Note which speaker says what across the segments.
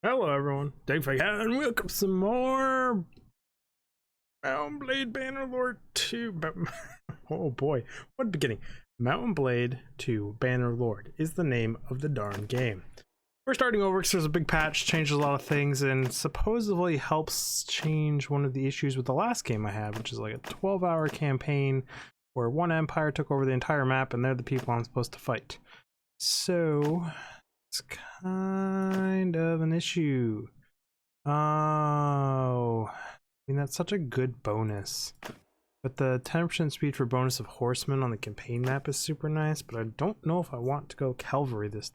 Speaker 1: Hello everyone, Digfake here, and welcome some more Mountain Blade Bannerlord 2. Oh boy, what a beginning. Mountain Blade 2 Bannerlord is the name of the darn game. We're starting over because there's a big patch, changes a lot of things, and supposedly helps change one of the issues with the last game I had, which is like a 12-hour campaign where one empire took over the entire map and they're the people I'm supposed to fight. So it's kind of an issue. Oh, I mean, that's such a good bonus. But the 10% speed for bonus of horsemen on the campaign map is super nice, but I don't know if I want to go cavalry this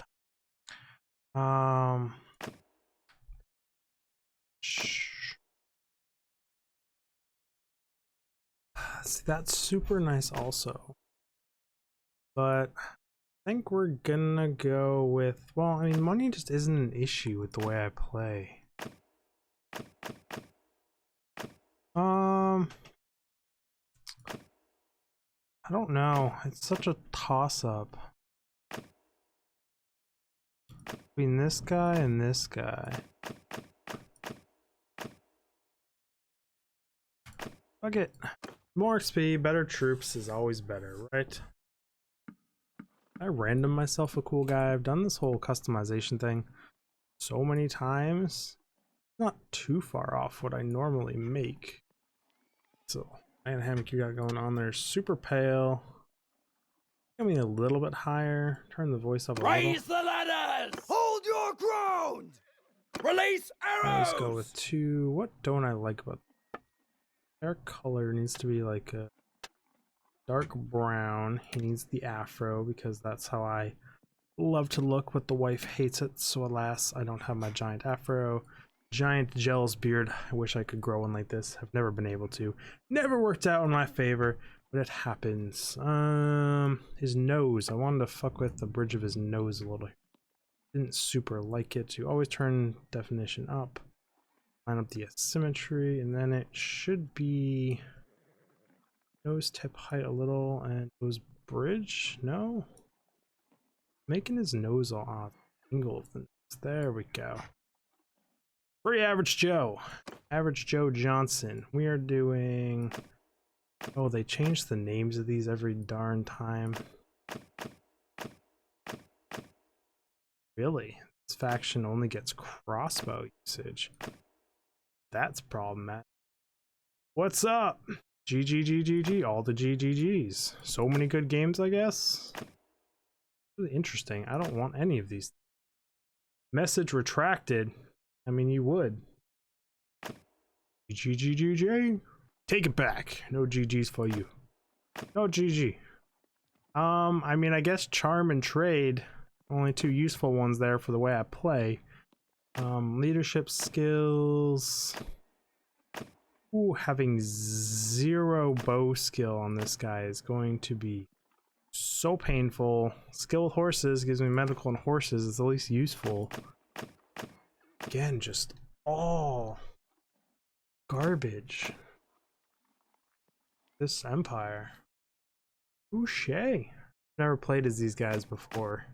Speaker 1: time. See, that's super nice also. But I think we're gonna go with, well, I mean, money just isn't an issue with the way I play. I don't know. It's such a toss-up between this guy and this guy. Fuck it. More XP, better troops is always better, right? I random myself a cool guy. I've done this whole customization thing so many times. Not too far off what I normally make. So, man, hammock you got going on there. Super pale. Give me a little bit higher. Turn the voice up a little.
Speaker 2: Raise the ladders! Hold your ground! Release arrows!
Speaker 1: Let's go with 2. What don't I like about hair color? Needs to be like a dark brown. He needs the afro because that's how I love to look, but the wife hates it, so alas, I don't have my giant afro. Giant jealous beard. I wish I could grow one like this. I've never been able to. Never worked out in my favor, but it happens. His nose. I wanted to fuck with the bridge of his nose a little. Didn't super like it. To always turn definition up. Line up the asymmetry, and then it should be nose tip height a little, and nose bridge. No, making his nose all off. Angle of the nose. There we go. Free Average Joe. Average Joe Johnson. We are doing... Oh, they change the names of these every darn time. Really? This faction only gets crossbow usage. That's problematic. What's up? GGGGG. All the GGGs. So many good games, I guess. Really interesting. I don't want any of these. Message retracted. I mean, you would. GGGG. Take it back. No GGs for you. No GG. I mean, I guess charm and trade. Only 2 useful ones there for the way I play. Leadership skills. Ooh, having 0 bow skill on this guy is going to be so painful. Skill with horses gives me medical and horses. It's at least useful. Again, just all garbage. This empire. Touché. Never played as these guys before.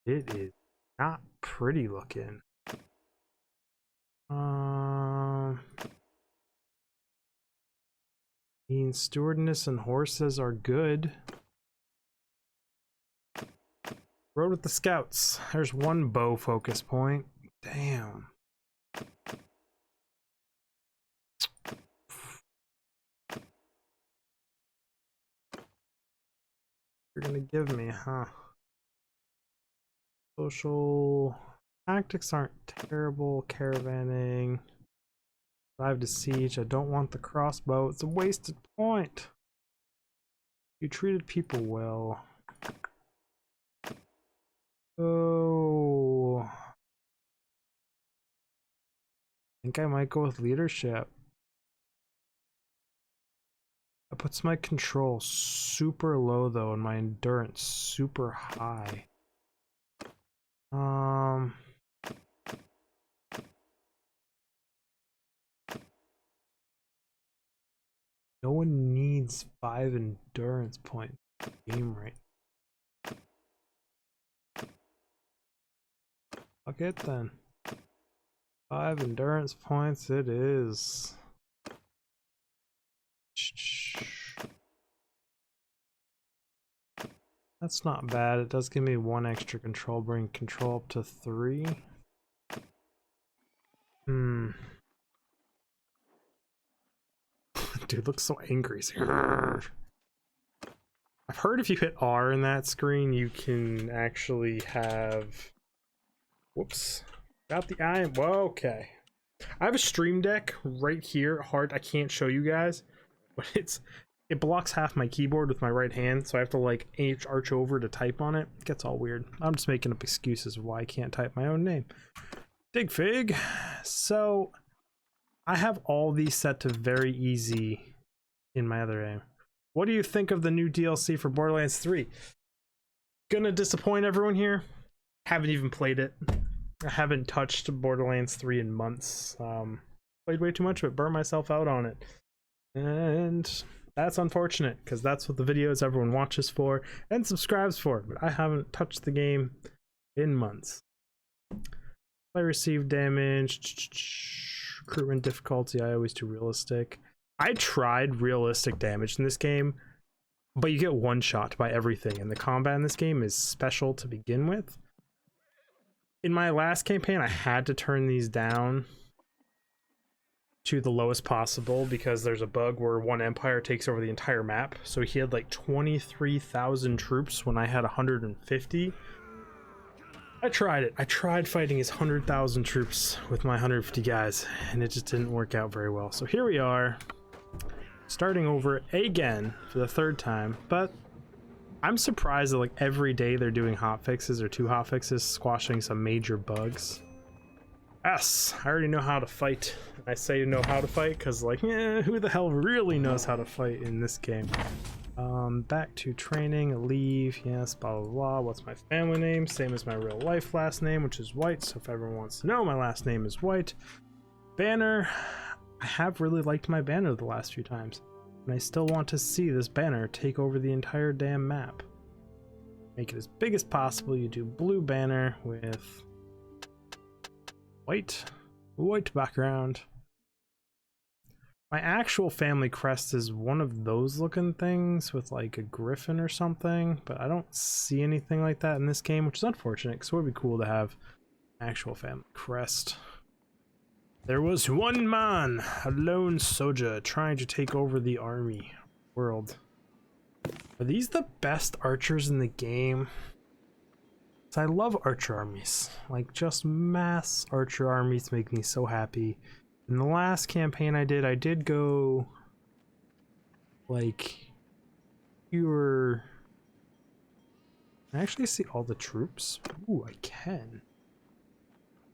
Speaker 1: It is not pretty looking. I mean, stewardess and horses are good. Rode with the scouts. There's 1 bow focus point. Damn. You're gonna give me, huh? Social tactics aren't terrible. Caravanning. Drive to siege. I don't want the crossbow. It's a wasted point. You treated people well. Oh. I think I might go with leadership. That puts my control super low though, and my endurance super high. No one needs 5 endurance points in the game right now. Fuck it then. 5 endurance points it is. That's not bad. It does give me 1 extra control, bring control up to 3. Dude looks so angry. I've heard if you hit R in that screen, you can actually have... Whoops. Got the eye. Whoa, okay. I have a stream deck right here. Hard. I can't show you guys, but it blocks half my keyboard with my right hand, so I have to like arch over to type on it. It gets all weird. I'm just making up excuses of why I can't type my own name. Dig fig. So I have all these set to very easy in my other aim. What do you think of the new DLC for Borderlands 3? Gonna disappoint everyone here. Haven't even played it. I haven't touched Borderlands 3 in months. Played way too much of it, burned myself out on it. And that's unfortunate, because that's what the videos everyone watches for and subscribes for. But I haven't touched the game in months. I received damage. Recruitment difficulty, I always do realistic. I tried realistic damage in this game, but you get one shot by everything, and the combat in this game is special to begin with. In my last campaign, I had to turn these down to the lowest possible because there's a bug where one empire takes over the entire map. So he had like 23,000 troops when I had 150. I tried it. I tried fighting his 100,000 troops with my 150 guys, and it just didn't work out very well. So here we are, starting over again for the 3rd time, but I'm surprised that like every day they're doing hotfixes or 2 hotfixes, squashing some major bugs. Yes, I already know how to fight. I say know how to fight because like, who the hell really knows how to fight in this game? Back to training, leave, yes, blah, blah, blah. What's my family name? Same as my real life last name, which is White. So if everyone wants to know, my last name is White. Banner. I have really liked my banner the last few times, and I still want to see this banner take over the entire damn map. Make it as big as possible. You do blue banner with white background. My actual family crest is one of those looking things with like a griffin or something, but I don't see anything like that in this game, which is unfortunate because it would be cool to have actual family crest. There was one man, a lone soldier, trying to take over the army world. Are these the best archers in the game? I love archer armies. Like, just mass archer armies make me so happy. In the last campaign I did go like pure. Can I actually see all the troops? Ooh, I can.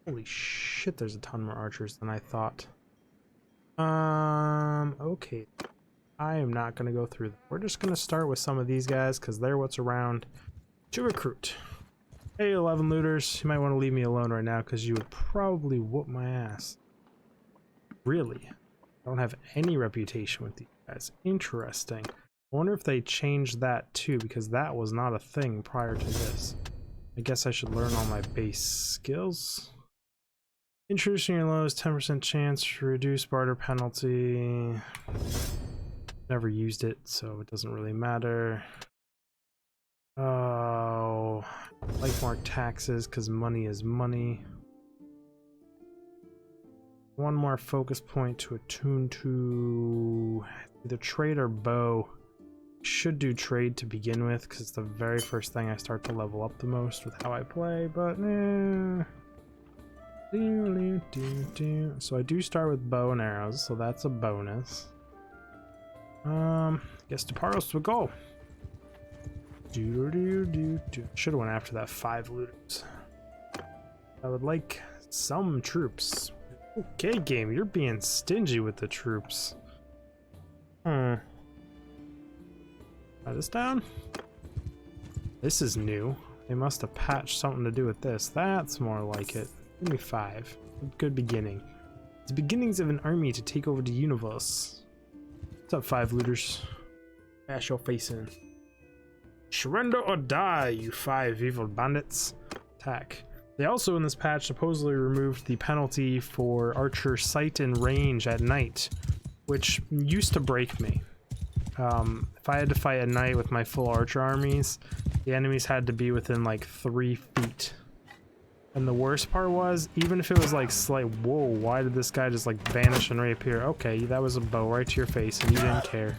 Speaker 1: Holy shit, there's a ton more archers than I thought. Okay. I am not gonna go through them. We're just gonna start with some of these guys because they're what's around to recruit. Hey, 11 looters, you might want to leave me alone right now because you would probably whoop my ass. Really? I don't have any reputation with these guys. Interesting. I wonder if they changed that too, because that was not a thing prior to this. I guess I should learn all my base skills. Introducing your lowest 10% chance to reduce barter penalty. Never used it, so it doesn't really matter. Oh, I like more taxes because money is money. One more focus point to attune to either trade or bow. Should do trade to begin with because it's the very first thing I start to level up the most with how I play, but So I do start with bow and arrows, so that's a bonus. Guess Deparos will go. Should have went after that 5 looters. I would like some troops. Okay, game, you're being stingy with the troops. Write this down. This is new. They must have patched something to do with this. That's more like it. Give me 5. Good beginning. It's the beginnings of an army to take over the universe. What's up, 5 looters? Bash your face in. Surrender or die, you 5 evil bandits. Attack. They also in this patch supposedly removed the penalty for archer sight and range at night, which used to break me. If I had to fight at night with my full archer armies, the enemies had to be within like 3 feet. And the worst part was, even if it was like slight, whoa, why did this guy just like vanish and reappear? Okay, that was a bow right to your face and you didn't care.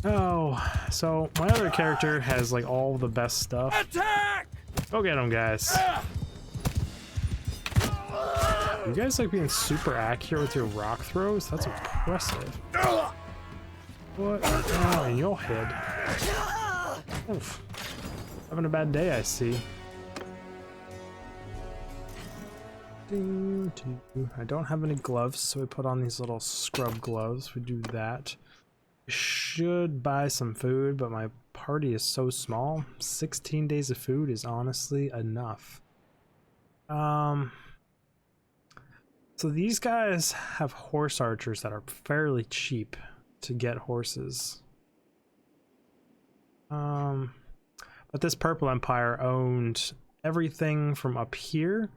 Speaker 1: Oh, so my other character has like all the best stuff.
Speaker 2: Attack!
Speaker 1: Go get him, guys. You guys like being super accurate with your rock throws? That's impressive. What? Oh, in your head. Oof. Having a bad day, I see. I don't have any gloves, so we put on these little scrub gloves. We do that. Should buy some food, but my party is so small. 16 days of food is honestly enough. So these guys have horse archers that are fairly cheap to get horses. But this Purple Empire owned everything from up here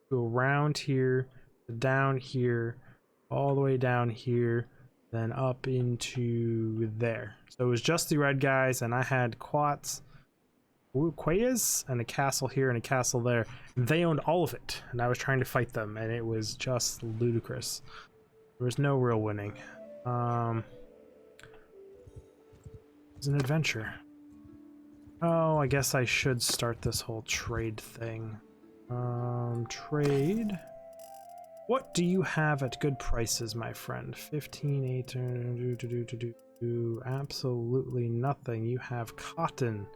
Speaker 1: to around here to down here, all the way down here, then up into there. So it was just the red guys, and I had quayas and a castle here and a castle there. They owned all of it, and I was trying to fight them, and it was just ludicrous. There was no real winning. It was an adventure. Oh, I guess I should start this whole trade thing. Trade. What do you have at good prices, my friend? 15, 8, absolutely nothing. You have cotton.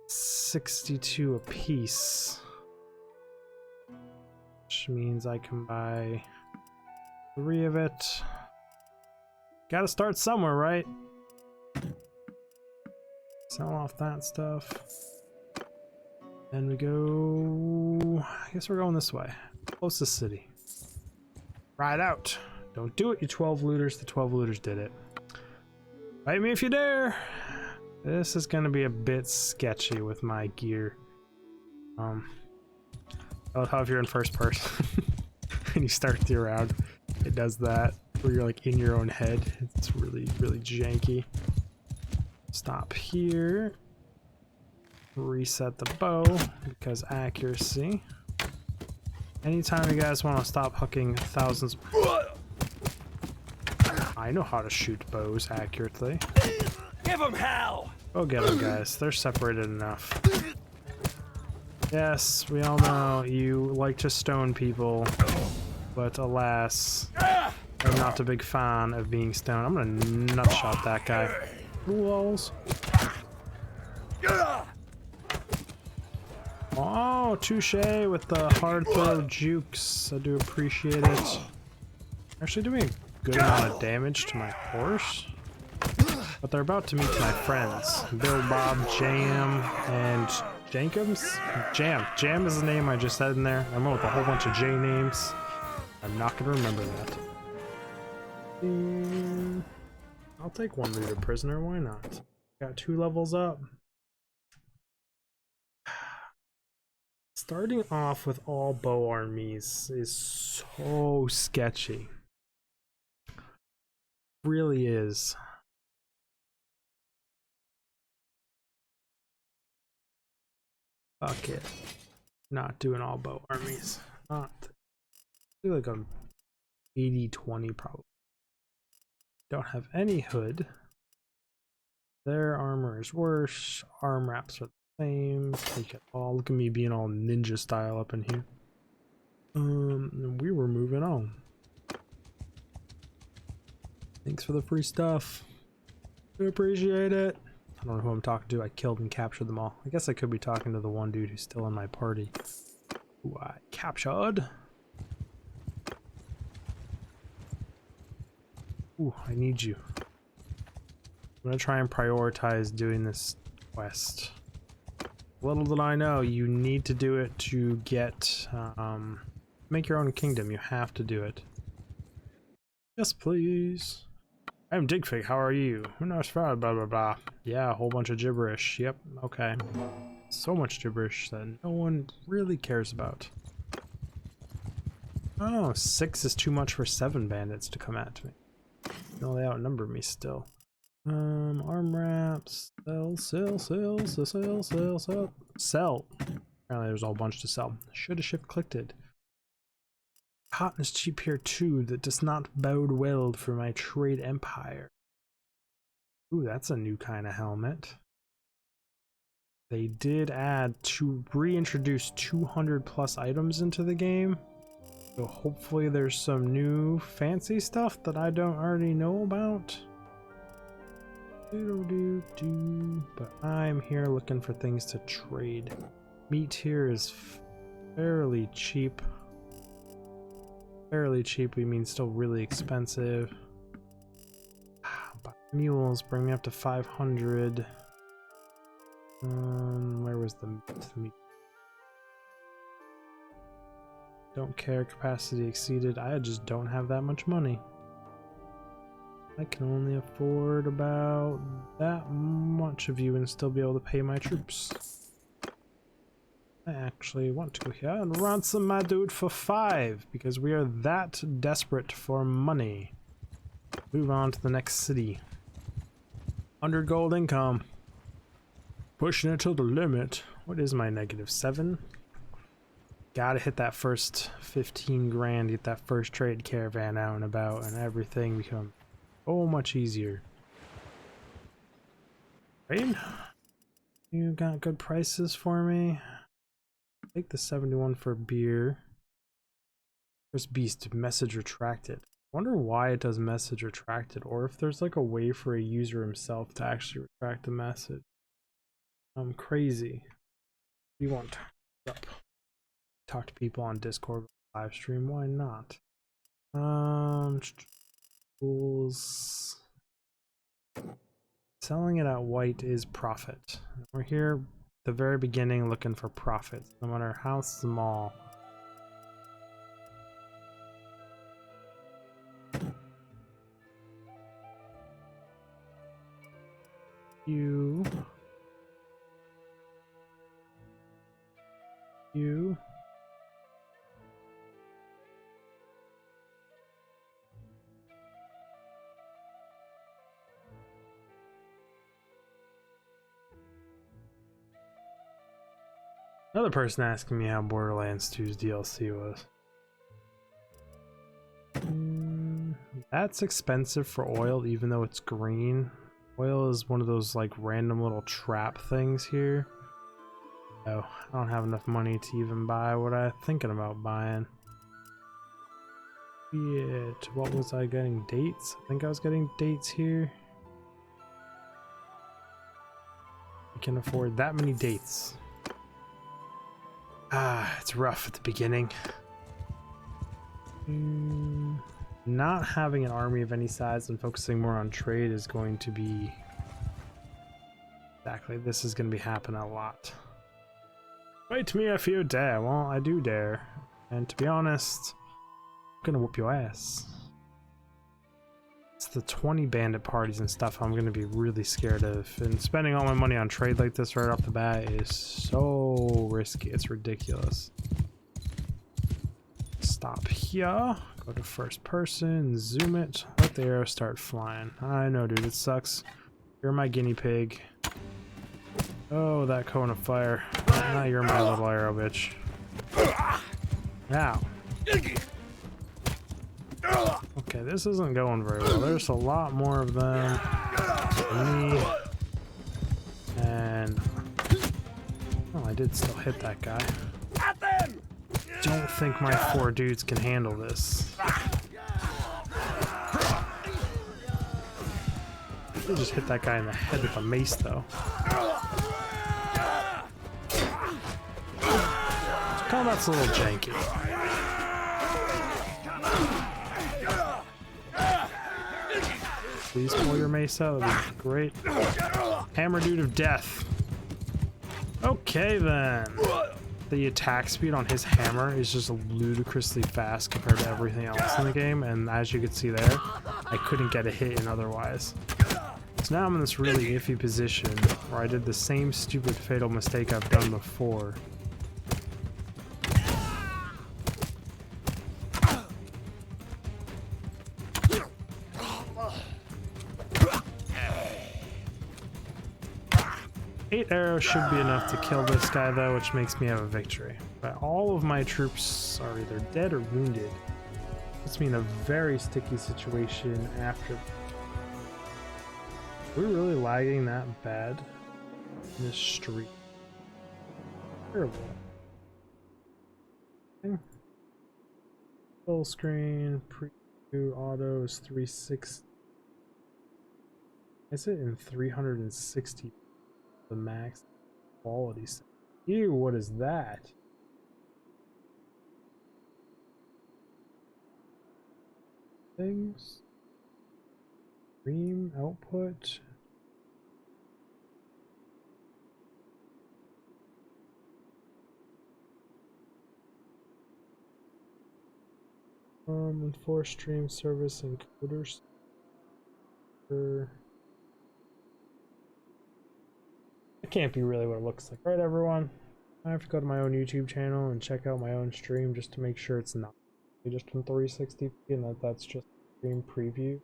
Speaker 1: 62 a piece. Which means I can buy 3 of it. Gotta start somewhere, right? Sell off that stuff. Then we go... I guess we're going this way. Closest city. Ride out. Don't do it, you 12 looters. The 12 looters did it. Fight me if you dare. This is gonna be a bit sketchy with my gear. I love how if you're in first person and you start the round, it does that where you're like in your own head. It's really, really janky. Stop here. Reset the bow because accuracy. Anytime you guys want to stop hooking thousands. I know how to shoot bows accurately.
Speaker 2: Give them hell!
Speaker 1: Go get them, guys. They're separated enough. Yes, we all know you like to stone people, but alas, I'm not a big fan of being stoned. I'm gonna nutshot that guy. Walls. Oh, touche with the hard throw jukes. I do appreciate it. Actually doing a good amount of damage to my horse. But they're about to meet my friends. Bill, Bob, Jam, and Jenkins? Jam. Jam is the name I just said in there. I went with a whole bunch of J names. I'm not going to remember that. I'll take 1 looted prisoner. Why not? Got 2 levels up. Starting off with all bow armies is so sketchy. Really is. Fuck it. Not doing all bow armies. Not. I feel like I'm 80-20 probably. Don't have any hood. Their armor is worse. Arm wraps are the same. Take it all. Look at me being all ninja style up in here. And we were moving on. Thanks for the free stuff. We appreciate it. I don't know who I'm talking to. I killed and captured them all. I guess I could be talking to the one dude who's still in my party, who I captured. Ooh, I need you. I'm gonna try and prioritize doing this quest. Little did I know, you need to do it to get, make your own kingdom. You have to do it. Yes, please. I'm Digfig, how are you? Who knows, blah blah blah. Yeah, a whole bunch of gibberish. Yep, okay. So much gibberish that no one really cares about. Oh, 6 is too much for 7 bandits to come at me. No, they outnumber me still. Arm wraps, sell. Apparently there's a whole bunch to sell. Should have shift clicked it. Cotton is cheap here too, that does not bode well for my trade empire. Ooh, that's a new kind of helmet. They did reintroduce 200 plus items into the game. So hopefully there's some new fancy stuff that I don't already know about. But I'm here looking for things to trade. Meat here is fairly cheap. Fairly cheap, we mean still really expensive. But mules bring me up to 500. Where was the meat? Don't care, capacity exceeded. I just don't have that much money. I can only afford about that much of you and still be able to pay my troops. I actually want to go here and ransom my dude for 5 because we are that desperate for money. Move on to the next city. 100 gold income. Pushing it to the limit. What is my -7? Gotta hit that first 15 grand, get that first trade caravan out and about, and everything becomes so much easier. Right? You got good prices for me? Take the 71 for beer. First beast, message retracted. Wonder why it does message retracted, or if there's like a way for a user himself to actually retract a message. I'm crazy. You want up. Talk to people on Discord live stream, why not? Tools. Selling it at white is profit. We're here at the very beginning looking for profit, no matter how small. You. Another person asking me how Borderlands 2's DLC was. That's expensive for oil, even though it's green. Oil is one of those like random little trap things here. Oh, I don't have enough money to even buy what I'm thinking about buying. What was I getting? Dates? I think I was getting dates here. I can afford that many dates. It's rough at the beginning. Not having an army of any size and focusing more on trade is going to be... Exactly, this is going to be happening a lot. Fight me if you dare. Well, I do dare. And to be honest, I'm gonna whoop your ass. It's the 20 bandit parties and stuff I'm gonna be really scared of. And spending all my money on trade like this right off the bat is so risky. It's ridiculous. Stop here. Go to first person. Zoom it. Let the arrow start flying. I know, dude. It sucks. You're my guinea pig. Oh, that cone of fire. Now you're my little arrow, bitch. Now. Okay, this isn't going very well. There's a lot more of them than me. And... Oh, I did still hit that guy. Don't think my 4 dudes can handle this. I just hit that guy in the head with a mace, though. Combat's a little janky. Please pull your mace out, that'd be great. Hammer dude of death. Okay then. The attack speed on his hammer is just ludicrously fast compared to everything else in the game, and as you can see there, I couldn't get a hit in otherwise. So now I'm in this really iffy position where I did the same stupid fatal mistake I've done before. Eight arrows should be enough to kill this guy though, which makes me have a victory. But all of my troops are either dead or wounded. Puts me in a very sticky situation after. We're really lagging that bad in this street. Terrible. Okay. Full screen, preview, auto is 360. Is it in 360? The max quality. Ew, what is that? Things. Stream output. Enforce stream service encoders. It can't be really what it looks like, right, everyone? I have to go to my own YouTube channel and check out my own stream just to make sure it's not just in 360p and that's just stream preview.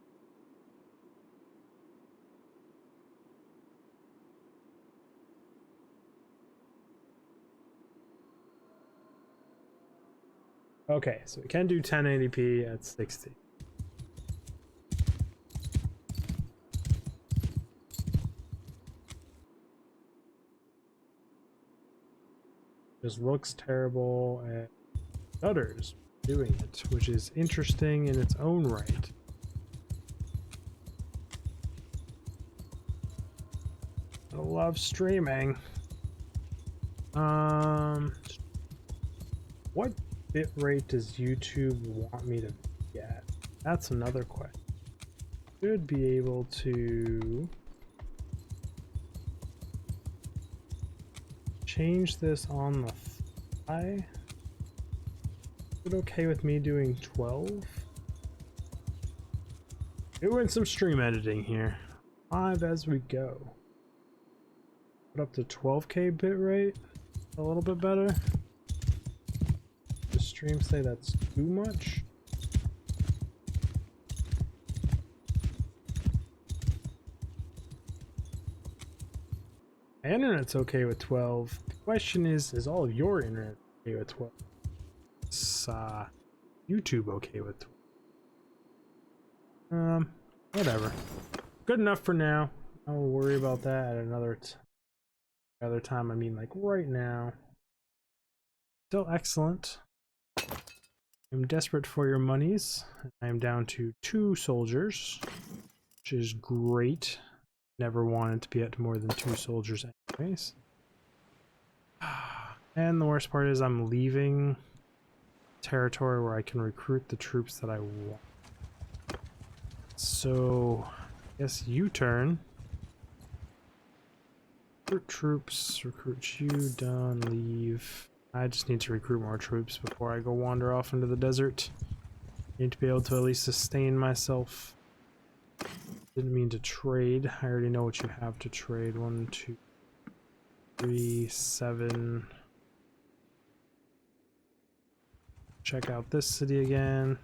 Speaker 1: Okay, so we can do 1080p at 60. Just looks terrible and stutters doing it, which is interesting in its own right. I love streaming. What bitrate does YouTube want me to be at? That's another question. Should be able to change this on the fly. Is it okay with me doing 12? Doing some stream editing here. Live as we go. Put up to 12K bitrate. A little bit better. Does stream say that's too much? My internet's okay with 12. The question is all of your internet okay with 12? Is YouTube okay with 12? Whatever. Good enough for now. I will worry about that at another time. I mean, like right now. Still excellent. I'm desperate for your monies. I am down to 2 soldiers, which is great. Never wanted to be at more than 2 soldiers anyways. And the worst part is I'm leaving territory where I can recruit the troops that I want. So, I guess U-turn. Recruit troops, recruit you, done, leave. I just need to recruit more troops before I go wander off into the desert. Need to be able to at least sustain myself. Didn't mean to trade. I already know what you have to trade. 1, 2, 3, 7. Check out this city again.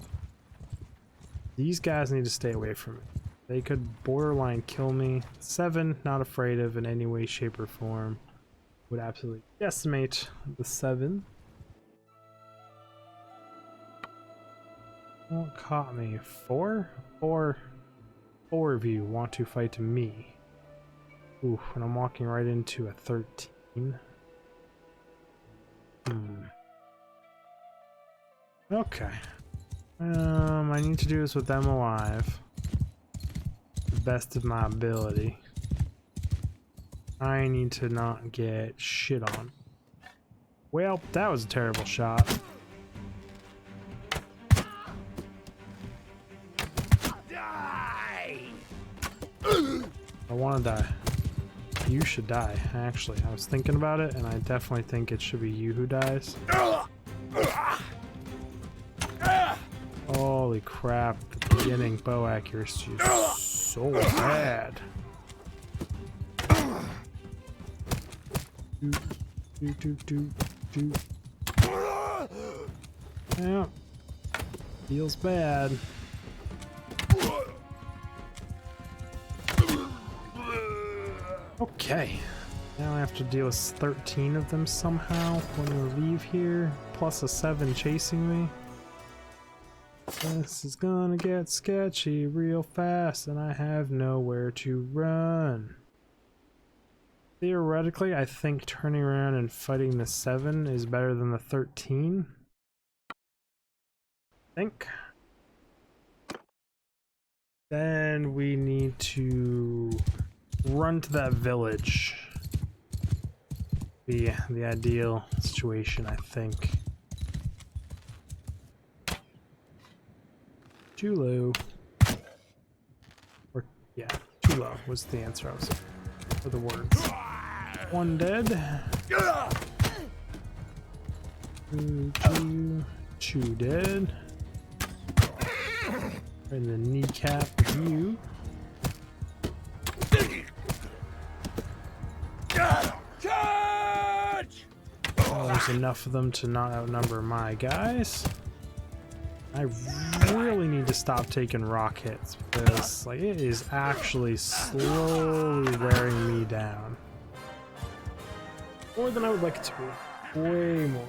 Speaker 1: These guys need to stay away from me. They could borderline kill me. 7, not afraid of in any way, shape, or form. Would absolutely decimate the 7. What caught me? 4? 4 of you want to fight me. Ooh, and I'm walking right into a 13. Okay. I need to do this with them alive. The best of my ability. I need to not get shit on. Well, that was a terrible shot.
Speaker 2: Die!
Speaker 1: I want to die. You should die, actually. I was thinking about it, and I definitely think it should be you who dies. Holy crap, the beginning bow accuracy is so bad. do. Yeah. Feels bad. Okay. Now I have to deal with 13 of them somehow when we leave here, plus a 7 chasing me. This is gonna get sketchy real fast, and I have nowhere to run. Theoretically, I think turning around and fighting the 7 is better than the 13. I think. Then we need to run to that village. Be the ideal situation, I think. Too low. Or, yeah, too low was the answer I was for the words. 1 dead. 2 dead. And the kneecap of you. Oh, there's enough of them to not outnumber my guys. I really need to stop taking rock hits because, like, it is actually slowly wearing me down. More than I would like it to be. Way more.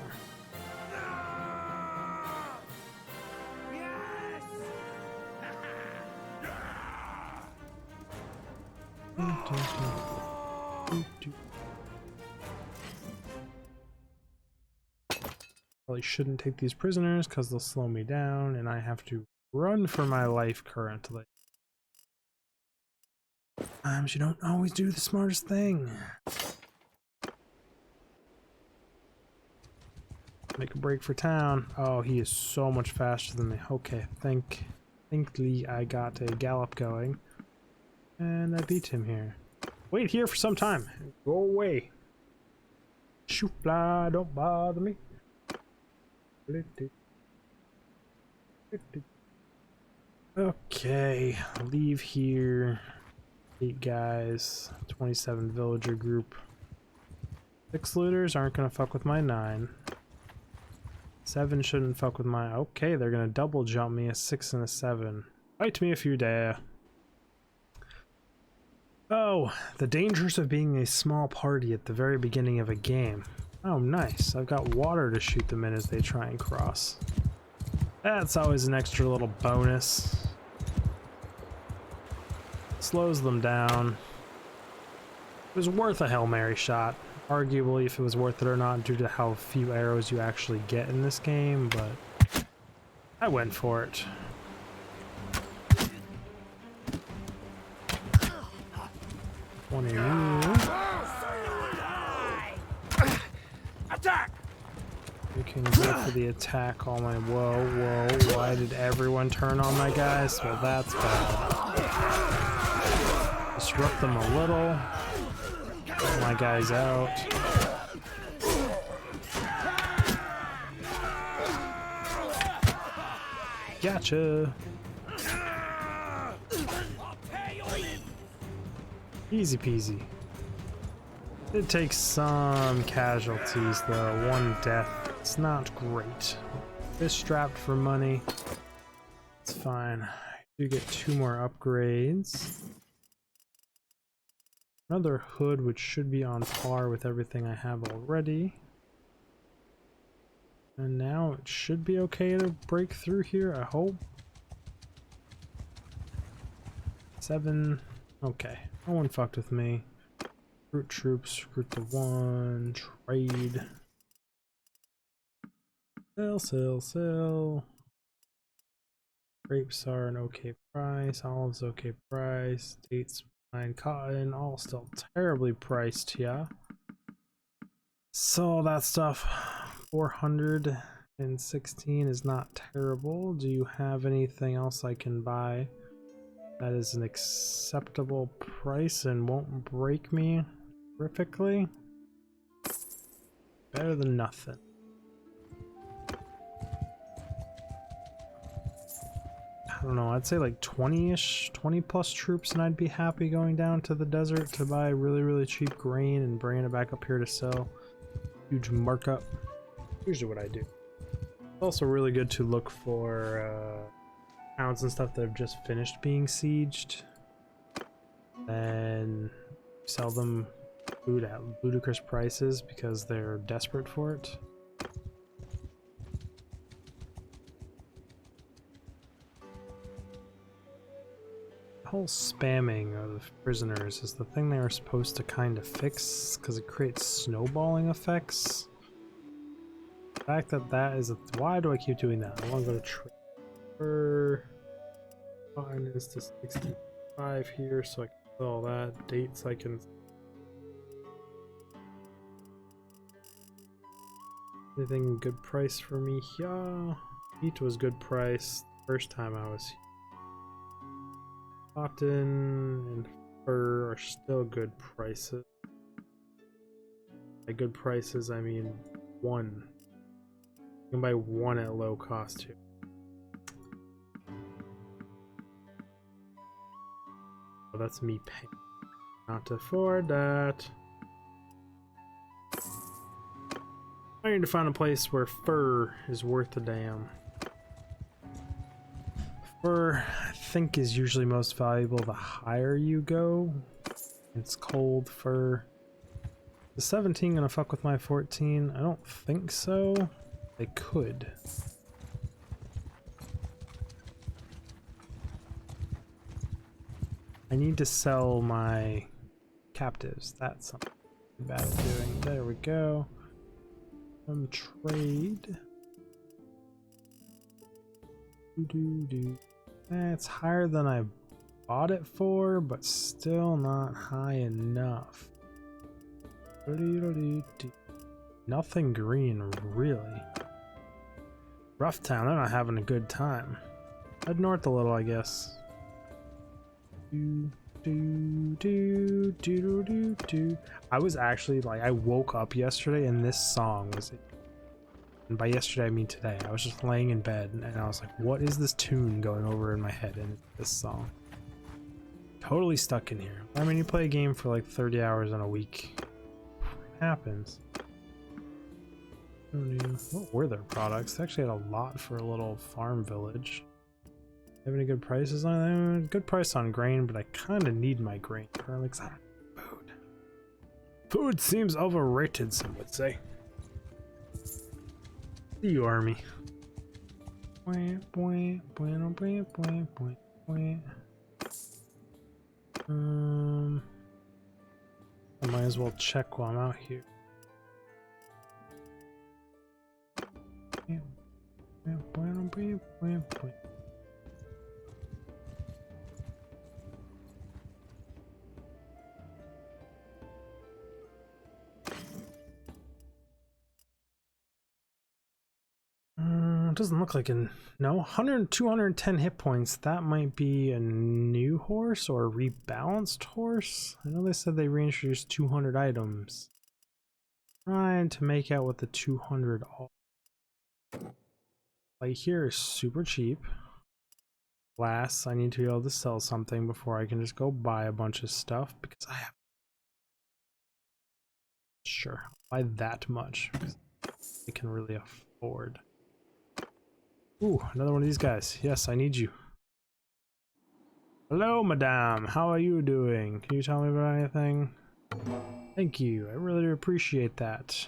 Speaker 1: Probably shouldn't take these prisoners because they'll slow me down and I have to run for my life currently. Sometimes you don't always do the smartest thing. Make a break for town. Oh, he is so much faster than me. Okay, thankfully I got a gallop going. And I beat him here. Wait here for some time. Go away. Shoot fly, don't bother me. Okay, leave here. 8 guys, 27 villager group. 6 looters aren't gonna fuck with my 9. 7 shouldn't fuck with my... Okay, they're gonna double jump me, a 6 and a 7. Fight me if you dare. Oh, the dangers of being a small party at the very beginning of a game. Oh, nice. I've got water to shoot them in as they try and cross. That's always an extra little bonus. Slows them down. It was worth a Hail Mary shot. Arguably if it was worth it or not due to how few arrows you actually get in this game, but I went for it. One of you.
Speaker 2: Attack!
Speaker 1: You can go for the attack on my... Whoa, why did everyone turn on my guys? Well, that's bad. Disrupt them a little. Get my guys out. Gotcha. Easy peasy. It takes some casualties though. 1 death. It's not great. This strapped for money. It's fine. I do get 2 more upgrades. Another hood which should be on par with everything I have already. And now it should be okay to break through here, I hope. 7. Okay. No one fucked with me. Recruit troops, recruit the 1, trade. Sell. Grapes are an okay price, olives okay price, dates, fine, cotton, all still terribly priced here. So that stuff, 416 is not terrible. Do you have anything else I can buy that is an acceptable price and won't break me horrifically? Better than nothing. don't know, I'd say like 20-ish, 20 plus troops, and I'd be happy going down to the desert to buy really, really cheap grain and bringing it back up here to sell. Huge markup. Usually what I do. It's also really good to look for towns and stuff that have just finished being sieged. And sell them food at ludicrous prices because they're desperate for it. The whole spamming of prisoners is the thing they were supposed to kind of fix because it creates snowballing effects. The fact that that is why do I keep doing that? I want to go to trade for finance to 65 here so I can sell all that. Dates I can. Anything good price for me here? Meat was good price the first time I was here. Cotton and fur are still good prices. By good prices, I mean one. You can buy one at low cost here. Oh, that's me paying. Not to afford that. I need to find a place where fur is worth a damn. Fur, I think, is usually most valuable the higher you go. It's cold fur. Is 17 gonna fuck with my 14? I don't think so. They could. I need to sell my captives. That's something bad at doing. There we go. Trade. It's higher than I bought it for, but still not high enough. Nothing green, really. Rough Town, they're not having a good time. Head north a little, I guess. I was actually like, I woke up yesterday and this song was, and by yesterday I mean today. I was just laying in bed and I was like, what is this tune going over in my head? And it's this song. Totally stuck in here. I mean, you play a game for like 30 hours in a week. It happens. What were their products? They actually had a lot for a little farm village. Have any good prices on them? Good price on grain, but I kind of need my grain currently because I don't have food. Food seems overrated, some would say. See you, army. I might as well check while I'm out here. Doesn't look like no 210 hit points. That might be a new horse or a rebalanced horse. I know they said they reintroduced 200 items. Trying to make out what the 200 all. Like here is super cheap. Last, I need to be able to sell something before I can just go buy a bunch of stuff because I have. Sure, I'll buy that much because I can really afford. Ooh, another one of these guys. Yes, I need you. Hello, madame. How are you doing? Can you tell me about anything? Thank you. I really appreciate that.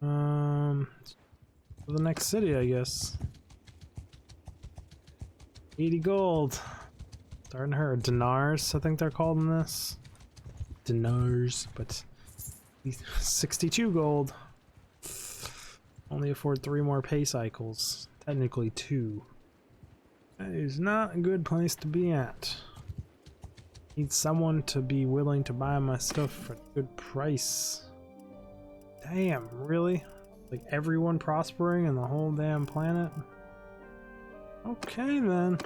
Speaker 1: For the next city, I guess. 80 gold. Starting her dinars, I think they're called in this. Dinars, but 62 gold. Only afford 3 more pay cycles. Technically 2. That is not a good place to be at. Need someone to be willing to buy my stuff for a good price. Damn, really? Like everyone prospering in the whole damn planet? Okay then.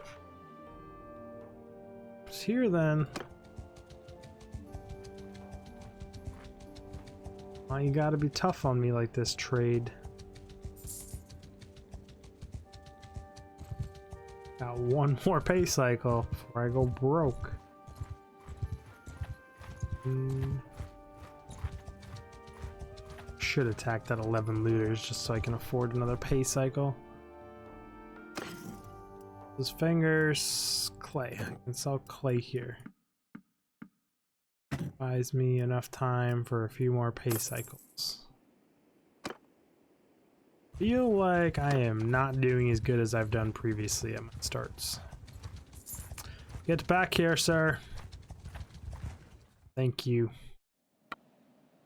Speaker 1: It's here then. Why you gotta be tough on me like this, trade? Got one more pay cycle before I go broke. Should attack that 11 looters just so I can afford another pay cycle. Those fingers, clay. I can sell clay here. Buys me enough time for a few more pay cycles. Feel like I am not doing as good as I've done previously at my starts. Get back here, sir. Thank you.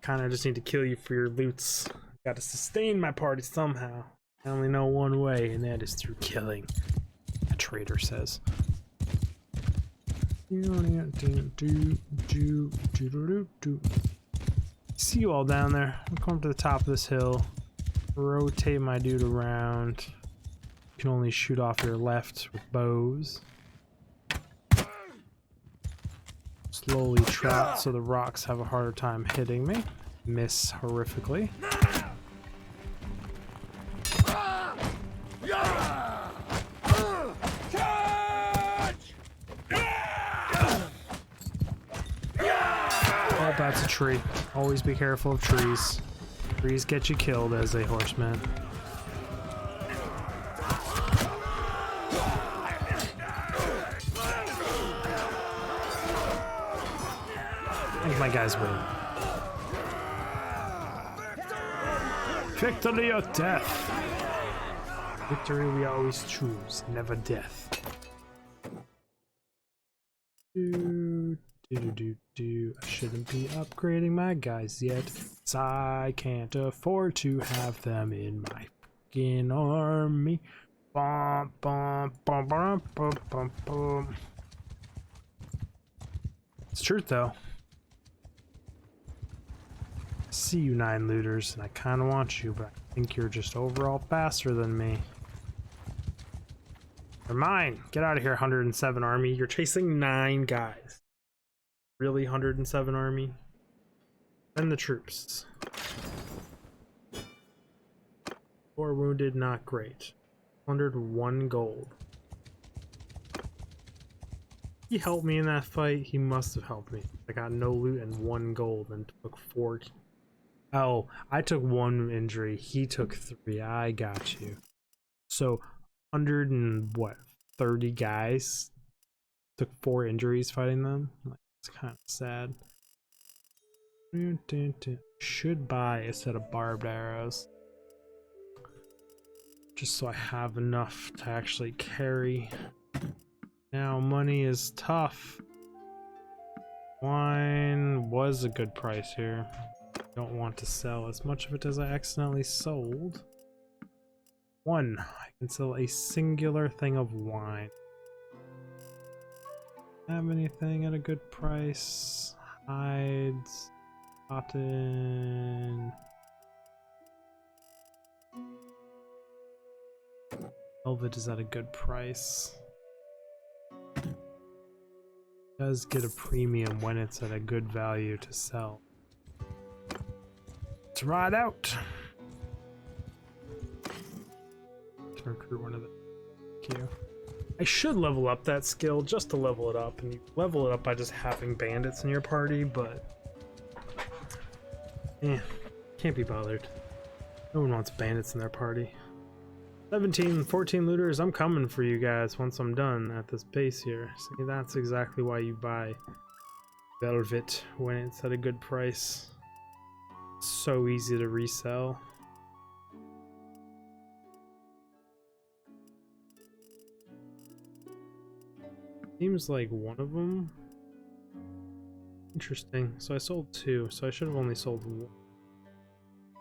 Speaker 1: Kinda just need to kill you for your loots. Gotta sustain my party somehow. I only know one way, and that is through killing. A traitor says. See you all down there. I'll come to the top of this hill. Rotate my dude around. You can only shoot off your left with bows. Slowly trot so the rocks have a harder time hitting me. Miss horrifically. Oh, that's a tree. Always be careful of trees. Trees get you killed as a horseman. I think my guys win. Victory or death? Victory we always choose, never death. I shouldn't be upgrading my guys yet, 'cause I can't afford to have them in my fucking army. Bum, bum, bum, bum, bum, bum, bum. It's truth though. I see you 9 looters, and I kind of want you, but I think you're just overall faster than me. They're mine! Get out of here, 107 army. You're chasing 9 guys. Really, 107 army? Send the troops. 4 wounded, not great. 101 gold. He helped me in that fight. He must have helped me. I got no loot and 1 gold and took 4. Oh, I took 1 injury. He took 3. I got you. So 100 and what? 30 guys took 4 injuries fighting them. Like, it's kind of sad. Should buy a set of barbed arrows, just so I have enough to actually carry. Now money is tough. Wine was a good price here. Don't want to sell as much of it as I accidentally sold. 1. I can sell a singular thing of wine. Have anything at a good price? Hides, cotton. Velvet is at a good price. Does get a premium when it's at a good value to sell. Let's ride out. To recruit one of the queue. I should level up that skill just to level it up, and you level it up by just having bandits in your party, but can't be bothered. No one wants bandits in their party. 17, 14 looters, I'm coming for you guys once I'm done at this base here. See, that's exactly why you buy Velvet when it's at a good price. It's so easy to resell. Seems like one of them. Interesting. So I sold 2, so I should have only sold 1.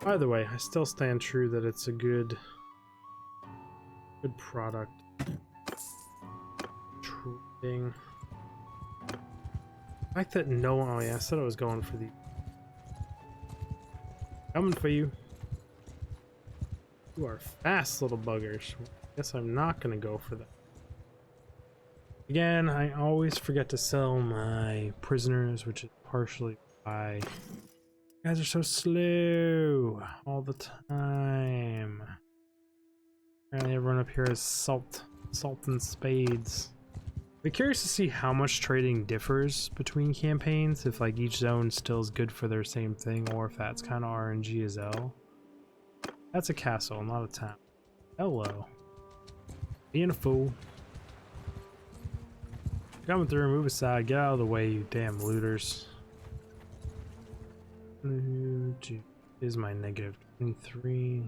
Speaker 1: Either way, I still stand true that it's a good product. Trading. The fact that no one, oh yeah, I said I was going for the coming for you. You are fast little buggers. Guess I'm not gonna go for that. Again, I always forget to sell my prisoners, which is partially why you guys are so slow all the time. Apparently everyone up here is salt. Salt and spades. Be curious to see how much trading differs between campaigns, if like each zone still is good for their same thing, or if that's kind of RNG as hell. That's a castle, not a town. Hello. Being a fool. Coming through, move aside, get out of the way, you damn looters. Is my negative 23.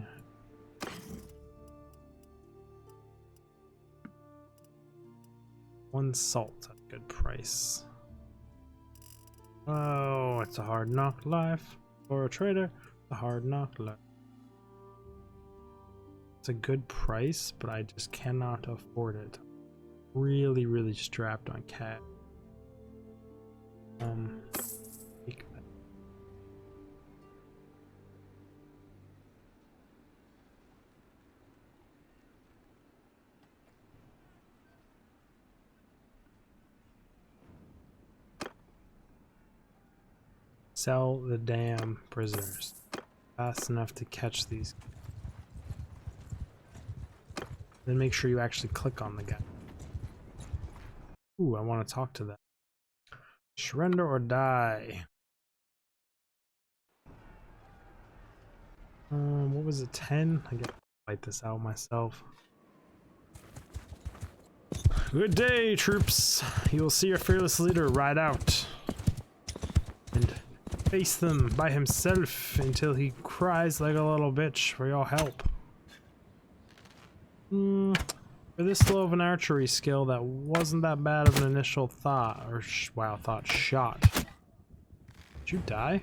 Speaker 1: One salt at a good price. Oh, it's a hard knock life for a trader. A hard knock life. It's a good price, but I just cannot afford it. Really, really strapped on cash. Take that. Sell the damn prisoners. Fast enough to catch these. Then make sure you actually click on the guy. Ooh, I want to talk to them. Surrender or die. What was it, 10? I gotta fight this out myself. Good day, troops. You will see your fearless leader ride out and face them by himself until he cries like a little bitch for your help. For this low of an archery skill, that wasn't that bad of an initial thought, or shot. Did you die?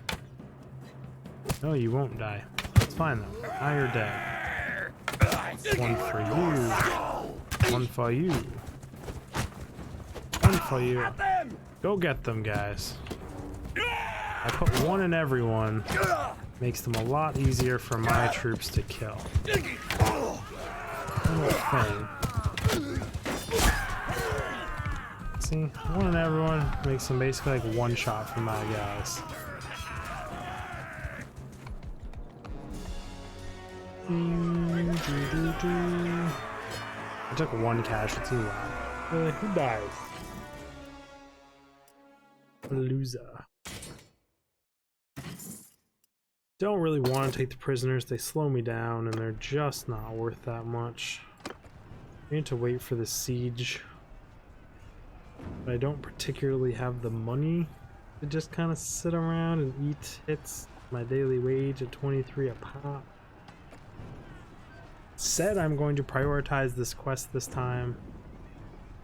Speaker 1: No, you won't die. It's fine though. Now you're dead. One for you. One for you. One for you. Go get them, guys. I put one in everyone. Makes them a lot easier for my troops to kill. Thing. See, one in everyone makes them basically like one shot for my guys. I took one casualty. Who died? Loser. Don't really want to take the prisoners. They slow me down and they're just not worth that much. I need to wait for the siege. But I don't particularly have the money to just kind of sit around and eat hits. My daily wage at 23 a pop. Said I'm going to prioritize this quest this time.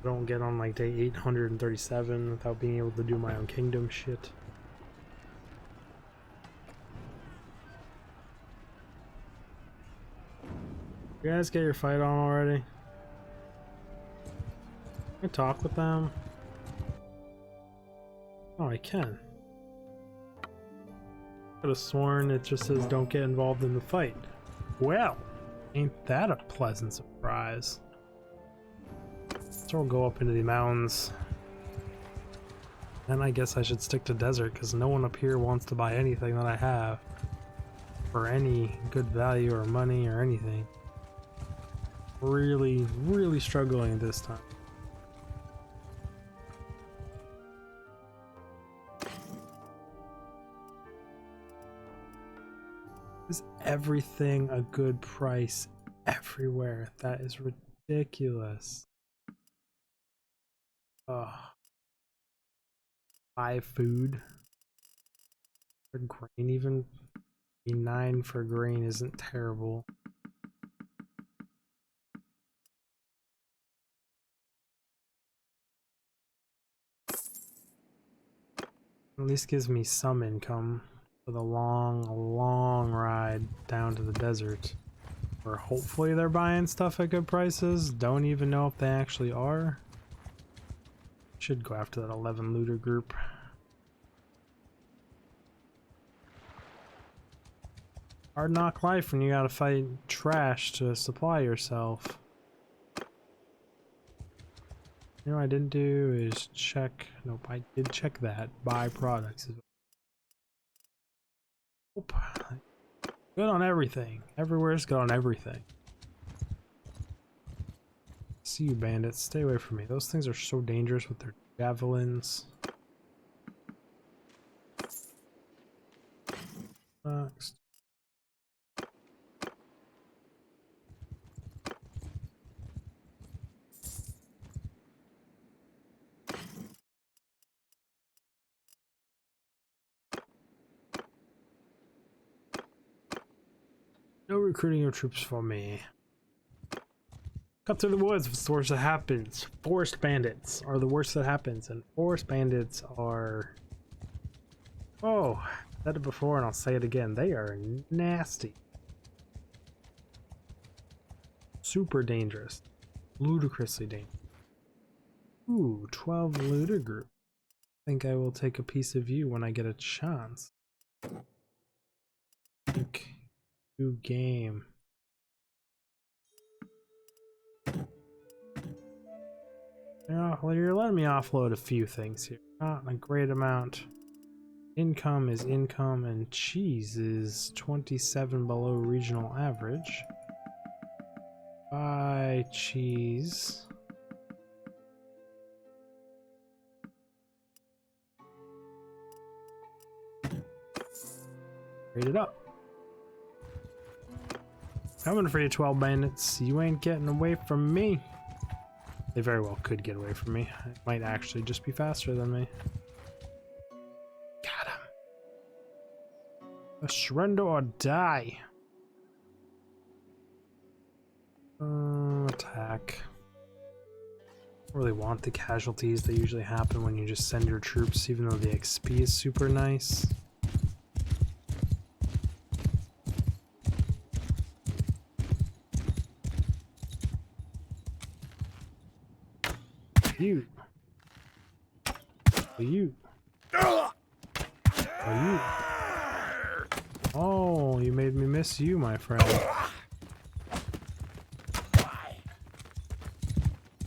Speaker 1: I don't get on like day 837 without being able to do my own kingdom shit. You guys get your fight on already? Can I talk with them? Oh, I can. Could have sworn it just says don't get involved in the fight. Well, ain't that a pleasant surprise? So we'll go up into the mountains. Then I guess I should stick to desert because no one up here wants to buy anything that I have for any good value or money or anything. Really, really struggling this time. Is everything a good price everywhere? That is ridiculous. Ugh. Buy food for grain, even 9 for grain isn't terrible. At least gives me some income for the long ride down to the desert. Or hopefully they're buying stuff at good prices. Don't even know if they actually are. Should go after that 11 looter group. Hard knock life when you gotta fight trash to supply yourself. You know what I didn't do is check. Nope, I did check that. Buy products. Nope. Good on everything. Everywhere's good on everything. See you, bandits. Stay away from me. Those things are so dangerous with their javelins. Next. No recruiting of troops for me. Cut through the woods. What's the worst that happens? Forest bandits are the worst that happens, and forest bandits are... Oh, I've said it before and I'll say it again. They are nasty. Super dangerous. Ludicrously dangerous. Ooh, 12 looter group. Think I will take a piece of you when I get a chance. New game. Yeah, well, you're letting me offload a few things here. Not a great amount. Income is income, and cheese is 27 below regional average. Buy cheese. Rate it up. Coming for you, 12 bandits. You ain't getting away from me. They very well could get away from me. It might actually just be faster than me. Got him. Surrender or die. Attack. Don't really want the casualties that usually happen when you just send your troops, even though the XP is super nice. You. You. You. Oh, you made me miss you, my friend.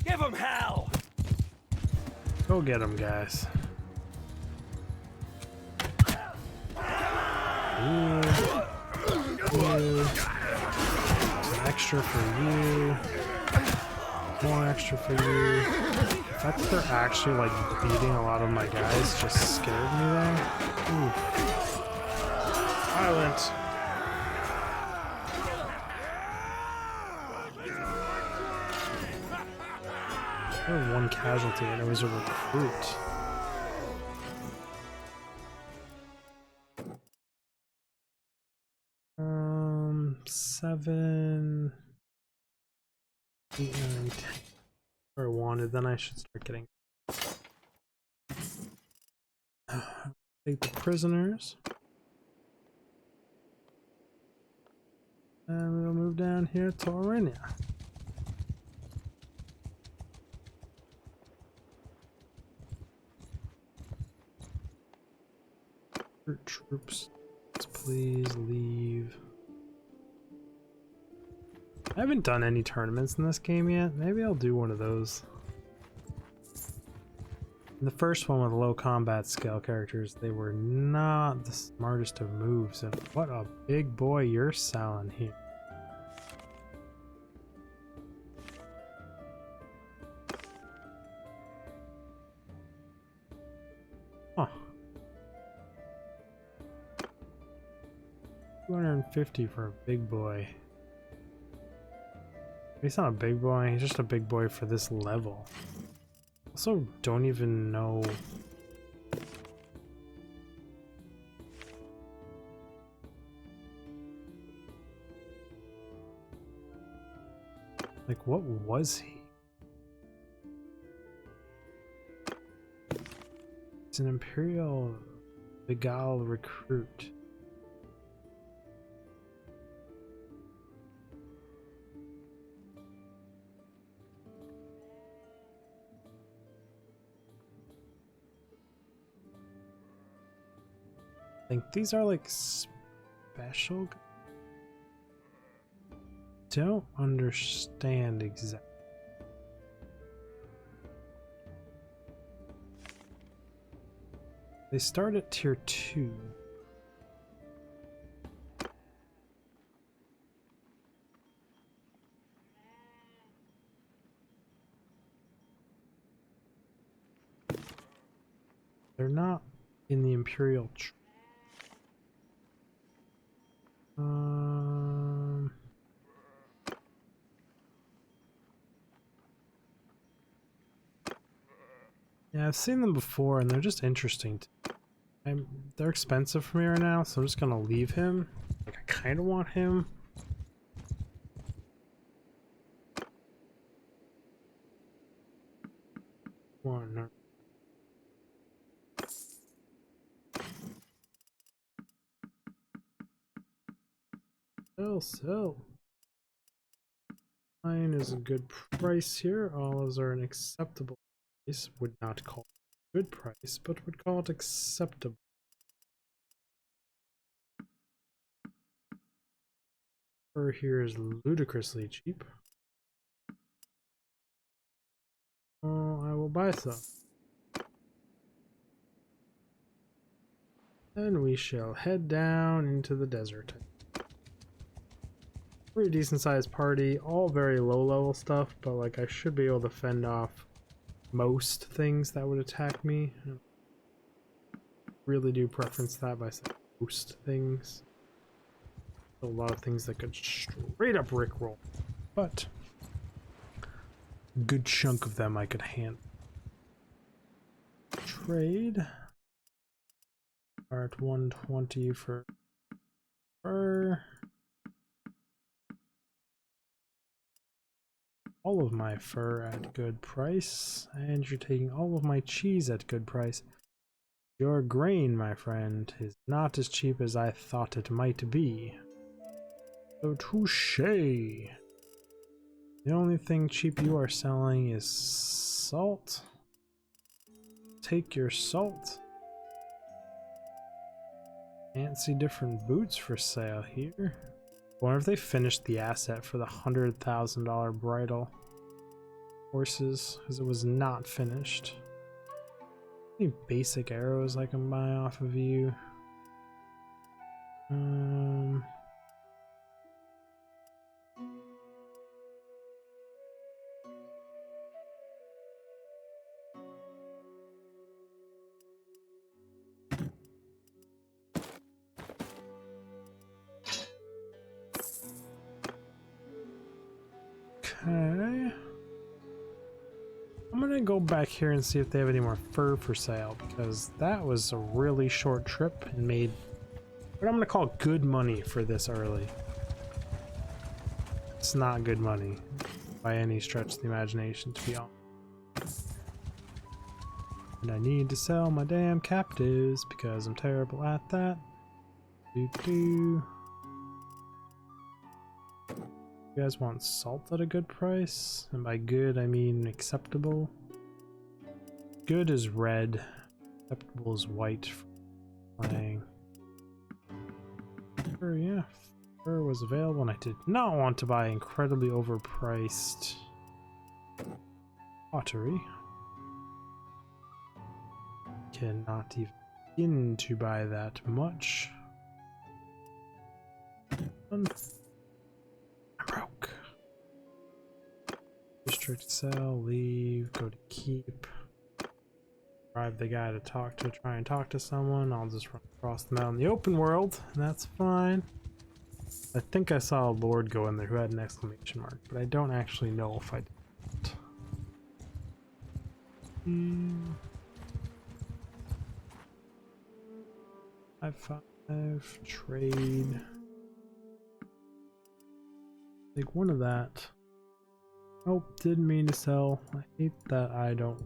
Speaker 2: Give him hell!
Speaker 1: Go get him, guys. You. Some extra for you. More extra for you. The fact that they're actually like beating a lot of my guys just scared me there. Ooh. Violent. I had one casualty and it was a recruit. Seven, 8, 9, 10. If I wanted, then I should start getting. Take the prisoners. And we'll move down here to Arenia. Troops, please leave. I haven't done any tournaments in this game yet. Maybe I'll do one of those. In the first one with low combat skill characters, they were not the smartest of moves, and what a big boy you're selling here. Huh. 250 for a big boy. He's not a big boy, he's just a big boy for this level. Also, don't even know. Like, what was he? He's an Imperial Begal recruit. I think these are like special. Don't understand exactly. They start at tier 2. They're not in the Imperial. Yeah, I've seen them before, and they're just interesting. They're expensive for me right now, so I'm just gonna leave him. Like, I kind of want him. One. Sell. Mine is a good price here. Olives are an acceptable price. Would not call it a good price, but would call it acceptable. Fur here is ludicrously cheap. Oh, I will buy some. Then we shall head down into the desert. Pretty decent sized party, all very low level stuff, but like I should be able to fend off most things that would attack me. I really do preference that by saying most things. A lot of things that could straight up rickroll, but a good chunk of them I could handle. Trade. Are at 120 for fur. All of my fur at good price, and you're taking all of my cheese at good price. Your grain, my friend, is not as cheap as I thought it might be. So touché. The only thing cheap you are selling is salt. Take your salt. Fancy different boots for sale here. I wonder if they finished the asset for the $100,000 bridal horses, because it was not finished. Any basic arrows I can buy off of you? Okay. I'm gonna go back here and see if they have any more fur for sale, because that was a really short trip and made what I'm gonna call good money for this early. It's not good money by any stretch of the imagination, to be honest. And I need to sell my damn captives because I'm terrible at that. You guys want salt at a good price? And by good, I mean acceptable. Good is red. Acceptable is white for playing. Fur, yeah. Fur was available, and I did not want to buy incredibly overpriced pottery. Cannot even begin to buy that much. I'm broke. District sell, leave, go to keep. Drive the guy to try and talk to someone. I'll just run across them out in the open world, and that's fine. I think I saw a lord go in there who had an exclamation mark, but I don't actually know if I did. Five, trade. Take one of that. Oh, didn't mean to sell. I hate that I don't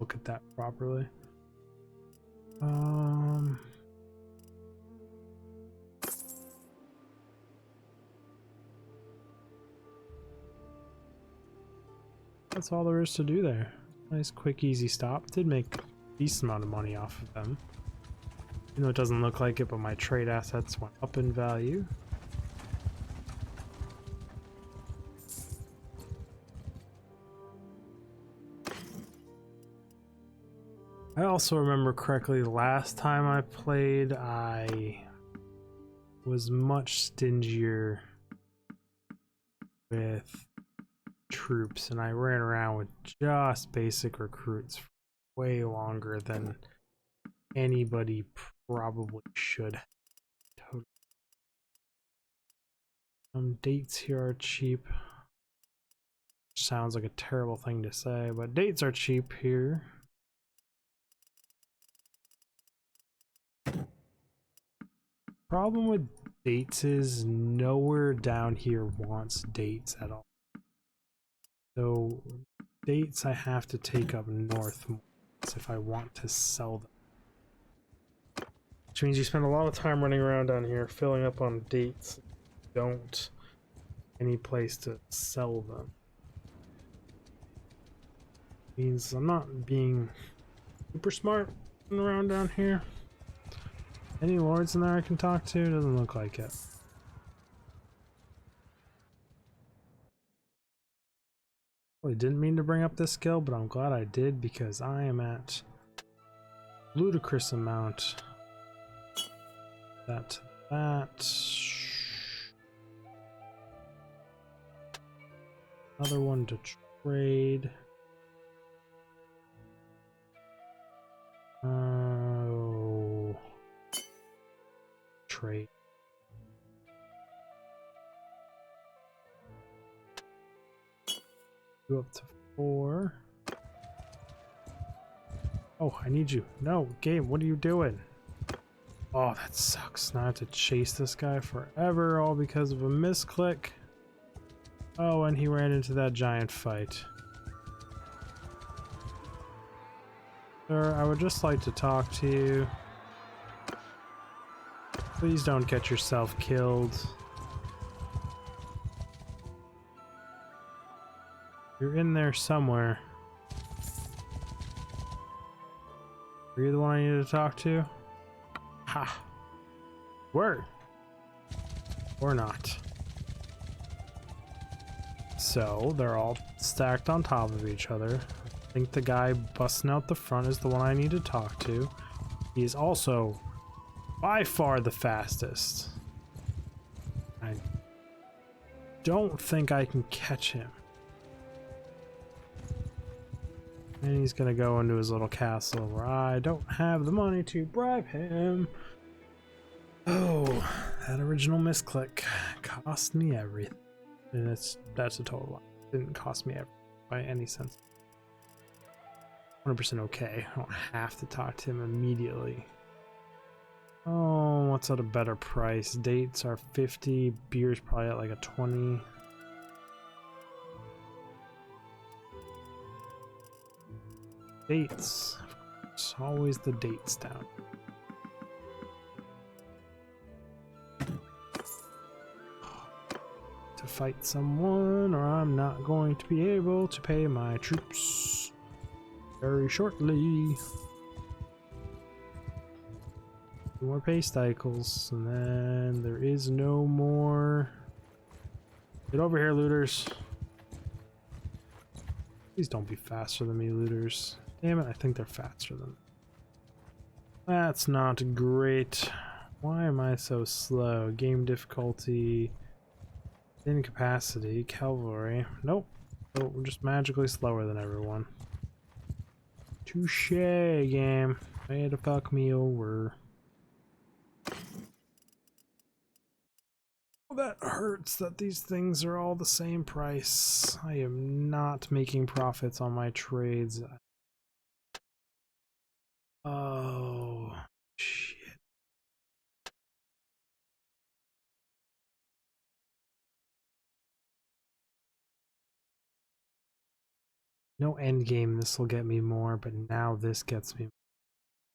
Speaker 1: look at that properly. That's all there is to do there. Nice, quick, easy stop. Did make a decent amount of money off of them. Even though it doesn't look like it, but my trade assets went up in value. I also remember correctly, last time I played, I was much stingier with troops, and I ran around with just basic recruits for way longer than anybody probably should. Totally. Dates here are cheap. Sounds like a terrible thing to say, but dates are cheap here. Problem with dates is nowhere down here wants dates at all. So dates I have to take up north if I want to sell them. Which means you spend a lot of time running around down here filling up on dates. Don't any place to sell them. Means I'm not being super smart around down here. Any lords in there I can talk to? Doesn't look like it. I didn't mean to bring up this skill, but I'm glad I did because I am at ludicrous amount. That. Another one to trade. Oh. Trade. Go up to 4. Oh, I need you. No, game, what are you doing? Oh, that sucks. Now I have to chase this guy forever, all because of a misclick. Oh, and he ran into that giant fight. Sir, I would just like to talk to you. Please don't get yourself killed. You're in there somewhere. Are you the one I need to talk to? Ha! Word! Or not. So, they're all stacked on top of each other. I think the guy busting out the front is the one I need to talk to. He is also by far the fastest. I don't think I can catch him. And he's gonna go into his little castle where I don't have the money to bribe him. Oh, that original misclick cost me everything. And that's a total lie. It didn't cost me everything by any sense. 100% okay. I don't have to talk to him immediately. Oh, what's at a better price? Dates are 50, beer's probably at like a 20. Dates. It's always the dates down. To fight someone, or I'm not going to be able to pay my troops very shortly. 2 more pay cycles, and then there is no more. Get over here, looters. Please don't be faster than me, looters. Damn it, I think they're faster than me. That's not great. Why am I so slow? Game difficulty. Incapacity. Cavalry. Nope. Oh, we're just magically slower than everyone. Touche, game. Way to fuck me over. Oh, that hurts that these things are all the same price. I am not making profits on my trades. Oh, shit. No end game, this will get me more, but now this gets me.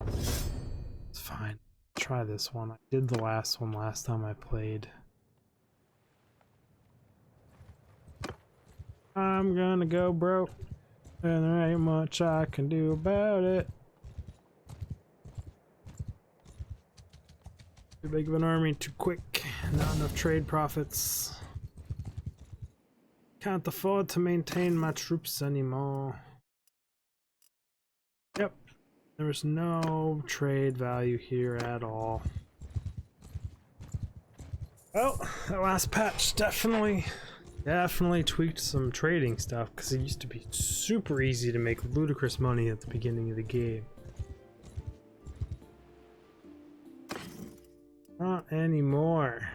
Speaker 1: It's fine. Try this one. I did the last one last time I played. I'm gonna go broke, and there ain't much I can do about it. Too big of an army, too quick, not enough trade profits. Can't afford to maintain my troops anymore. Yep, there's no trade value here at all. Well, that last patch definitely tweaked some trading stuff, because it used to be super easy to make ludicrous money at the beginning of the game. Not anymore.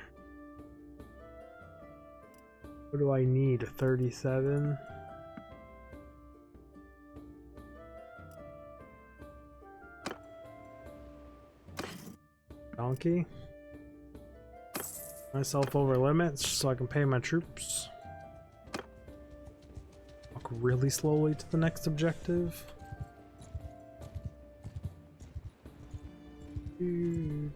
Speaker 1: What do I need? A 37? Donkey? Myself over limits so I can pay my troops. Walk really slowly to the next objective. Dude.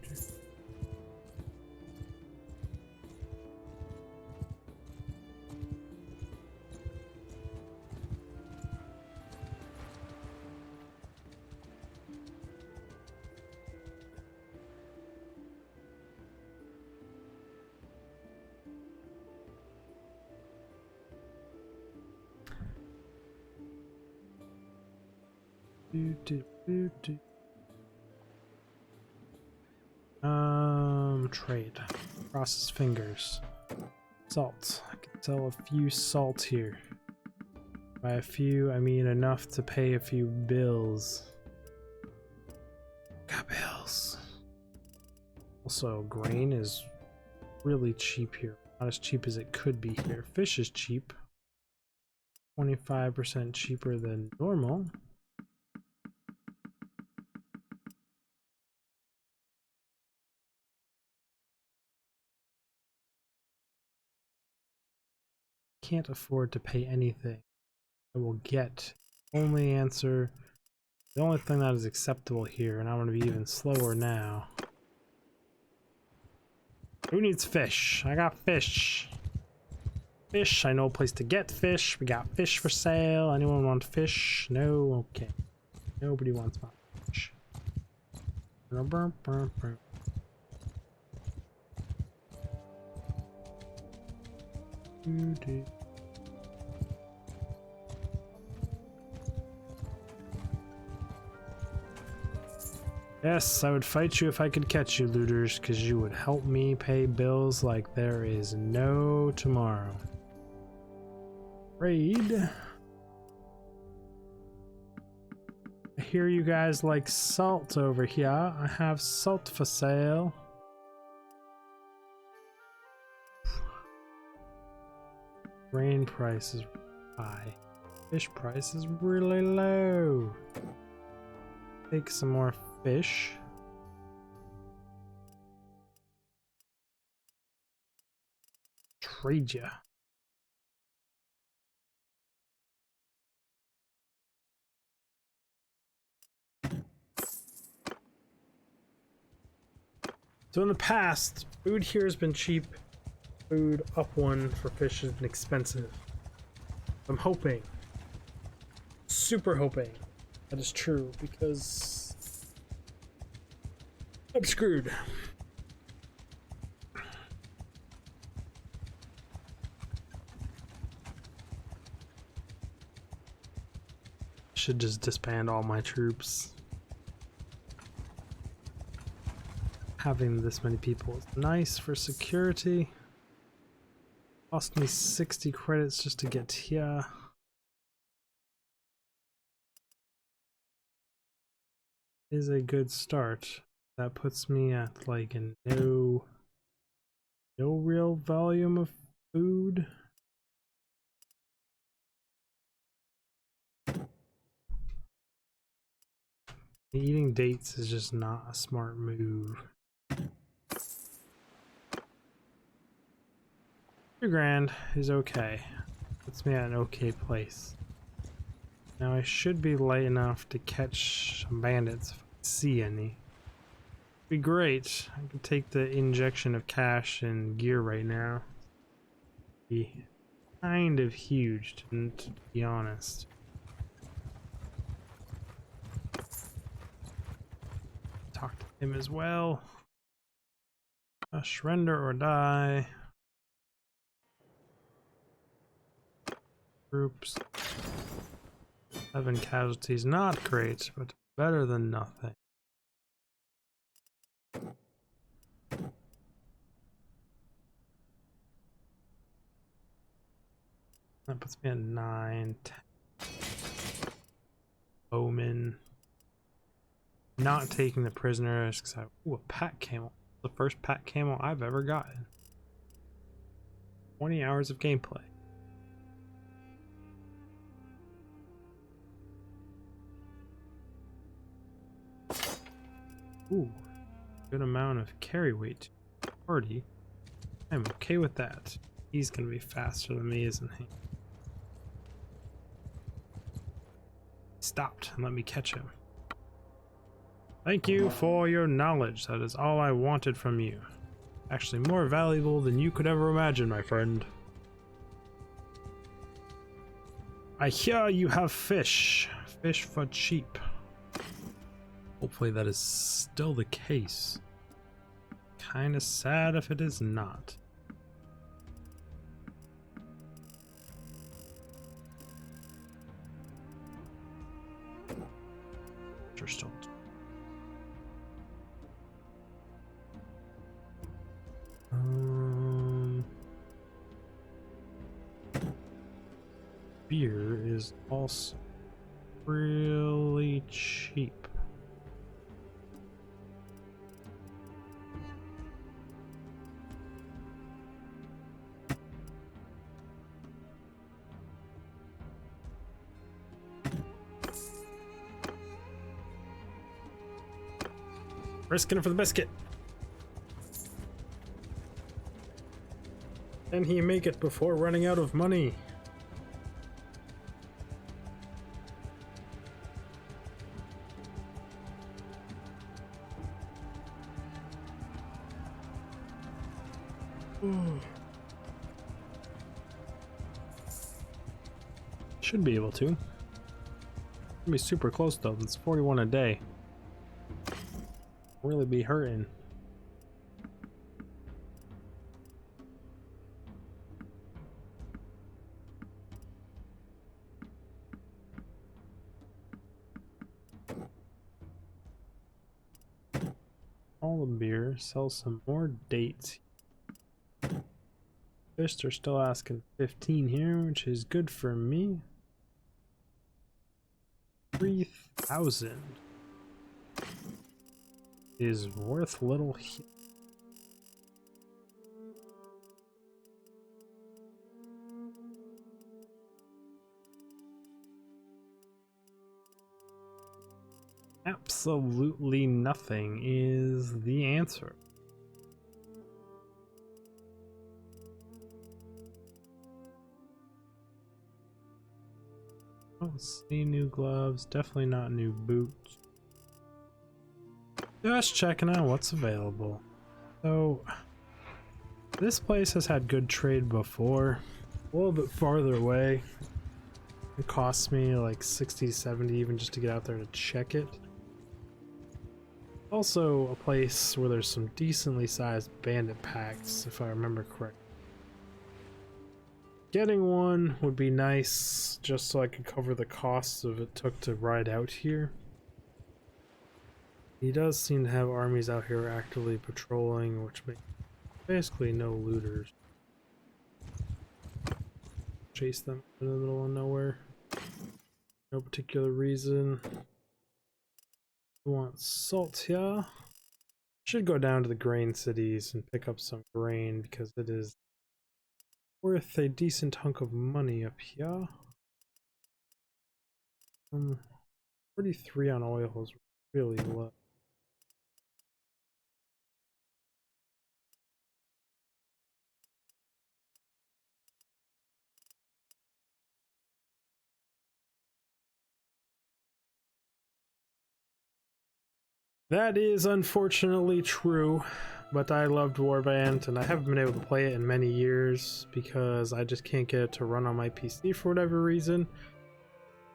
Speaker 1: Trade. Cross his fingers. Salt. I can sell a few salt here. By a few, I mean enough to pay a few bills. Got bills. Also, grain is really cheap here. Not as cheap as it could be here. Fish is cheap. 25% cheaper than normal. Can't afford to pay anything. I will get only answer. The only thing that is acceptable here, and I'm going to be even slower now. Who needs fish? I got fish. Fish, I know a place to get fish. We got fish for sale. Anyone want fish? No? Okay. Nobody wants my fish. Yes, I would fight you if I could catch you, looters, because you would help me pay bills like there is no tomorrow. Raid. I hear you guys like salt over here. I have salt for sale. Grain price is high. Fish price is really low. Take some more fish. Trade ya. So in the past, food here has been cheap. Food up one for fish has been expensive. I'm hoping, super hoping, that is true because I'm screwed. Should just disband all my troops. Having this many people is nice for security. Cost me 60 credits just to get here. Is a good start. That puts me at like a no real volume of food. Eating dates is just not a smart move. 2 grand is okay. Puts me at an okay place. Now I should be light enough to catch some bandits if I see any. Be great. I could take the injection of cash and gear right now. Be kind of huge, to be honest. Talk to him as well. Surrender or die. Groups. 7 casualties, not great, but better than nothing. That puts me at 9, 10. Bowman. Not taking the prisoners because ooh, a pack camel. The first pack camo I've ever gotten. 20 hours of gameplay. Ooh, good amount of carry weight to party. I'm okay with that. He's gonna be faster than me, isn't he? Stopped and let me catch him. Thank you for your knowledge. That is all I wanted from you. Actually, more valuable than you could ever imagine, my friend. I hear you have fish. Fish for cheap. Hopefully that is still the case. Kinda sad if it is not. Still. Beer is also really cheap. Risking it for the biscuit. Can he make it before running out of money? Should be able to. Gonna be super close though. It's 41 a day. Really be hurting. All the beer, sell some more dates. Fish, they're still asking 15 here, which is good for me. 3,000 is worth little. Absolutely nothing is the answer. Don't see new gloves, definitely not new boots. Just checking out what's available. So, this place has had good trade before. A little bit farther away. It costs me like 60, 70 even just to get out there to check it. Also a place where there's some decently sized bandit packs, if I remember correctly. Getting one would be nice, just so I could cover the costs of it took to ride out here. He does seem to have armies out here actively patrolling, which makes basically no looters. Chase them in the middle of nowhere. No particular reason. We want salt here. Should go down to the grain cities and pick up some grain because it is worth a decent hunk of money up here. 43 on oil is really low. That is unfortunately true, but I loved Warband and I haven't been able to play it in many years because I just can't get it to run on my PC for whatever reason.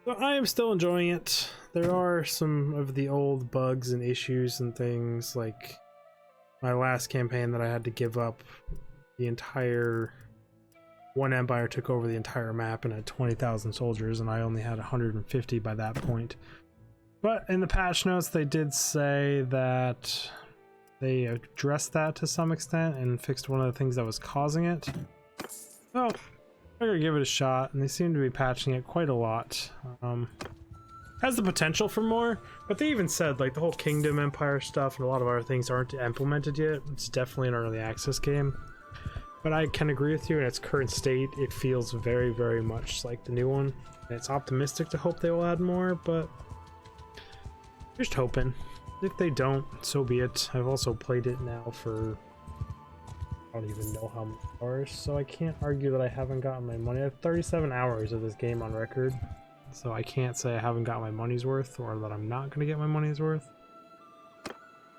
Speaker 1: So I am still enjoying it. There are some of the old bugs and issues and things, like my last campaign that I had to give up. The entire one empire took over the entire map and had 20,000 soldiers, and I only had 150 by that point. But in the patch notes, they did say that they addressed that to some extent and fixed one of the things that was causing it. So I'm gonna give it a shot, and they seem to be patching it quite a lot. has the potential for more, but they even said like the whole Kingdom Empire stuff and a lot of other things aren't implemented yet. It's definitely an early access game. But I can agree with you in its current state, it feels very, very much like the new one. And it's optimistic to hope they will add more, but just hoping. If they don't, so be it. I've also played it now for I don't even know how many hours, so I can't argue that I haven't gotten my money. I have 37 hours of this game on record, so I can't say I haven't got my money's worth or that I'm not going to get my money's worth.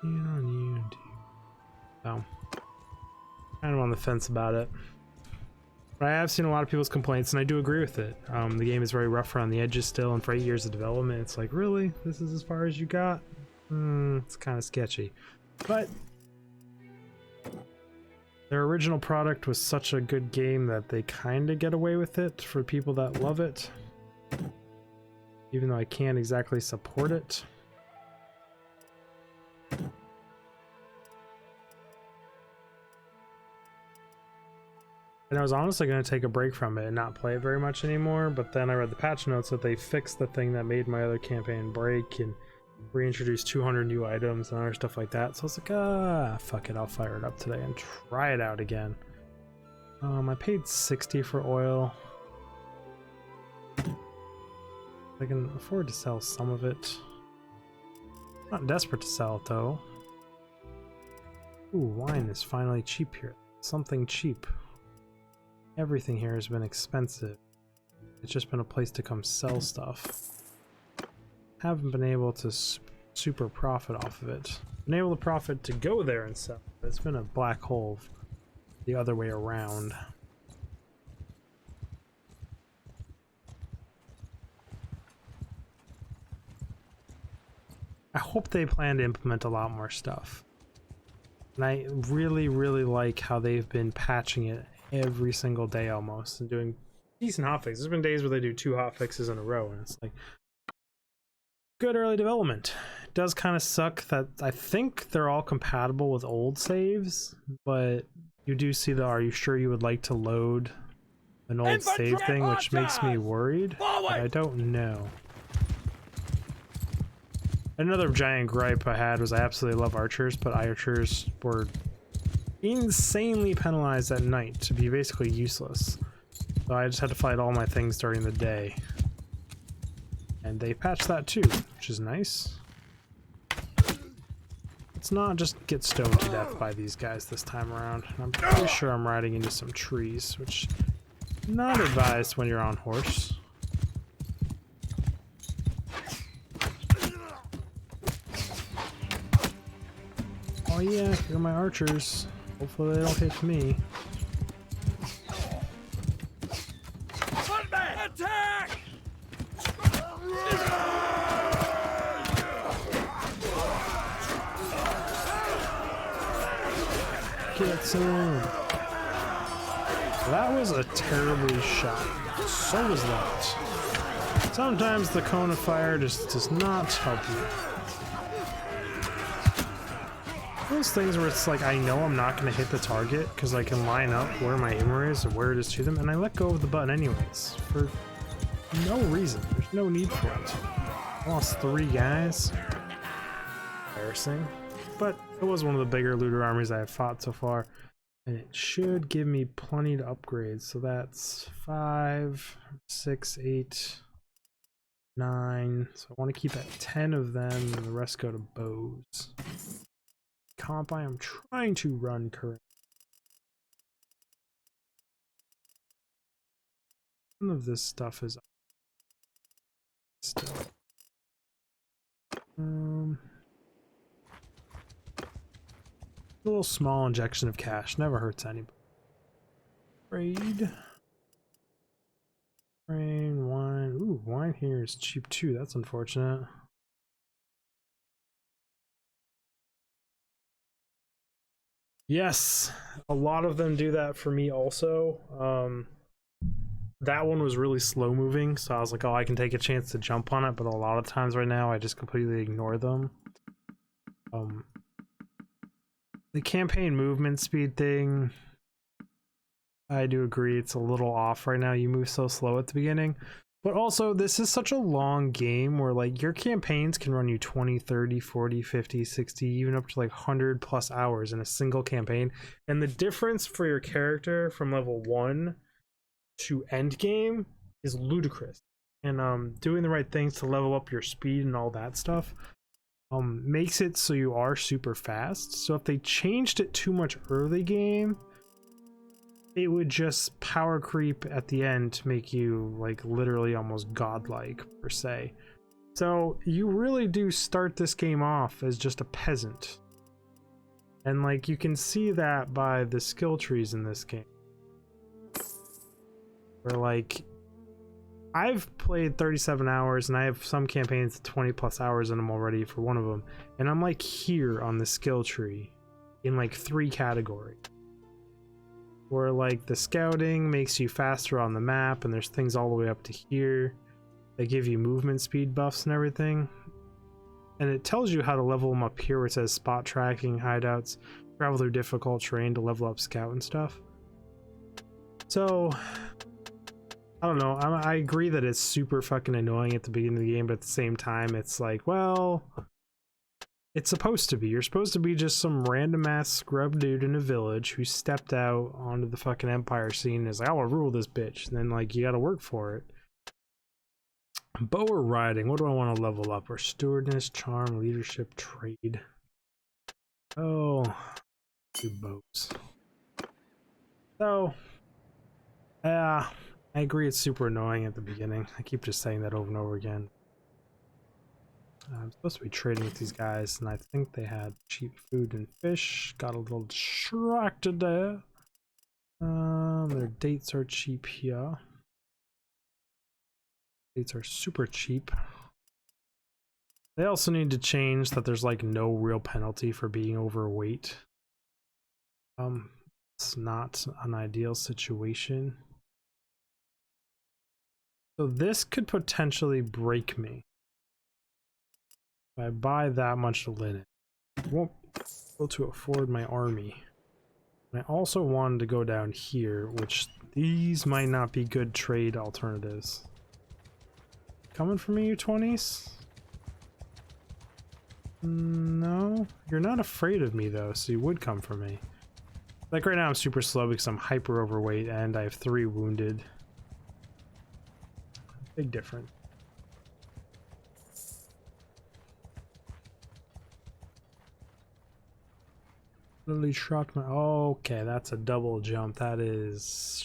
Speaker 1: So, kind of on the fence about it. But I have seen a lot of people's complaints, and I do agree with it. The game is very rough around the edges still, and for 8 years of development, it's like, really? This is as far as you got? It's kind of sketchy. But their original product was such a good game that they kind of get away with it for people that love it. Even though I can't exactly support it. And I was honestly going to take a break from it and not play it very much anymore, but then I read the patch notes that they fixed the thing that made my other campaign break and reintroduced 200 new items and other stuff like that. So I was like, fuck it, I'll fire it up today and try it out again. I paid 60 for oil. I can afford to sell some of it. Not desperate to sell it though. Ooh, wine is finally cheap here. Something cheap. Everything here has been expensive. It's just been a place to come sell stuff. Haven't been able to super profit off of it. Been able to profit to go there and sell. It's been a black hole the other way around. I hope they plan to implement a lot more stuff. And I really, really like how they've been patching it every single day almost and doing decent hotfixes. There's been days where they do 2 hotfixes in a row, and it's like good early development. It does kind of suck that I think they're all compatible with old saves, but you do see the "are you sure you would like to load an old save" thing, which makes me worried. But I don't know. Another giant gripe I had was I absolutely love archers, but archers were insanely penalized at night to be basically useless. So I just had to fight all my things during the day. And they patched that too, which is nice. Let's not just get stoned to death by these guys this time around. I'm pretty sure I'm riding into some trees, which is not advised when you're on horse. Oh yeah, here are my archers. Hopefully they don't hit me.
Speaker 2: Attack!
Speaker 1: Get some. That was a terribly shot. So was that. Sometimes the cone of fire just does not help you. Those things where it's like I know I'm not going to hit the target because I can line up where my aimer is or where it is to them, and I let go of the button anyways for no reason. There's no need for it. I lost 3 guys. Embarrassing. But it was one of the bigger looter armies I have fought so far, and it should give me plenty to upgrade. So that's 5, 6, 8, 9. So I want to keep at 10 of them, and the rest go to bows. Comp I am trying to run currently. None of this stuff is still. A little small injection of cash never hurts anybody. Trade. Grain, wine. Ooh, wine here is cheap too. That's unfortunate. Yes, a lot of them do that for me also. That one was really slow moving, so I was like, oh, I can take a chance to jump on it, but a lot of times right now I just completely ignore them. The campaign movement speed thing, I do agree it's a little off right now. You move so slow at the beginning, But also, this is such a long game where like your campaigns can run you 20, 30, 40, 50, 60, even up to like 100 plus hours in a single campaign. And the difference for your character from level 1 to end game is ludicrous. And doing the right things to level up your speed and all that stuff makes it so you are super fast. So if they changed it too much early game, it would just power creep at the end to make you like literally almost godlike per se. So you really do start this game off as just a peasant. And like you can see that by the skill trees in this game. Where like I've played 37 hours and I have some campaigns with 20 plus hours in them already for one of them. And I'm like here on the skill tree in like 3 categories. Where like the scouting makes you faster on the map, and there's things all the way up to here. They give you movement speed buffs and everything. And it tells you how to level them up here where it says spot tracking, hideouts, travel through difficult terrain to level up scout and stuff. So, I don't know, I agree that it's super fucking annoying at the beginning of the game, but at the same time it's like, well, it's supposed to be. You're supposed to be just some random ass scrub dude in a village who stepped out onto the fucking empire scene and is like, I want to rule this bitch. And then like you gotta work for it. Bow or riding? What do I want to level up? Or stewardness, charm, leadership, trade. Oh, do bows. So, yeah, I agree it's super annoying at the beginning. I keep just saying that over and over again. I'm supposed to be trading with these guys, and I think they had cheap food and fish. Got a little distracted there. Their dates are cheap here. Dates are super cheap. They also need to change that there's like no real penalty for being overweight. It's not an ideal situation. So this could potentially break me. If I buy that much linen, I won't be able to afford my army. And I also wanted to go down here, which these might not be good trade alternatives. Coming for me, you 20s? No, you're not afraid of me though, so you would come for me. Like right now I'm super slow because I'm hyper overweight and I have 3 wounded. Big difference. Literally shocked my. Okay, that's a double jump. That is.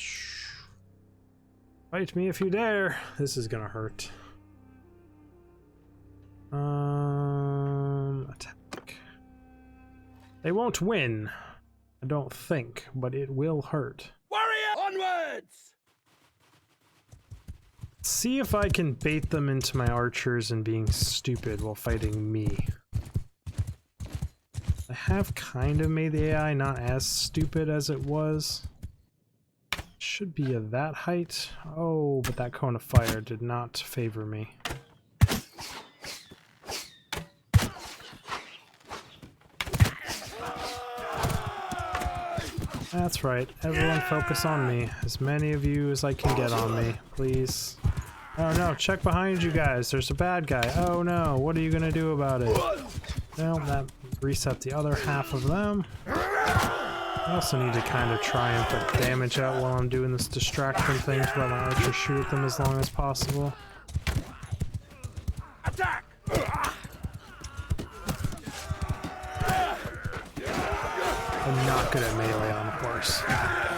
Speaker 1: Fight me if you dare. This is gonna hurt. Attack. They won't win, I don't think, but it will hurt.
Speaker 2: Warrior, onwards!
Speaker 1: See if I can bait them into my archers and being stupid while fighting me. I have kind of made the AI not as stupid as it was. Should be at that height. Oh, but that cone of fire did not favor me. That's right. Everyone focus on me. As many of you as I can get on me, please. Oh no, check behind you guys. There's a bad guy. Oh no, what are you gonna do about it? Well, that reset the other half of them. I also need to kind of try and put damage out while I'm doing this distraction thing to let my archer shoot at them as long as possible.
Speaker 2: Attack!
Speaker 1: I'm not good at melee on a horse.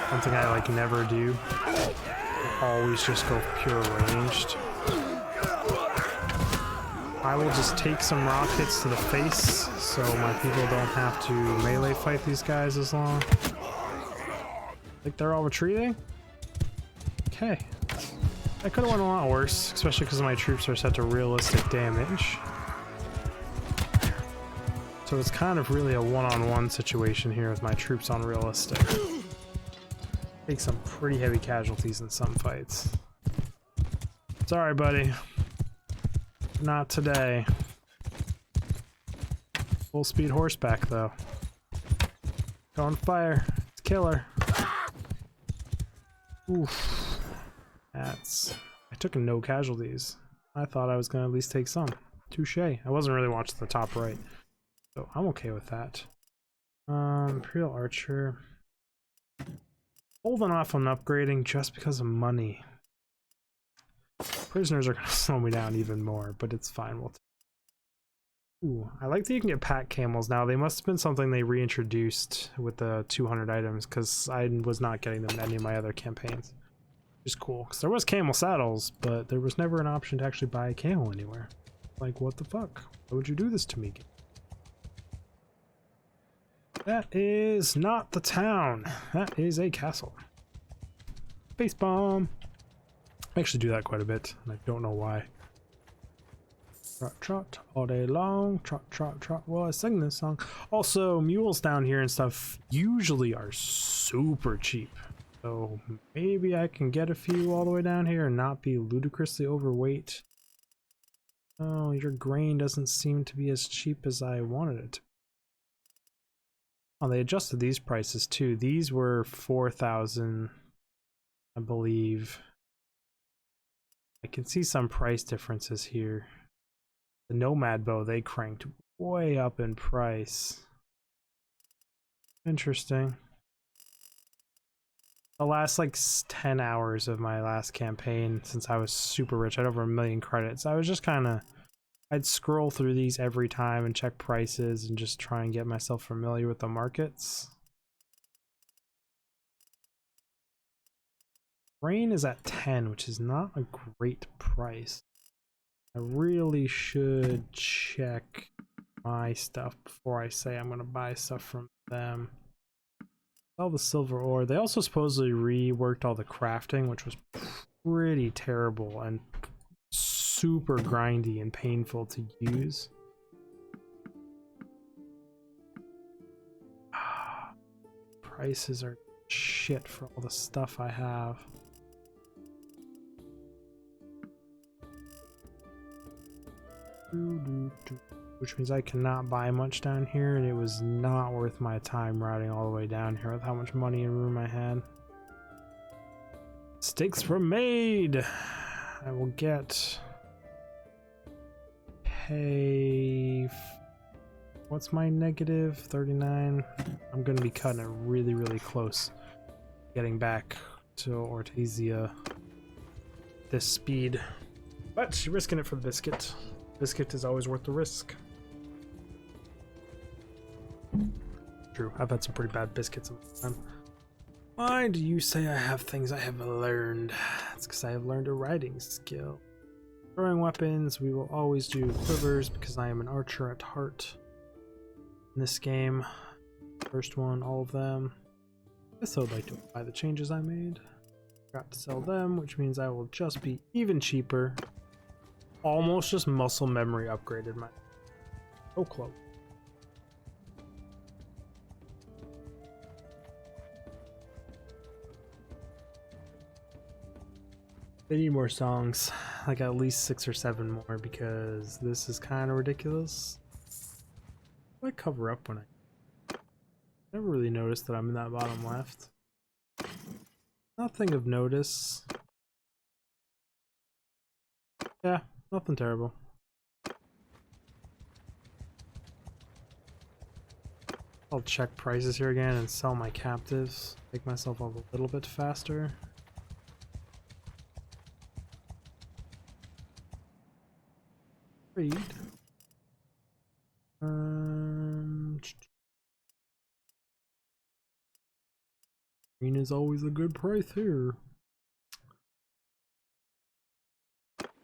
Speaker 1: Something I like never do. I always just go pure ranged. I will just take some rockets to the face so my people don't have to melee fight these guys as long. Think they're all retreating? Okay. That could have went a lot worse, especially because my troops are set to realistic damage. So it's kind of really a one-on-one situation here with my troops on realistic. Take some pretty heavy casualties in some fights. Sorry, buddy. Not today. Full speed horseback though. Go on fire. It's killer. Oof. I took no casualties. I thought I was gonna at least take some. Touche. I wasn't really watching the top right, so I'm okay with that. Imperial Archer. Holding off on upgrading just because of money. Prisoners are gonna slow me down even more, but it's fine. Ooh, I like that you can get pack camels now. They must have been something they reintroduced with the 200 items, because I was not getting them in any of my other campaigns. Which is cool, because there was camel saddles, but there was never an option to actually buy a camel anywhere. Like, what the fuck? Why would you do this to me? That is not the town. That is a castle. Face bomb. I actually do that quite a bit, and I don't know why. Trot, trot, all day long. Trot, trot, trot. Well, I sing this song. Also, mules down here and stuff usually are super cheap. So maybe I can get a few all the way down here and not be ludicrously overweight. Oh, your grain doesn't seem to be as cheap as I wanted it to. Oh, they adjusted these prices too. These were 4,000, I believe. I can see some price differences here. The Nomad bow, they cranked way up in price. Interesting. The last like 10 hours of my last campaign, since I was super rich, I had over 1 million credits. I was just kind of, I'd scroll through these every time and check prices and just try and get myself familiar with the markets. Grain is at 10, which is not a great price. I really should check my stuff before I say I'm going to buy stuff from them. All the silver ore. They also supposedly reworked all the crafting, which was pretty terrible and super grindy and painful to use. Prices are shit for all the stuff I have. Which means I cannot buy much down here, and it was not worth my time riding all the way down here with how much money and room I had. Sticks were made! I will get... Pay... What's my negative? 39? I'm gonna be cutting it really, really close. Getting back to Ortesia this speed. But risking it for the biscuit. Biscuit is always worth the risk. True, I've had some pretty bad biscuits in my time. Why do you say I have things I have learned? It's because I have learned a riding skill. Throwing weapons, we will always do quivers because I am an archer at heart. In this game, first one, all of them. I guess I would like to buy the changes I made. Got to sell them, which means I will just be even cheaper. Almost just muscle memory upgraded my... So close. They need more songs, like at least 6 or 7 more, because this is kind of ridiculous. I cover up when I never really noticed that I'm in that bottom left. Nothing of notice. Yeah, nothing terrible. I'll check prices here again and sell my captives. Make myself a little bit faster. Read. Green is always a good price here.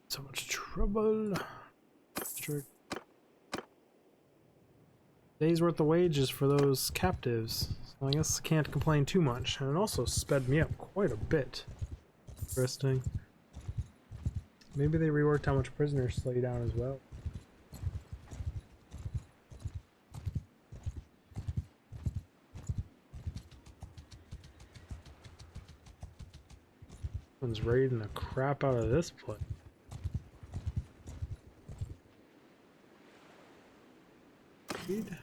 Speaker 1: So much trouble. Day's worth of wages for those captives. So I guess I can't complain too much. And it also sped me up quite a bit. Interesting. Maybe they reworked how much prisoners slow you down as well. Someone's raiding the crap out of this place. Speed.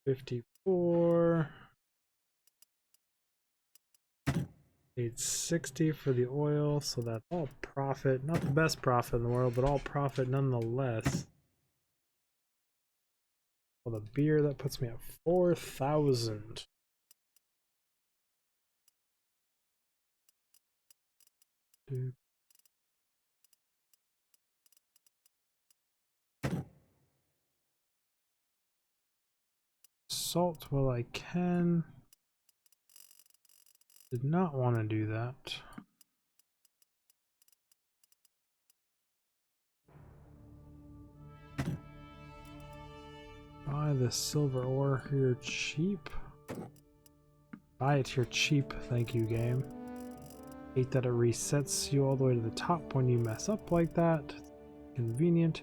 Speaker 1: 54. Paid 60 for the oil, so that's all profit. Not the best profit in the world, but all profit nonetheless. Well, the beer, that puts me at 4,000. Salt while I can. Did not want to do that. Buy the silver ore here cheap. Buy it here cheap, thank you, game. Hate that it resets you all the way to the top when you mess up like that. It's convenient.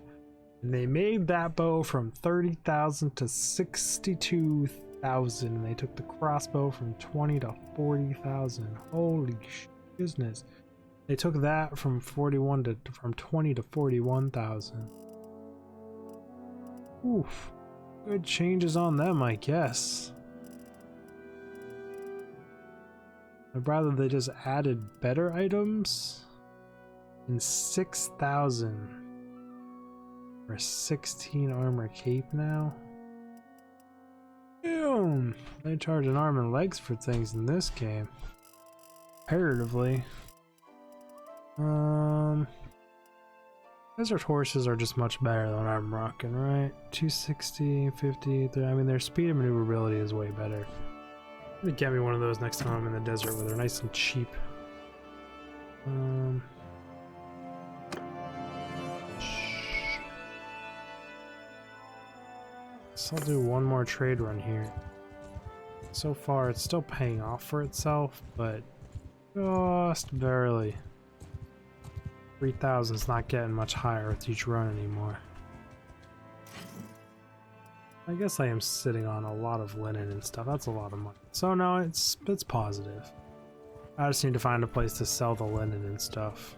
Speaker 1: And they made that bow from 30,000 to 62,000. And they took the crossbow from 20 to 40,000. Holy business. They took that from 20 to 41,000. Oof. Good changes on them, I guess. I'd rather they just added better items. And 6,000 for a 16 armor cape now. Boom! They charge an arm and legs for things in this game. Comparatively. Desert horses are just much better than I'm rocking, right? 260, 50, I mean their speed and maneuverability is way better. I'm gonna get me one of those next time I'm in the desert where they're nice and cheap. So I'll do one more trade run here. So far it's still paying off for itself, but just barely. 3,000 is not getting much higher with each run anymore. I guess I am sitting on a lot of linen and stuff. That's a lot of money. So no, it's positive. I just need to find a place to sell the linen and stuff.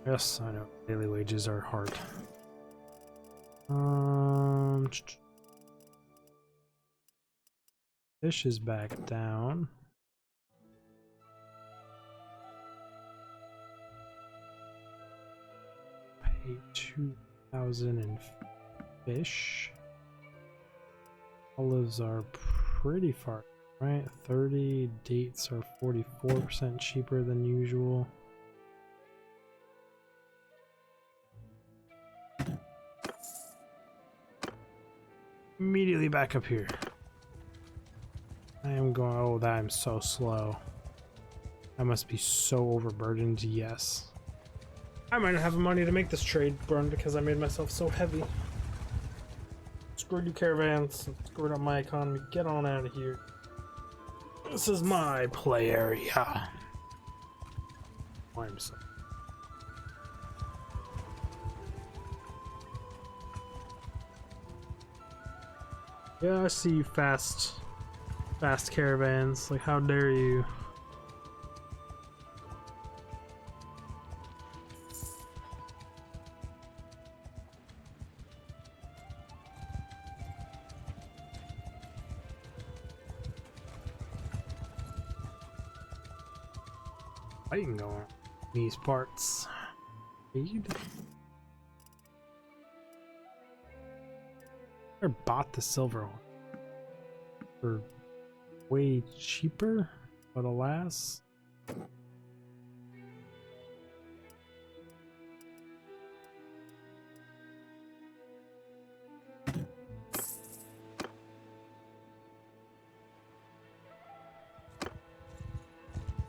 Speaker 1: Yes, I know. Daily wages are hard. Fish is back down. Pay 2,000 in fish. Olives are pretty far, right? 30. Dates are 44% cheaper than usual. Immediately back up here. I am going, oh, that I'm so slow. I must be so overburdened, yes. I might not have the money to make this trade run because I made myself so heavy. Screw you caravans, screwed up my economy, get on out of here. This is my play area. I'm so... Yeah, I see you fast caravans, like how dare you. Fighting going on in these parts. Read. I bought the silver one for way cheaper, but alas.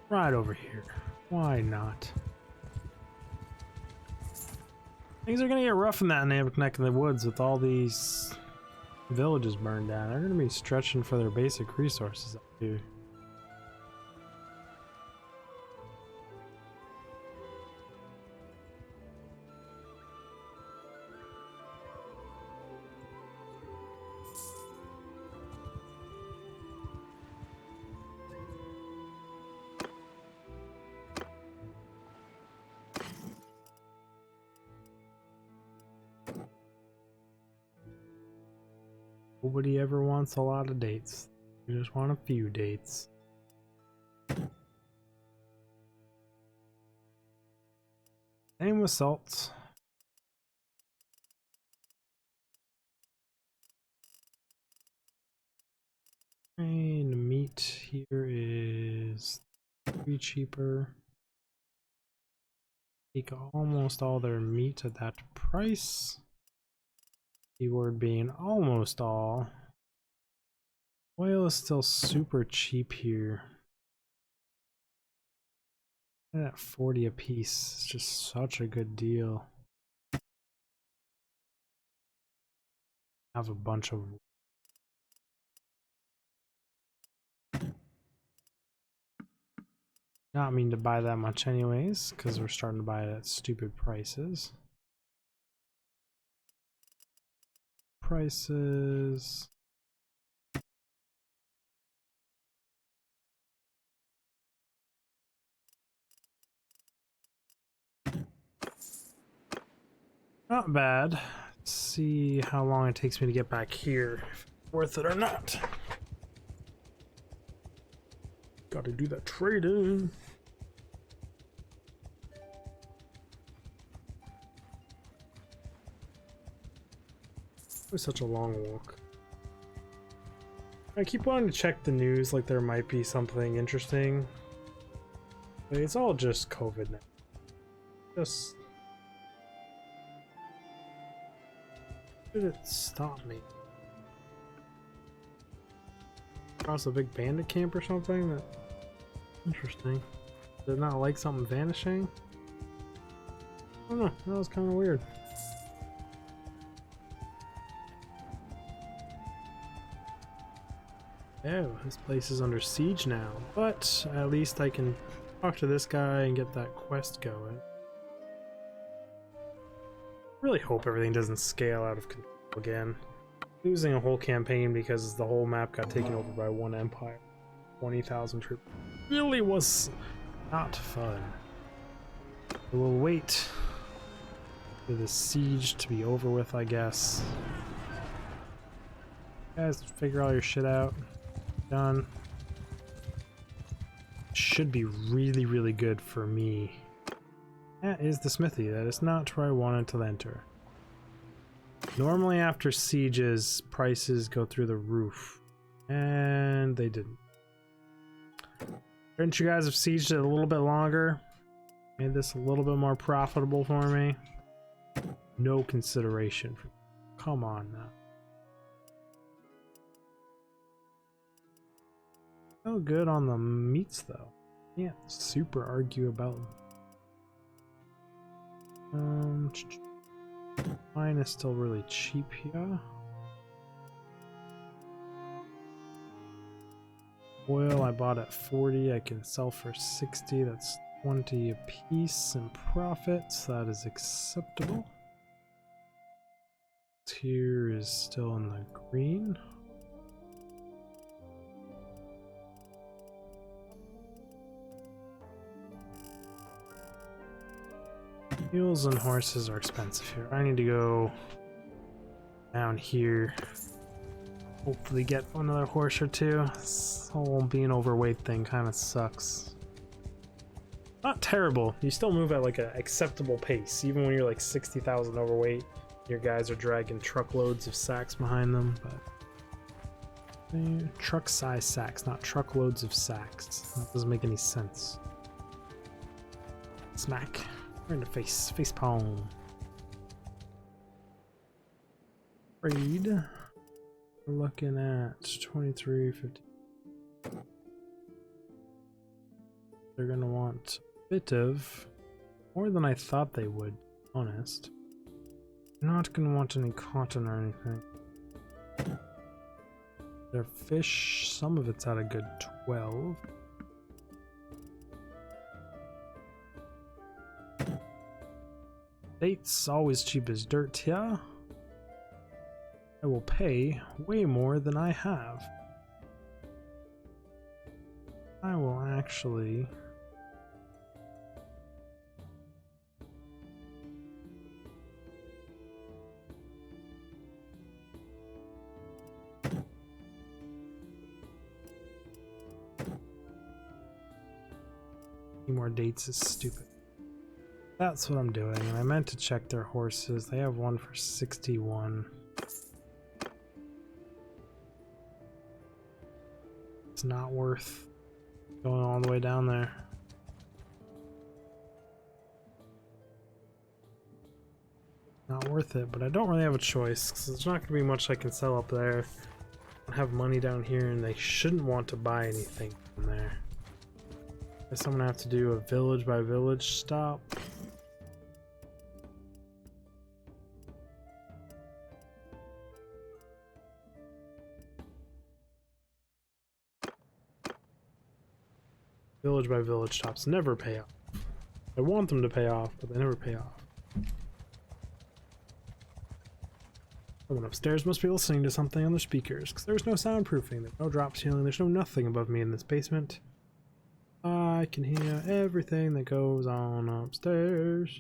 Speaker 1: Right over here. Why not? Things are gonna get rough in that neck in the woods with all these villages burned down. They're gonna be stretching for their basic resources up here. Nobody ever wants a lot of dates. You just want a few dates. Same with salt. And meat here is 3 cheaper. Take almost all their meat at that price. Keyword being almost all. Oil is still super cheap here. And at 40 a piece, it's just such a good deal. Have a bunch of not mean to buy that much anyways, because we're starting to buy it at stupid prices. Prices. Not bad. Let's see how long it takes me to get back here. If it's worth it or not. Gotta do that trading. It was such a long walk. I keep wanting to check the news like there might be something interesting. But it's all just COVID now. Just... did it stop me? Across a big bandit camp or something? That interesting. Did it not like something vanishing? I don't know, that was kind of weird. Oh, this place is under siege now, but at least I can talk to this guy and get that quest going. Really hope everything doesn't scale out of control again. Losing a whole campaign because the whole map got taken over by one empire. 20,000 troops. Really was not fun. We'll wait for the siege to be over with, I guess. You guys, figure all your shit out. Done. Should be really, really good for me. That is the smithy. That is not where I wanted to enter. Normally after sieges, prices go through the roof. And they didn't. Couldn't you guys have sieged it a little bit longer? Made this a little bit more profitable for me? No consideration. Come on now. So good on the meats though. Can't super argue about them. Mine is still really cheap here. Oil I bought at 40, I can sell for 60, that's 20 a piece in profits, that is acceptable. Tier is still in the green. Mules and horses are expensive here. I need to go down here. Hopefully get another horse or two. This whole being overweight thing kind of sucks. Not terrible. You still move at like an acceptable pace. Even when you're like 60,000 overweight, your guys are dragging truckloads of sacks behind them. But truck size sacks, not truckloads of sacks. That doesn't make any sense. Smack. Right in the face. Face palm. Raid. We're looking at 2350. They're gonna want a bit of more than I thought they would, honest. They're not gonna want any cotton or anything. Their fish, some of it's at a good 12. Dates always cheap as dirt here. I will pay way more than I have. I will actually more dates is stupid. That's what I'm doing. And I meant to check their horses. They have one for 61. It's not worth going all the way down there. Not worth it, but I don't really have a choice because there's not going to be much I can sell up there. I don't have money down here, and they shouldn't want to buy anything from there. Guess I'm going to have to do a village by village stop. Village by village stops never pay off. I want them to pay off, but they never pay off. Someone upstairs must be listening to something on their speakers, because there's no soundproofing, there's no drop ceiling, there's no nothing above me in this basement. I can hear everything that goes on upstairs.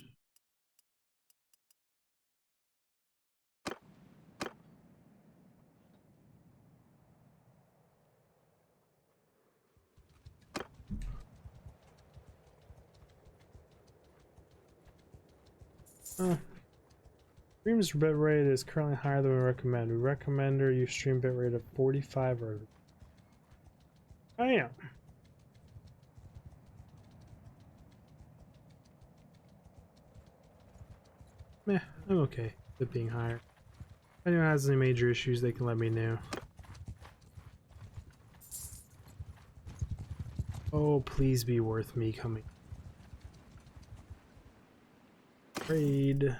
Speaker 1: Stream's bitrate is currently higher than we recommend. We recommend or use stream bitrate of 45 or... I am. Meh, I'm okay with it being higher. If anyone has any major issues, they can let me know. Oh, please be worth me coming. Trade.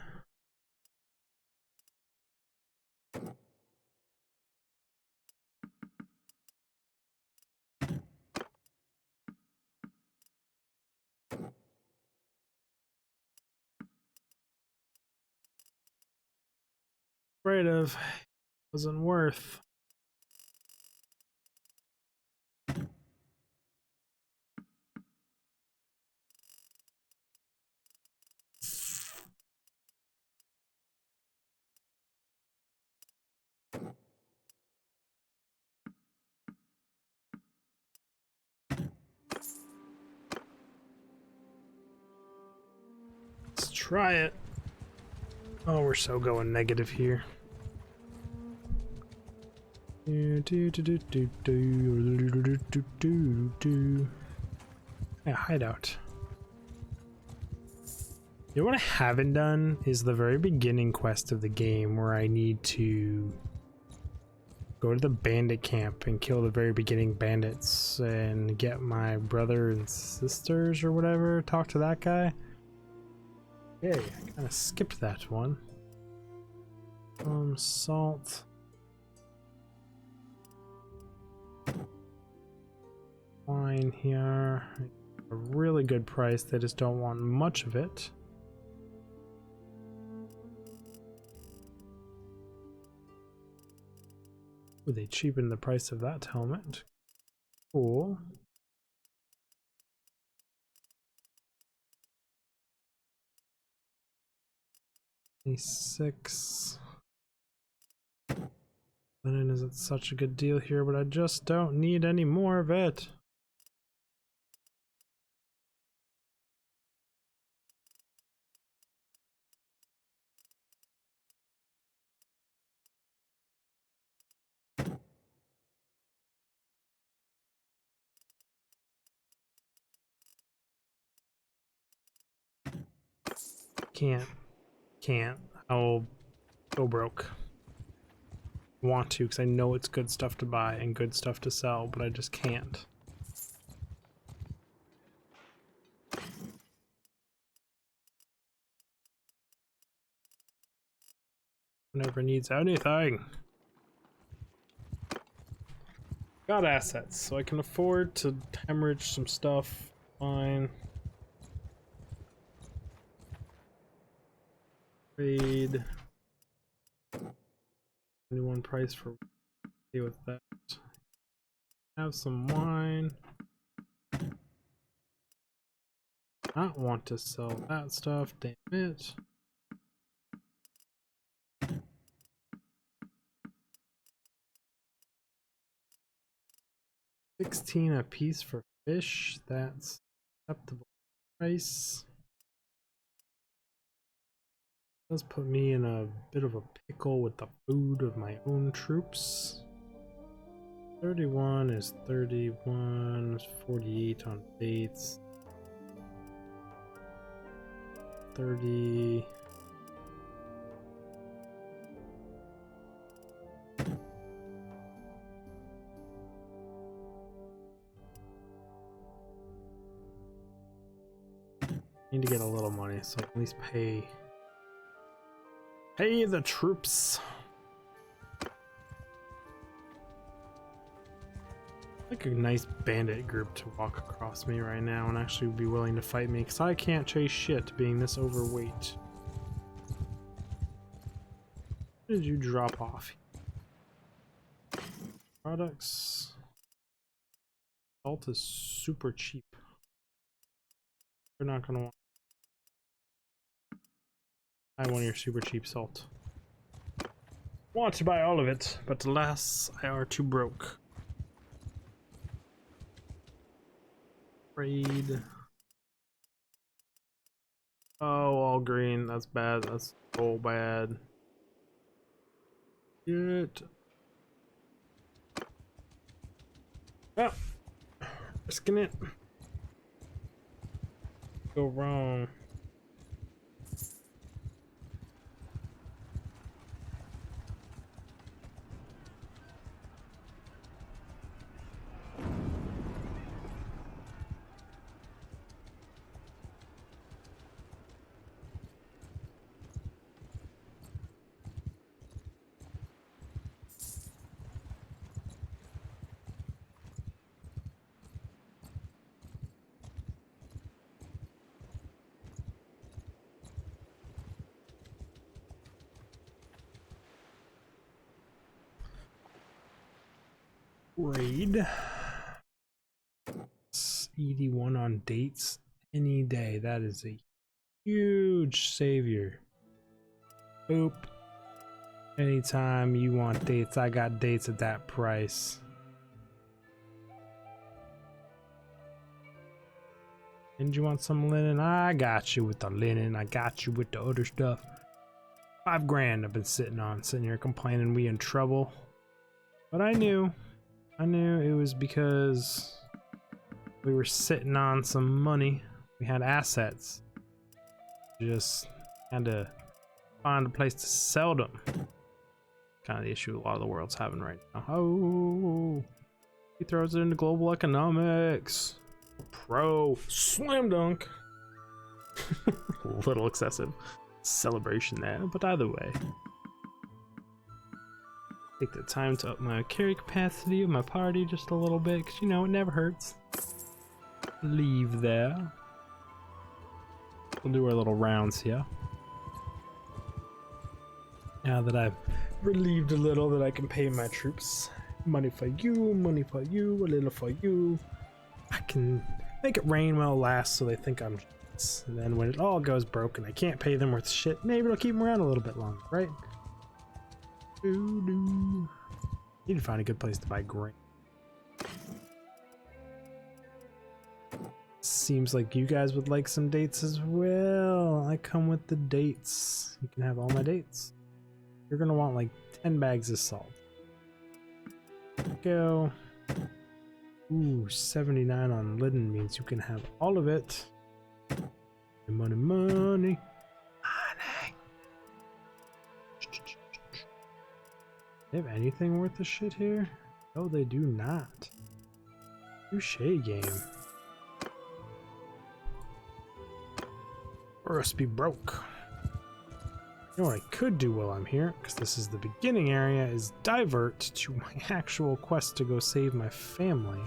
Speaker 1: Afraid of. Wasn't worth. Let's try it. Oh, we're so going negative here. Yeah, hideout. You know what I haven't done is the very beginning quest of the game where I need to go to the bandit camp and kill the very beginning bandits and get my brother and sisters or whatever, talk to that guy. Okay, I kind of skipped that one. Salt. Wine here. A really good price, they just don't want much of it. Ooh, they cheapened the price of that helmet. Cool. A6. Linen isn't such a good deal here, but I just don't need any more of it. Can't. I'll go broke. Want to, because I know it's good stuff to buy and good stuff to sell, but I just can't. Never needs anything. Got assets, so I can afford to hemorrhage some stuff. Fine. Trade. 21 price for deal with that. Have some wine. Not want to sell that stuff, damn it. $16 a piece for fish, that's acceptable price. Does put me in a bit of a pickle with the food of my own troops. 31 is 31, 48 on dates. 30. Need to get a little money so I can at least pay the troops. Like a nice bandit group to walk across me right now and actually be willing to fight me, because I can't chase shit being this overweight. Where did you drop off? Products. Salt is super cheap. You're not gonna want. I want your super cheap salt. Want to buy all of it, but alas, I are too broke. Trade. Oh, all green. That's bad. That's so bad. Shit. Well, risking it. Go wrong. Raid. 81 on dates any day. That is a huge savior. Boop. Anytime you want dates, I got dates at that price. Didn't you want some linen? I got you with the linen. I got you with the other stuff. 5 grand I've been sitting here complaining we in trouble. But I knew it was because we were sitting on some money. We had assets. Just had to find a place to sell them. Kind of the issue a lot of the world's having right now. Oh, he throws it into global economics. Pro slam dunk. A little excessive celebration there, but either way. Take the time to up my carry capacity of my party just a little bit, because you know it never hurts. Leave there. We'll do our little rounds here. Now that I've relieved a little that I can pay my troops. Money for you, a little for you. I can make it rain while it lasts so they think I'm just. And then when it all goes broke and I can't pay them worth shit, maybe it'll keep them around a little bit longer, right? Need to find a good place to buy grain. Seems like you guys would like some dates as well. I come with the dates. You can have all my dates. You're gonna want like 10 bags of salt. Go. Ooh, 79 on linen means you can have all of it. Money, money. They have anything worth the shit here? No, they do not. Touche game. Or us be broke. You know what I could do while I'm here, because this is the beginning area, is divert to my actual quest to go save my family.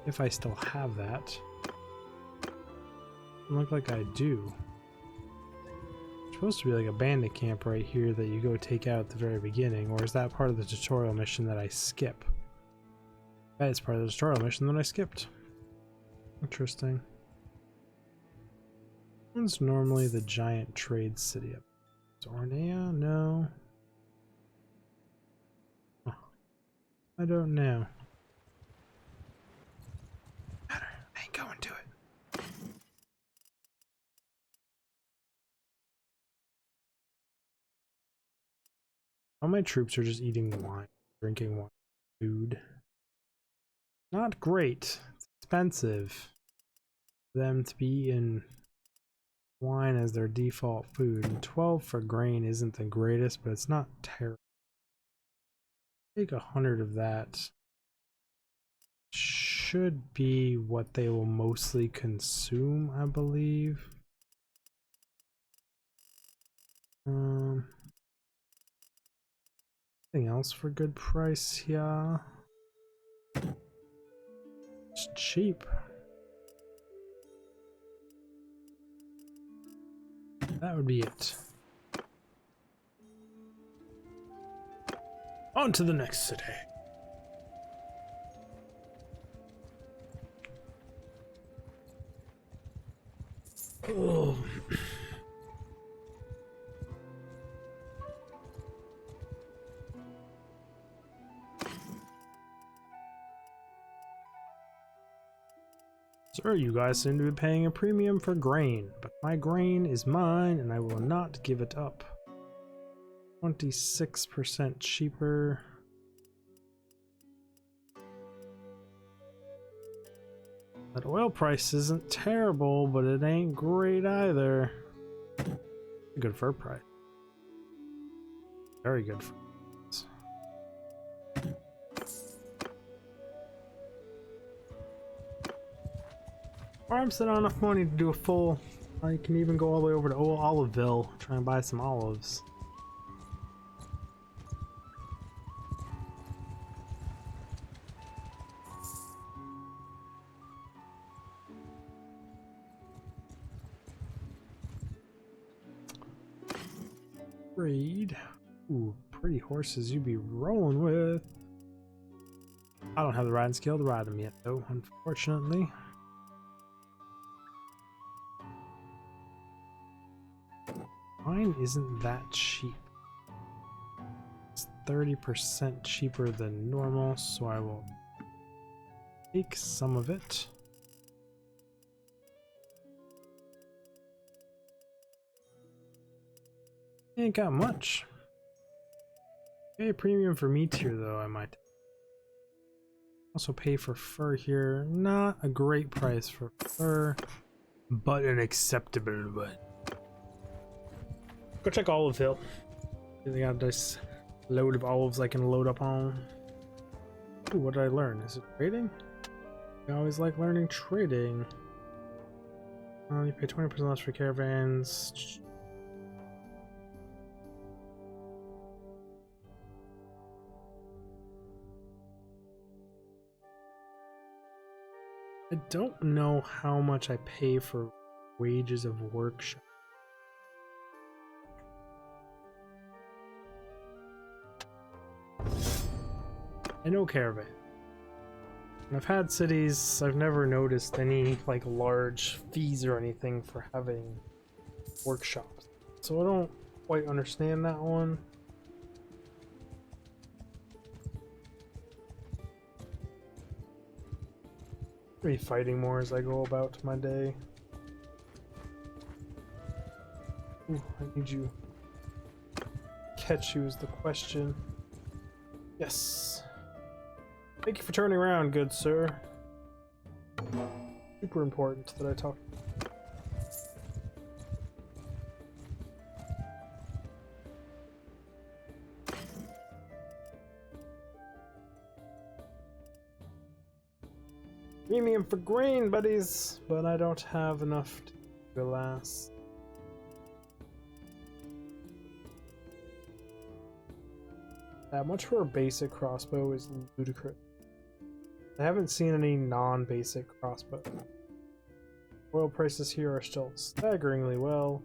Speaker 1: If I still have that. Doesn't look like I do. It's supposed to be like a bandit camp right here that you go take out at the very beginning, or is that part of the tutorial mission that I skip? That is part of the tutorial mission that I skipped. Interesting. When's normally the giant trade city up? Ornea? No. Huh. I don't know. I ain't going to it. All my troops are just eating wine, drinking wine, food. Not great. It's expensive for them to be eating wine as their default food. And 12 for grain isn't the greatest, but it's not terrible. Take 100 of that. Should be what they will mostly consume, I believe. Anything else for good price here? It's cheap. That would be it. On to the next city. Oh. Sir, you guys seem to be paying a premium for grain, but my grain is mine and I will not give it up. 26% cheaper. That oil price isn't terrible, but it ain't great either. Good fur price. Very good fur price. Farms that not enough money to do a full. You can even go all the way over to Oliveville, try and buy some olives. Trade. Ooh, pretty horses you'd be rolling with. I don't have the riding skill to ride them yet, though, unfortunately. Mine isn't that cheap. It's 30% cheaper than normal, so I will take some of it. Ain't got much. Pay a premium for meat here, though. I might also pay for fur here. Not a great price for fur, but an acceptable one. Go check Oliveville. They got this load of olives I can load up on. Ooh, what did I learn? Is it trading? I always like learning trading. You pay 20% less for caravans. I don't know how much I pay for wages of workshop. I know caravan. And I've had cities, I've never noticed any like large fees or anything for having workshops. So I don't quite understand that one. 3 fighting more as I go about my day. Ooh, I need you. Catch you is the question. Yes. Thank you for turning around, good sir. Super important that I talk. Premium for grain, buddies, but I don't have enough to last. That much for a basic crossbow is ludicrous. I haven't seen any non-basic crossbow. Oil prices here are still staggeringly well.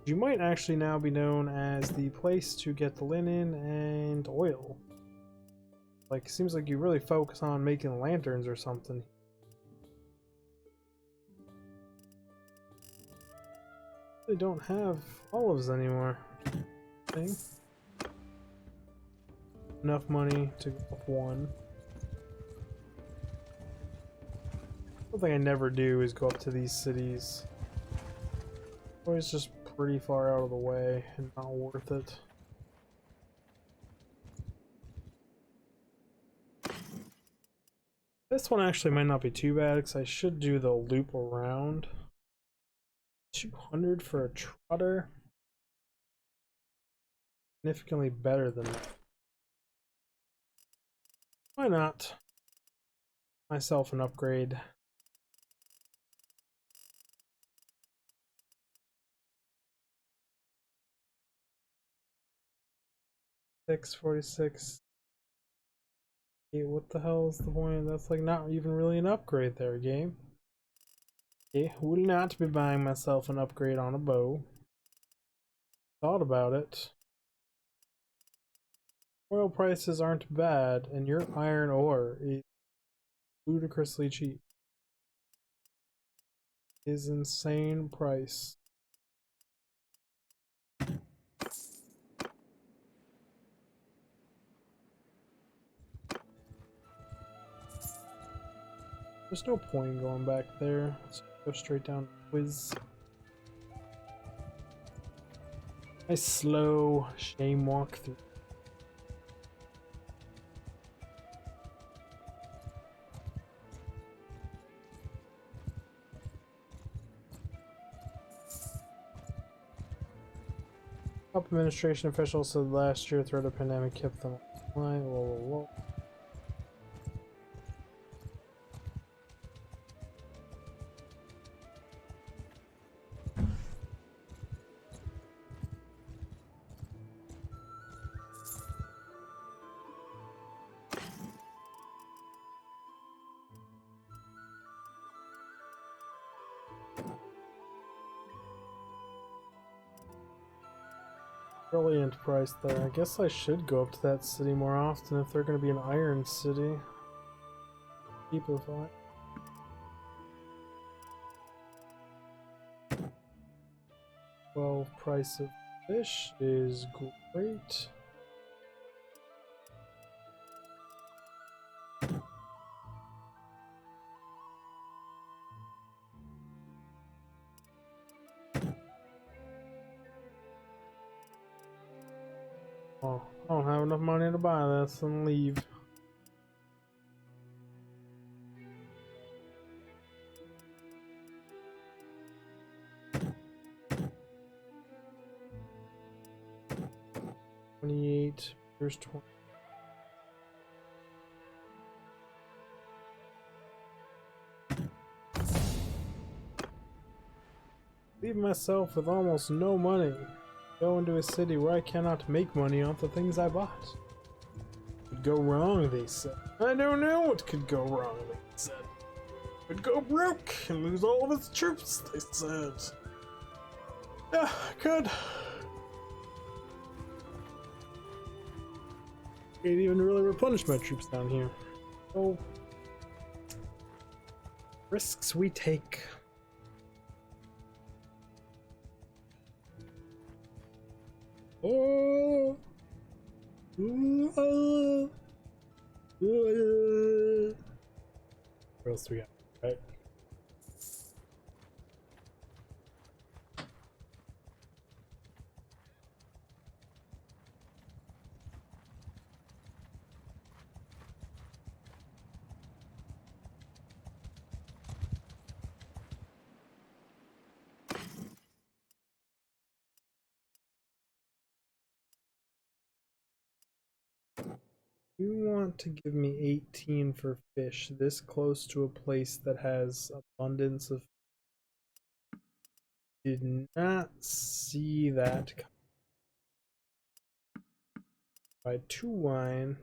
Speaker 1: You might actually now be known as the place to get the linen and oil. Like, seems like you really focus on making lanterns or something. They don't have olives anymore. Thing. Enough money to go up 1. One thing I never do is go up to these cities. Always just pretty far out of the way and not worth it. This one actually might not be too bad because I should do the loop around. 200 for a trotter. Significantly better than that. Why not? Myself an upgrade. 646. Hey, what the hell is the point? That's like not even really an upgrade there, game. Okay, will not be buying myself an upgrade on a bow. Thought about it. Oil prices aren't bad, and your iron ore is ludicrously cheap. Is insane price. There's no point going back there. Let's go straight down Quiz. Nice slow shame walk through. Top administration officials said last year throughout the pandemic kept them online. Whoa, whoa, whoa. Brilliant price there. I guess I should go up to that city more often if they're going to be an iron city. People thought. Well, price of fish is great. Oh, I don't have enough money to buy this and leave. $28. Here's 20. Leave myself with almost no money. Go into a city where I cannot make money off the things I bought. Could go wrong, they said. I don't know what could go wrong, they said. Could go broke and lose all of its troops, they said. Yeah, could. Can't even really replenish my troops down here. So, risks we take. Oh, where else do we got? Right. You want to give me 18 for fish this close to a place that has abundance of. Did not see that. Buy 2 wine.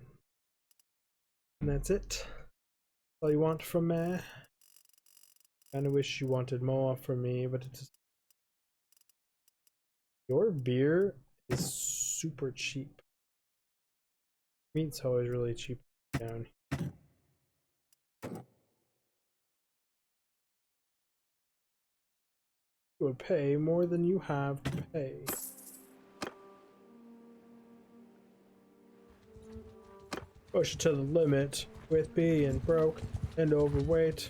Speaker 1: And that's it. That's all you want from me. Kinda wish you wanted more from me, but it's. Your beer is super cheap. Meat's always really cheap down here. You would pay more than you have to pay. Push it to the limit with being broke and overweight.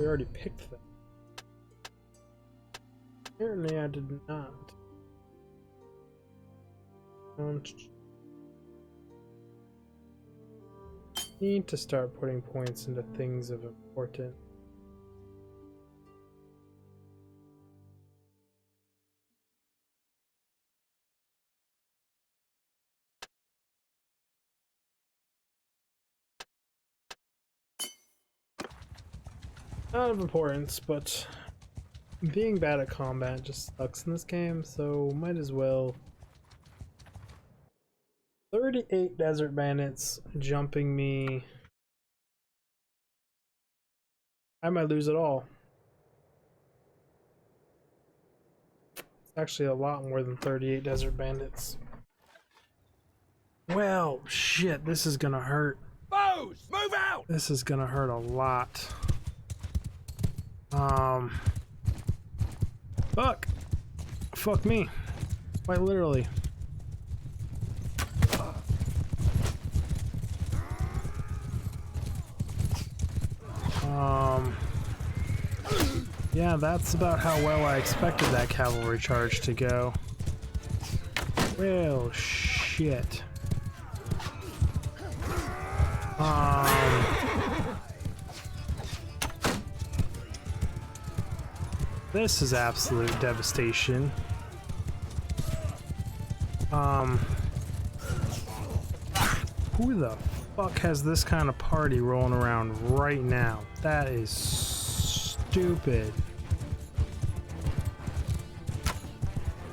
Speaker 1: We already picked them. Apparently I did not. Need to start putting points into things of importance. Not of importance, but being bad at combat just sucks in this game, so might as well. 38 desert bandits jumping me. I might lose it all. It's actually a lot more than 38 desert bandits. Well, shit, this is gonna hurt.
Speaker 2: Foes, move out!
Speaker 1: This is gonna hurt a lot. Fuck. Fuck me. Quite literally. Yeah, that's about how well I expected that cavalry charge to go. Well, shit. This is absolute devastation. Who the fuck has this kind of party rolling around right now? That is stupid.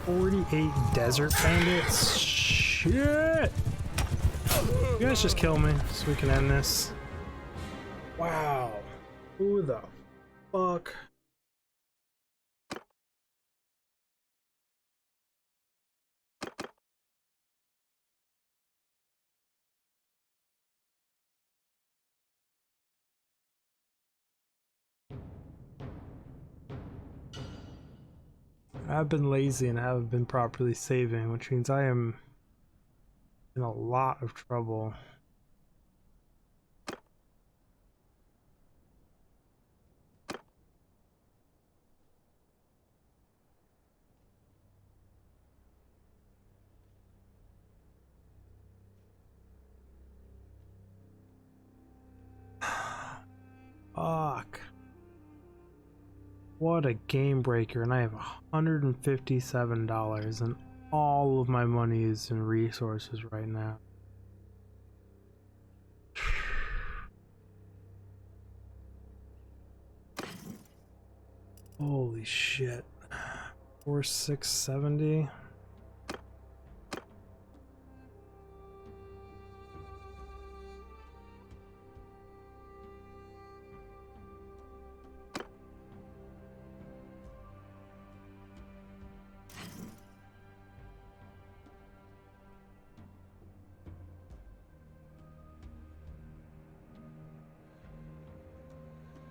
Speaker 1: 48 desert bandits? Shit! You guys just kill me so we can end this. Wow. Who the fuck? I've been lazy and haven't been properly saving, which means I am in a lot of trouble. Fuck. What a game breaker, and I have $157 and all of my money is in resources right now. Holy shit. 4670.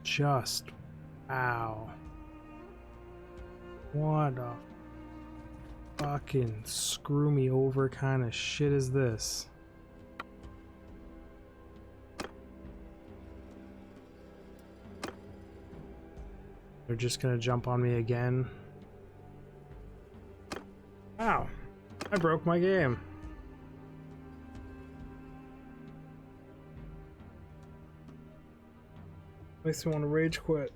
Speaker 1: Just wow. What a fucking screw me over kind of shit is this? They're just gonna jump on me again. Wow, I broke my game. Makes me want to rage quit.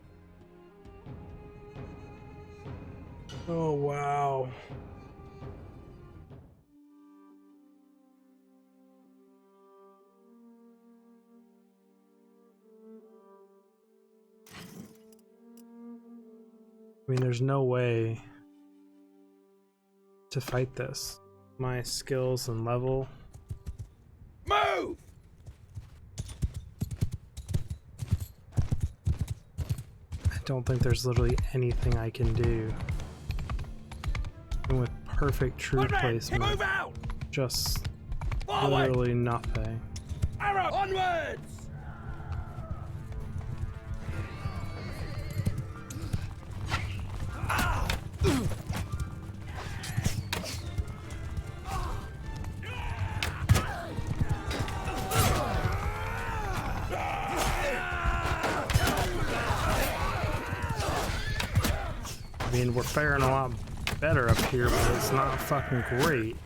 Speaker 1: Oh wow. I mean, there's no way to fight this. My skills and level.
Speaker 2: Move!
Speaker 1: I don't think there's literally anything I can do. And with perfect troop placement,
Speaker 2: move out!
Speaker 1: just
Speaker 2: Forward!
Speaker 1: literally nothing.
Speaker 2: Arrow onwards!
Speaker 1: mean, we're faring a lot better up here, but it's not fucking great.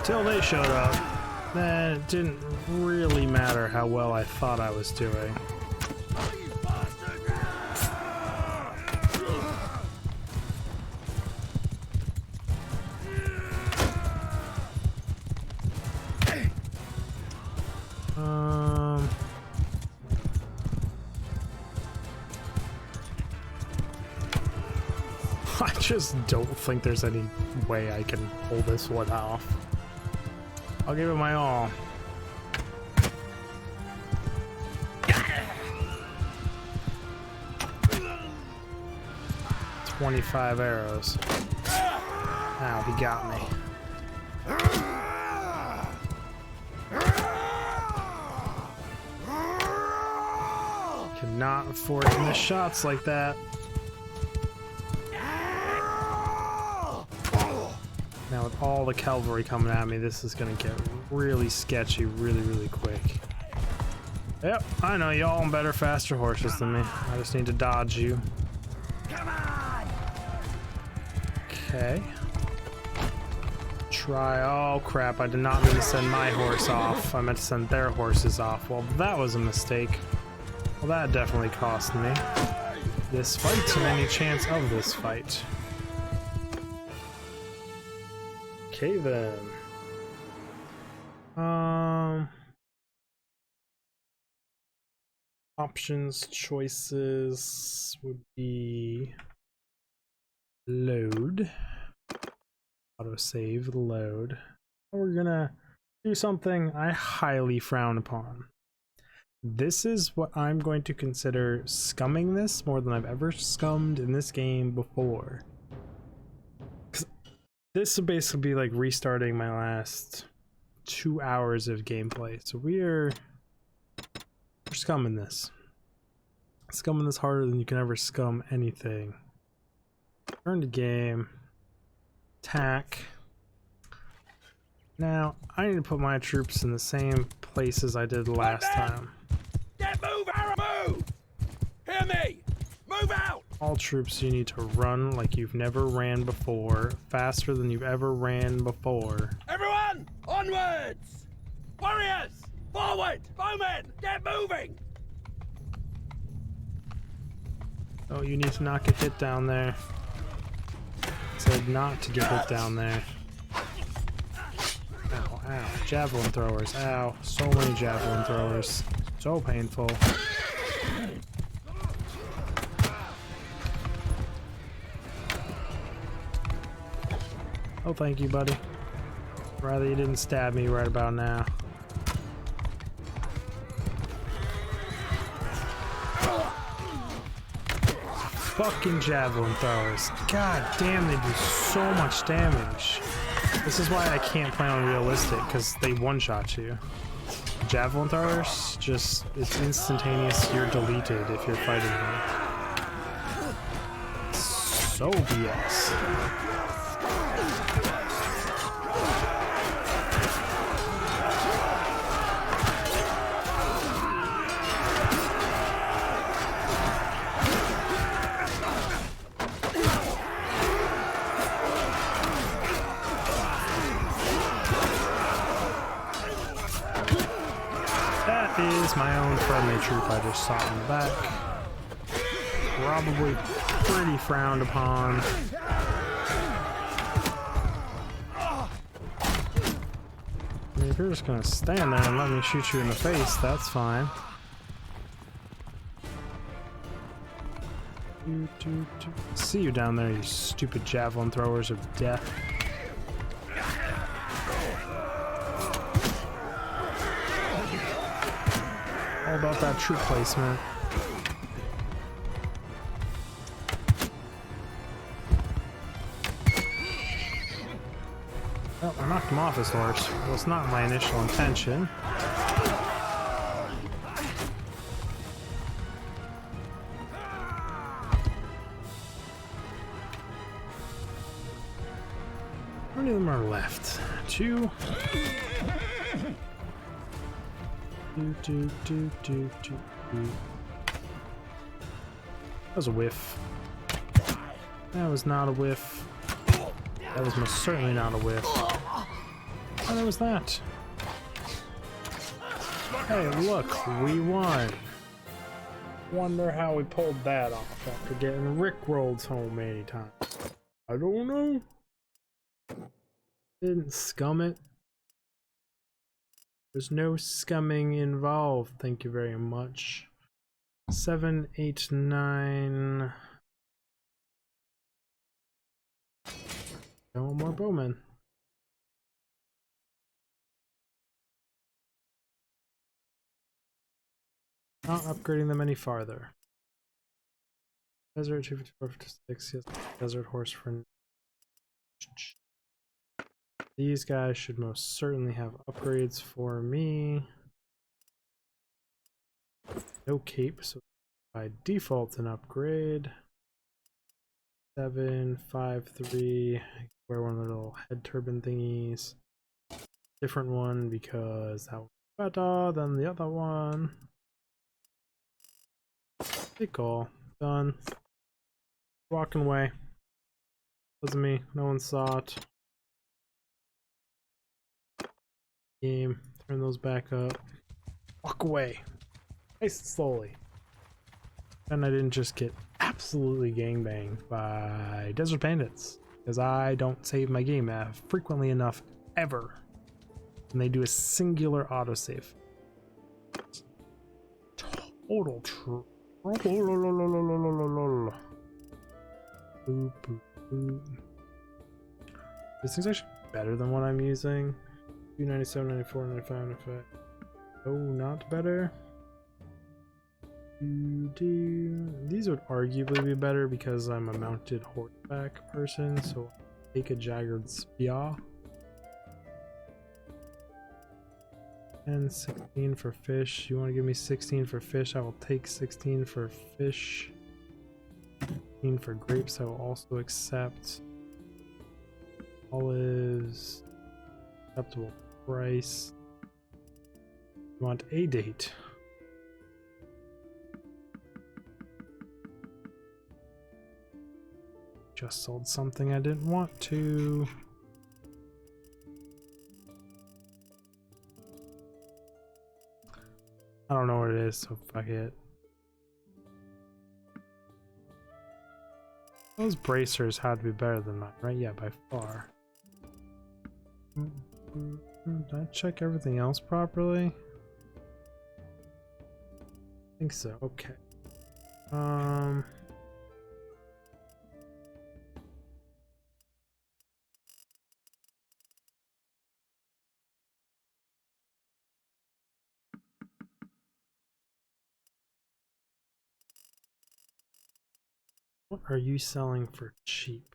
Speaker 1: Till they showed up, then it didn't really matter how well I thought I was doing. I just don't think there's any way I can pull this one off. I'll give it my all. "25 arrows. Ow, he got me. Cannot afford to miss shots like that. Now with all the cavalry coming at me, this is gonna get really sketchy really quick. Yep, I know y'all on better, faster horses than me. I just need to dodge you.
Speaker 2: Come on!
Speaker 1: Okay. Try. Oh crap, I did not mean to send my horse off. I meant to send their horses off. Well, that was a mistake. Well, that definitely cost me this fight and any chance of this fight. Okay then. Options, choices would be load, autosave, load. We're gonna do something I highly frown upon. This is what I'm going to consider scumming this more than I've ever scummed in this game before. This would basically be like restarting my last 2 hours of gameplay. So we're scumming this. Scumming this harder than you can ever scum anything. Turn to game. Attack. Now, I need to put my troops in the same places I did last time.
Speaker 2: Get move, Arrow, move! Hear me! Move out!
Speaker 1: All troops, you need to run like you've never ran before, faster than you've ever ran before.
Speaker 2: Everyone, onwards! Warriors, forward! Bowmen, get moving!
Speaker 1: Oh, you need to not get hit down there. Said not to get hit down there. Ow, ow. Javelin throwers, ow. So many javelin throwers. So painful. Oh, thank you, buddy. Rather you didn't stab me right about now. Fucking javelin throwers. God damn, they do so much damage. This is why I can't play on realistic, because they one-shot you. Javelin throwers, just, it's instantaneous, you're deleted if you're fighting them. So BS. Is my own friendly troop I just saw in the back. Probably pretty frowned upon. I mean, if you're just gonna stand there and let me shoot you in the face, that's fine. See you down there, you stupid javelin throwers of death. All about that troop placement. Well, I knocked him off his horse. It was not my initial intention. How many of them are left? 2. That was a whiff. That was not a whiff. That was most certainly not a whiff. Oh, that was that. Hey, look, we won. Wonder how we pulled that off after getting rickrolled so many times. I don't know. Didn't scum it. There's no scumming involved. Thank you very much. 7, 8, 9. No more bowmen. Not upgrading them any farther. Desert 25456. Yes, desert horse for. These guys should most certainly have upgrades for me. No cape, so by default an upgrade. 7, 5, 3. Wear one of the little head turban thingies. Different one because that was better than the other one. Pretty cool. Done. Walking away. Wasn't me. No one saw it. Game. Turn those back up. Walk away. Nice and slowly. And I didn't just get absolutely gangbanged by desert bandits. Because I don't save my game frequently enough ever. And they do a singular autosave. Total troll. This thing's actually better than what I'm using. 297, 94, 95, 95. Oh, not better. These would arguably be better because I'm a mounted horseback person, so take a Jaggered Spear. And 16 for fish. You want to give me 16 for fish? I will take 16 for fish. 16 for grapes I will also accept. Olives. Acceptable price. You want a date. Just sold something I didn't want to. I don't know what it is, so fuck it. Those bracers had to be better than mine, right? Yeah, by far. Did I check everything else properly? I think so. Okay. What are you selling for cheap?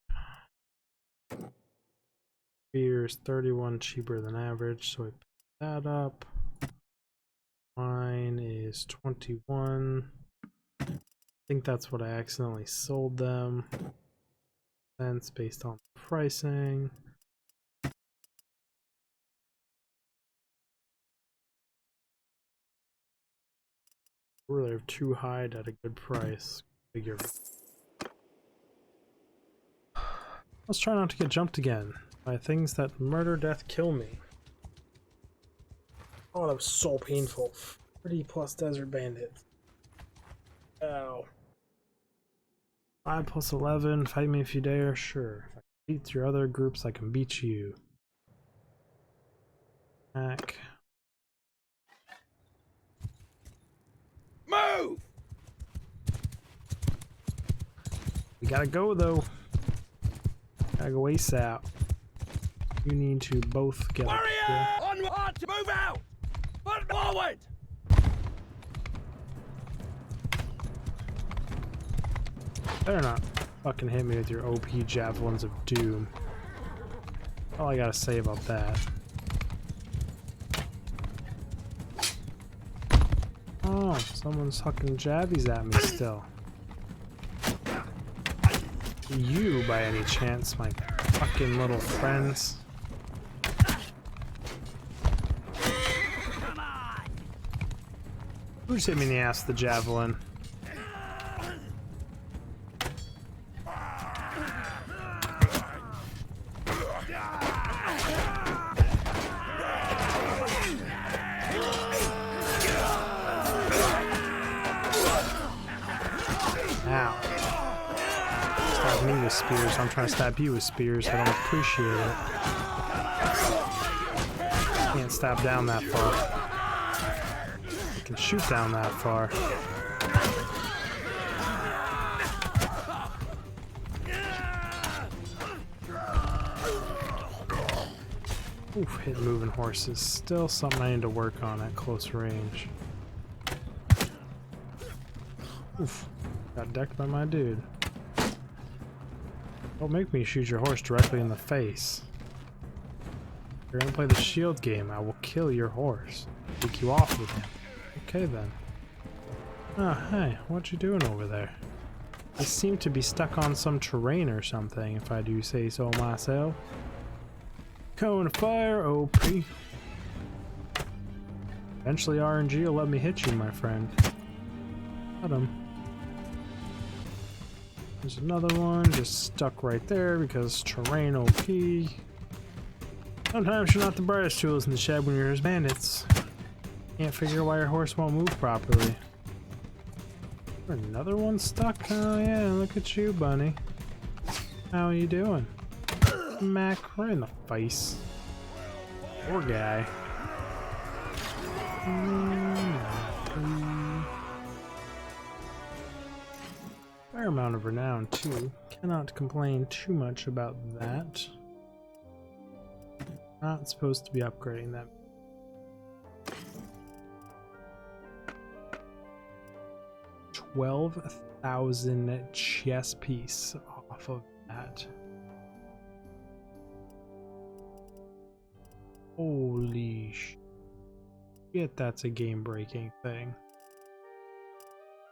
Speaker 1: Beer is 31 cheaper than average, so I pick that up. Mine is 21. I think that's what I accidentally sold them. Cents based on pricing. Really too high at a good price. Figure. Let's try not to get jumped again by things that murder, death, kill me. Oh, that was so painful. 30 plus desert bandits. Ow. 5 plus 11. Fight me if you dare. Sure. If I can beat your other groups, I can beat you. Attack.
Speaker 2: Move!
Speaker 1: We gotta go though. Gotta go ASAP. You need to both get
Speaker 2: Warrior! Onward! Move out! Put forward!
Speaker 1: Better not fucking hit me with your OP javelins of doom. All I gotta say about that. Oh, someone's hucking jabbies at me still. You, by any chance, my fucking little friends? Who just hit me in the ass with the javelin? Ow. Stab me with spears. I'm trying to stab you with spears. I don't appreciate it. Can't stab down that far. I can shoot down that far. Oof, hit moving horses. Still something I need to work on at close range. Oof. Got decked by my dude. Don't make me shoot your horse directly in the face. If you're gonna play the shield game, I will kill your horse. Take you off with him. Okay then. Ah, hey, what you doing over there? I seem to be stuck on some terrain or something, if I do say so myself. Cone of fire, OP. Eventually RNG will let me hit you, my friend. Got him. There's another one just stuck right there because terrain OP. Sometimes you're not the brightest tools in the shed when you're as bandits. Can't figure why your horse won't move properly. Another one stuck? Oh yeah, look at you, bunny. How are you doing? Smack right in the face. Poor guy. Fair amount of renown too. Cannot complain too much about that. Not supposed to be upgrading that. $12,000 chess piece off of that. Holy shit, that's a game-breaking thing.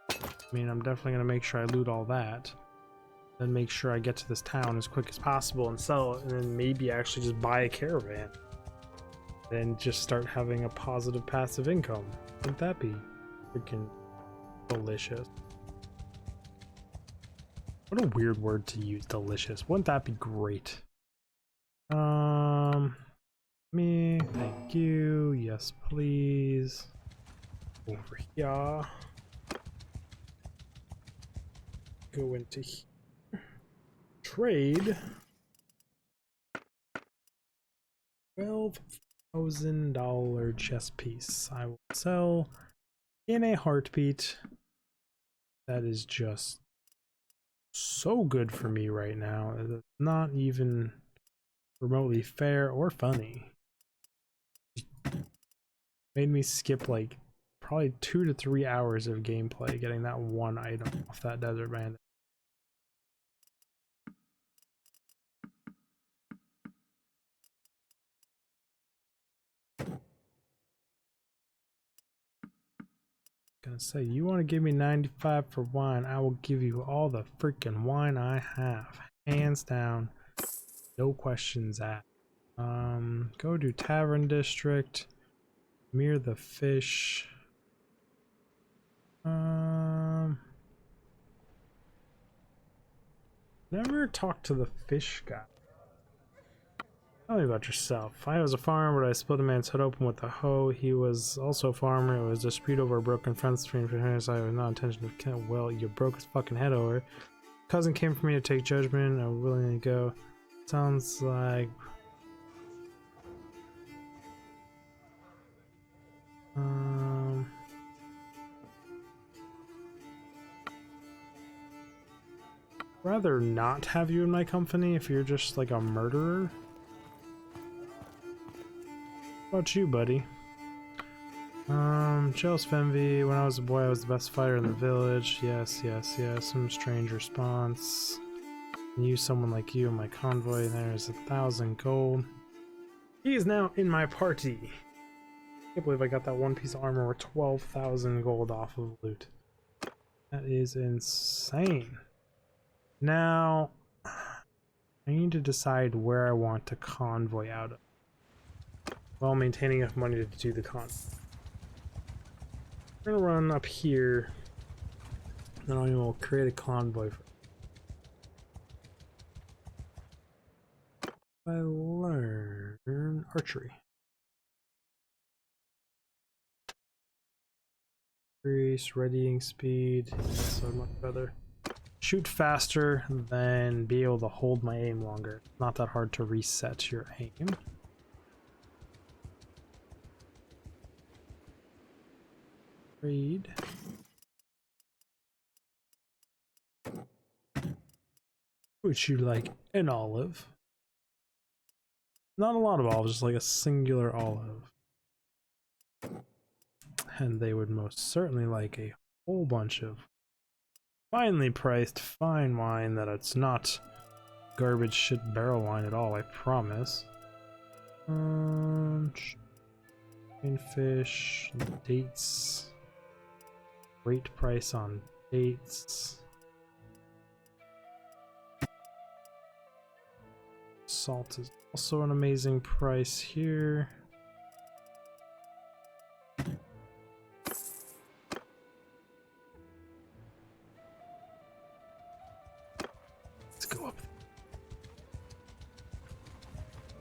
Speaker 1: I mean, I'm definitely gonna make sure I loot all that. Then make sure I get to this town as quick as possible and sell it, and then maybe actually just buy a caravan. Then just start having a positive passive income. Wouldn't that be freaking delicious? What a weird word to use, delicious. Wouldn't that be great? Me, thank you. Yes, please. Over here. Go into here. Trade. $12,000 chess piece. I will sell in a heartbeat. That is just so good for me right now. It's not even remotely fair or funny. Made me skip like probably 2 to 3 hours of gameplay getting that one item off that desert bandit. Gonna say, you want to give me 95 for wine, I will give you all the freaking wine I have, hands down, no questions asked. Go to Tavern District, mirror the fish. Never talked to the fish guy. Tell me about yourself. I was a farmer, but I split a man's head open with a hoe. He was also a farmer. It was a dispute over a broken fence between friends. I had no intention of killing. Well, you broke his fucking head over. Cousin came for me to take judgment. I was willing to go. Sounds like... rather not have you in my company if you're just like a murderer. What about you, buddy? Jealous Fenvy, when I was a boy I was the best fighter in the village. Yes, yes, yes. Some strange response. Use someone like you in my convoy. There's 1,000 gold. He is now in my party. I can't believe I got that one piece of armor with 12,000 gold off of loot. That is insane. Now, I need to decide where I want to convoy out of, while maintaining enough money to do the convoy. We're gonna run up here, then I will create a convoy for. I learn archery. Increase readying speed, so much better. Shoot faster, then be able to hold my aim longer. Not that hard to reset your aim. Read. Would you like an olive? Not a lot of olives, just like a singular olive. And they would most certainly like a whole bunch of finely priced fine wine that it's not garbage shit barrel wine at all, I promise. Fish, dates. Great price on dates. Salt is also an amazing price here. Let's go up.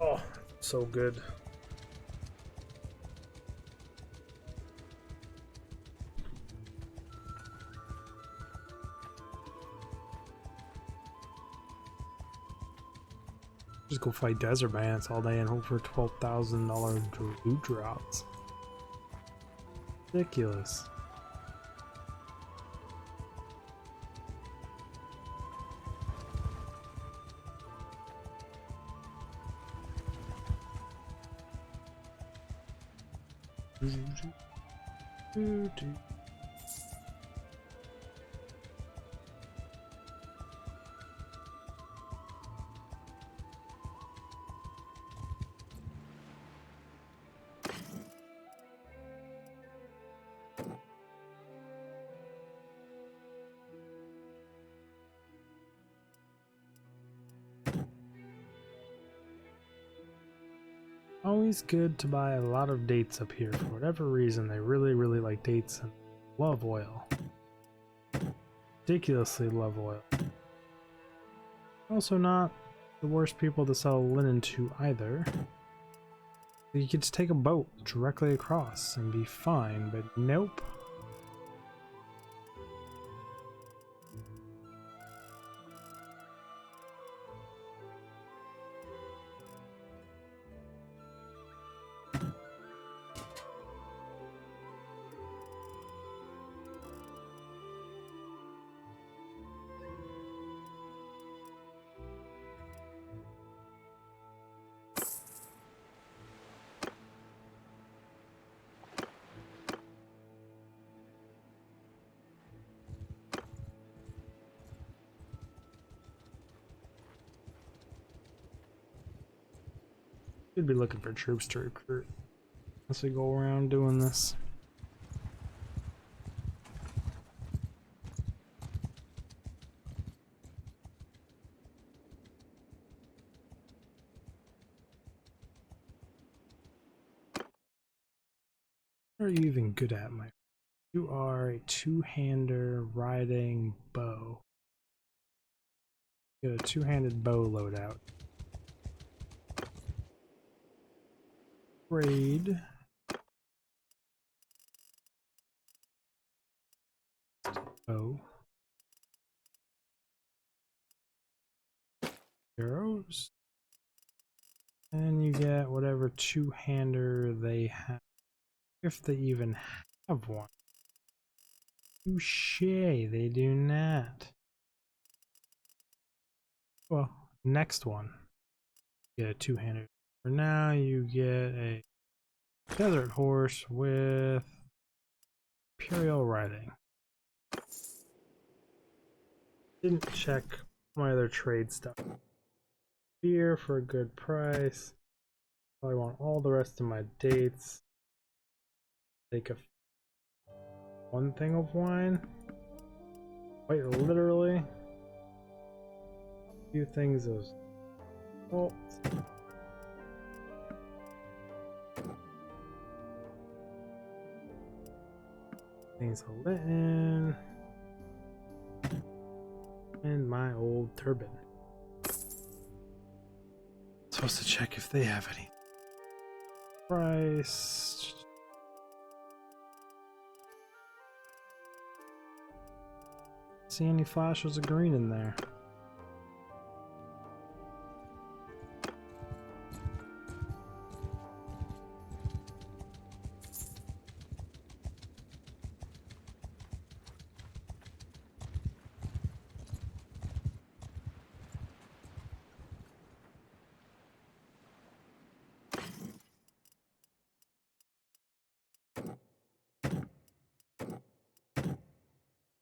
Speaker 1: Oh, so good. Just go fight desert bandits all day and hope for $12,000 loot drops. Ridiculous. Always good to buy a lot of dates up here. For whatever reason, they really, really like dates and love oil. Ridiculously love oil. Also not the worst people to sell linen to either. You could just take a boat directly across and be fine, but nope. Should be looking for troops to recruit as we go around doing this. What are you even good at, Mike? You are a two-hander riding bow. Get a two-handed bow loadout. Raid. Bow. Arrows. And you get whatever two-hander they have. If they even have one. Touche, they do not. Well, next one. You get a two-hander. For now, you get a desert horse with Imperial writing. Didn't check my other trade stuff. Beer for a good price. I want all the rest of my dates. Take one thing of wine. Quite literally. A few things of salt. Things of linen. And my old turban. Supposed to check if they have any. Price. See any flashes of green in there?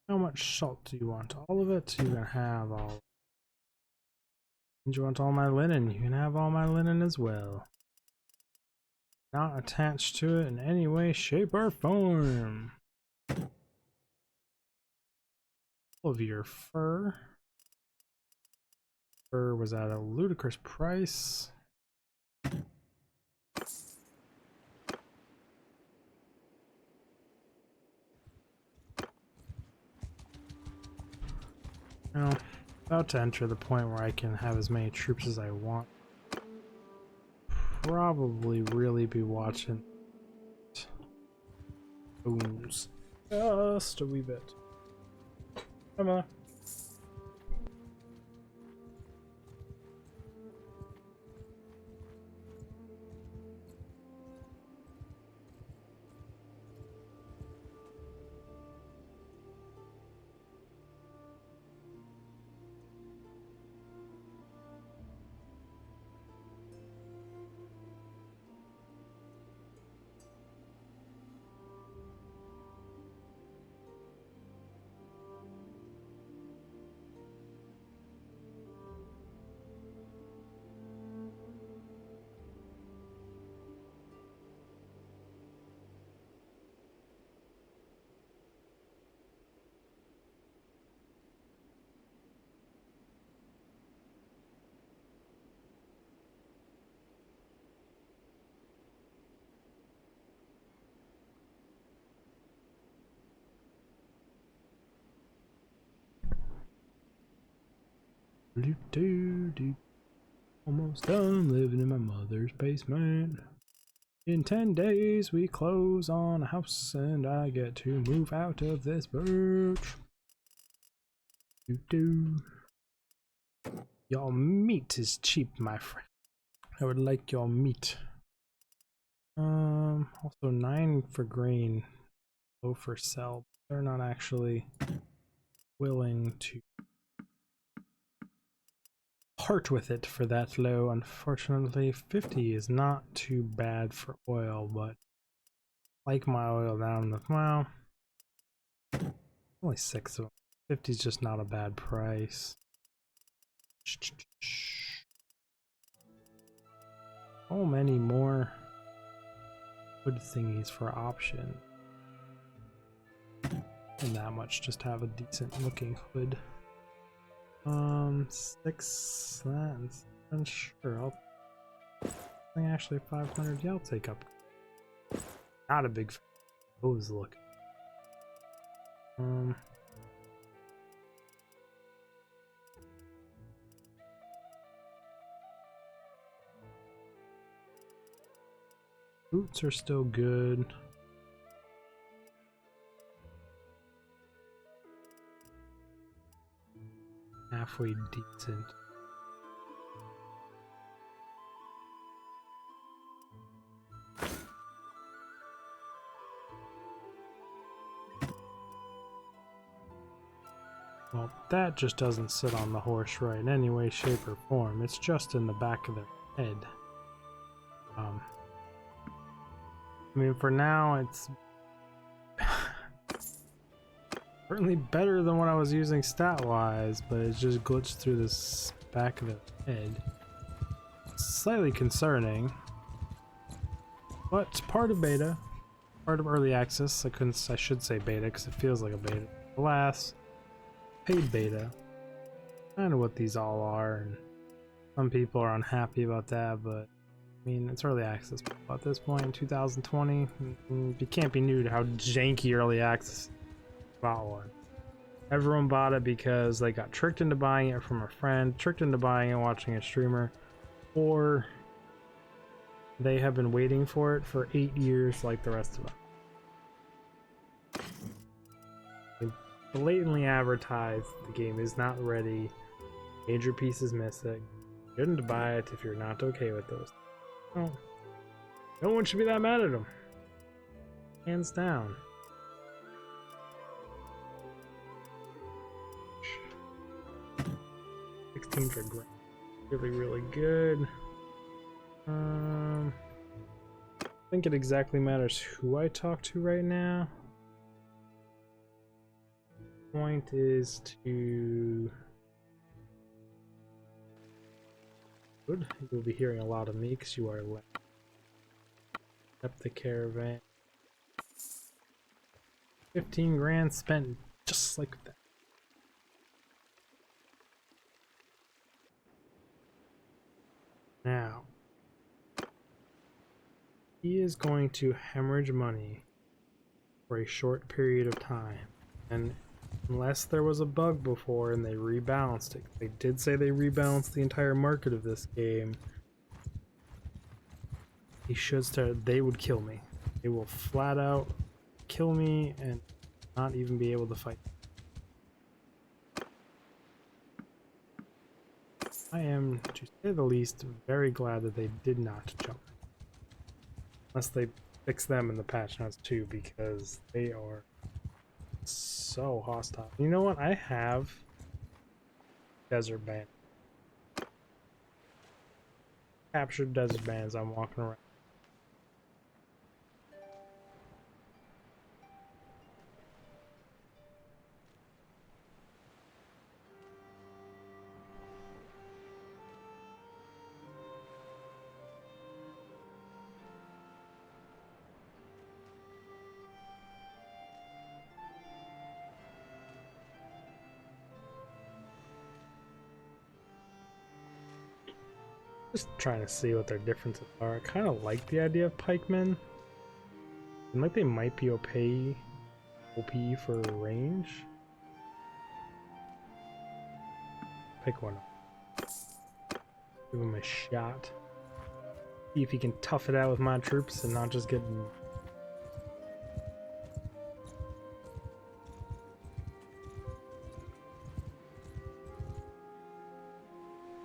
Speaker 1: How much salt do you want? All of it? You can have all. And you want all my linen? You can have all my linen as well. Not attached to it in any way, shape, or form. All of your fur. Fur was at a ludicrous price. Now, about to enter the point where I can have as many troops as I want. Probably really be watching booms just a wee bit. Come on. Almost done living in my mother's basement. In 10 days we close on a house and I get to move out of this birch. Your meat is cheap, my friend. I would like your meat. Also 9 for grain, low for sell. They're not actually willing to part with it for that low, unfortunately. 50 is not too bad for oil, but like my oil down the well, only 6 of them. 50 is just not a bad price. So many more wood thingies for option. And that much just have a decent looking hood. 6 lands. I'm sure I think actually 500. Yeah, I'll take up. Not a big fan. Those look. Boots are still good. Halfway decent. Well, that just doesn't sit on the horse right in any way, shape, or form. It's just in the back of their head. I mean, for now, it's Certainly better than what I was using stat-wise, but it's just glitched through this back of the head. Slightly concerning, but part of beta, part of early access. I should say beta because it feels like a beta. Alas, paid beta. I don't know what these all are, and some people are unhappy about that, but I mean, it's early access. At this point in 2020, you can't be new to how janky early access bought one. Everyone bought it because they got tricked into buying it from a friend, tricked into buying it watching a streamer, or they have been waiting for it for 8 years like the rest of us. They blatantly advertise the game is not ready, major pieces missing. You shouldn't buy it if you're not okay with those. Well, no one should be that mad at them. Hands down. 16 for grand. Really, really good. I think it exactly matters who I talk to right now. Point is to... Good. You'll be hearing a lot of me because you are left. Up the caravan. 15 grand spent just like that. Now, he is going to hemorrhage money for a short period of time, and unless there was a bug before and they rebalanced it, they did say they rebalanced the entire market of this game. He should start. They would kill me. They will flat out kill me and not even be able to fight. I am, to say the least, very glad that they did not jump. Unless they fix them in the patch notes too, because they are so hostile. You know what? I have desert band. Captured desert bands. I'm walking around. Just trying to see what their differences are. I kind of like the idea of pikemen. And like they might be OP for range. Pick one up. Give him a shot. See if he can tough it out with my troops and not just get...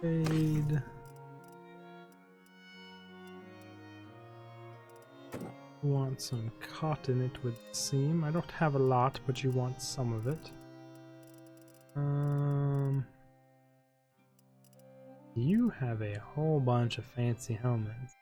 Speaker 1: Fade. Want some cotton, it would seem. I don't have a lot, but you want some of it. You have a whole bunch of fancy helmets.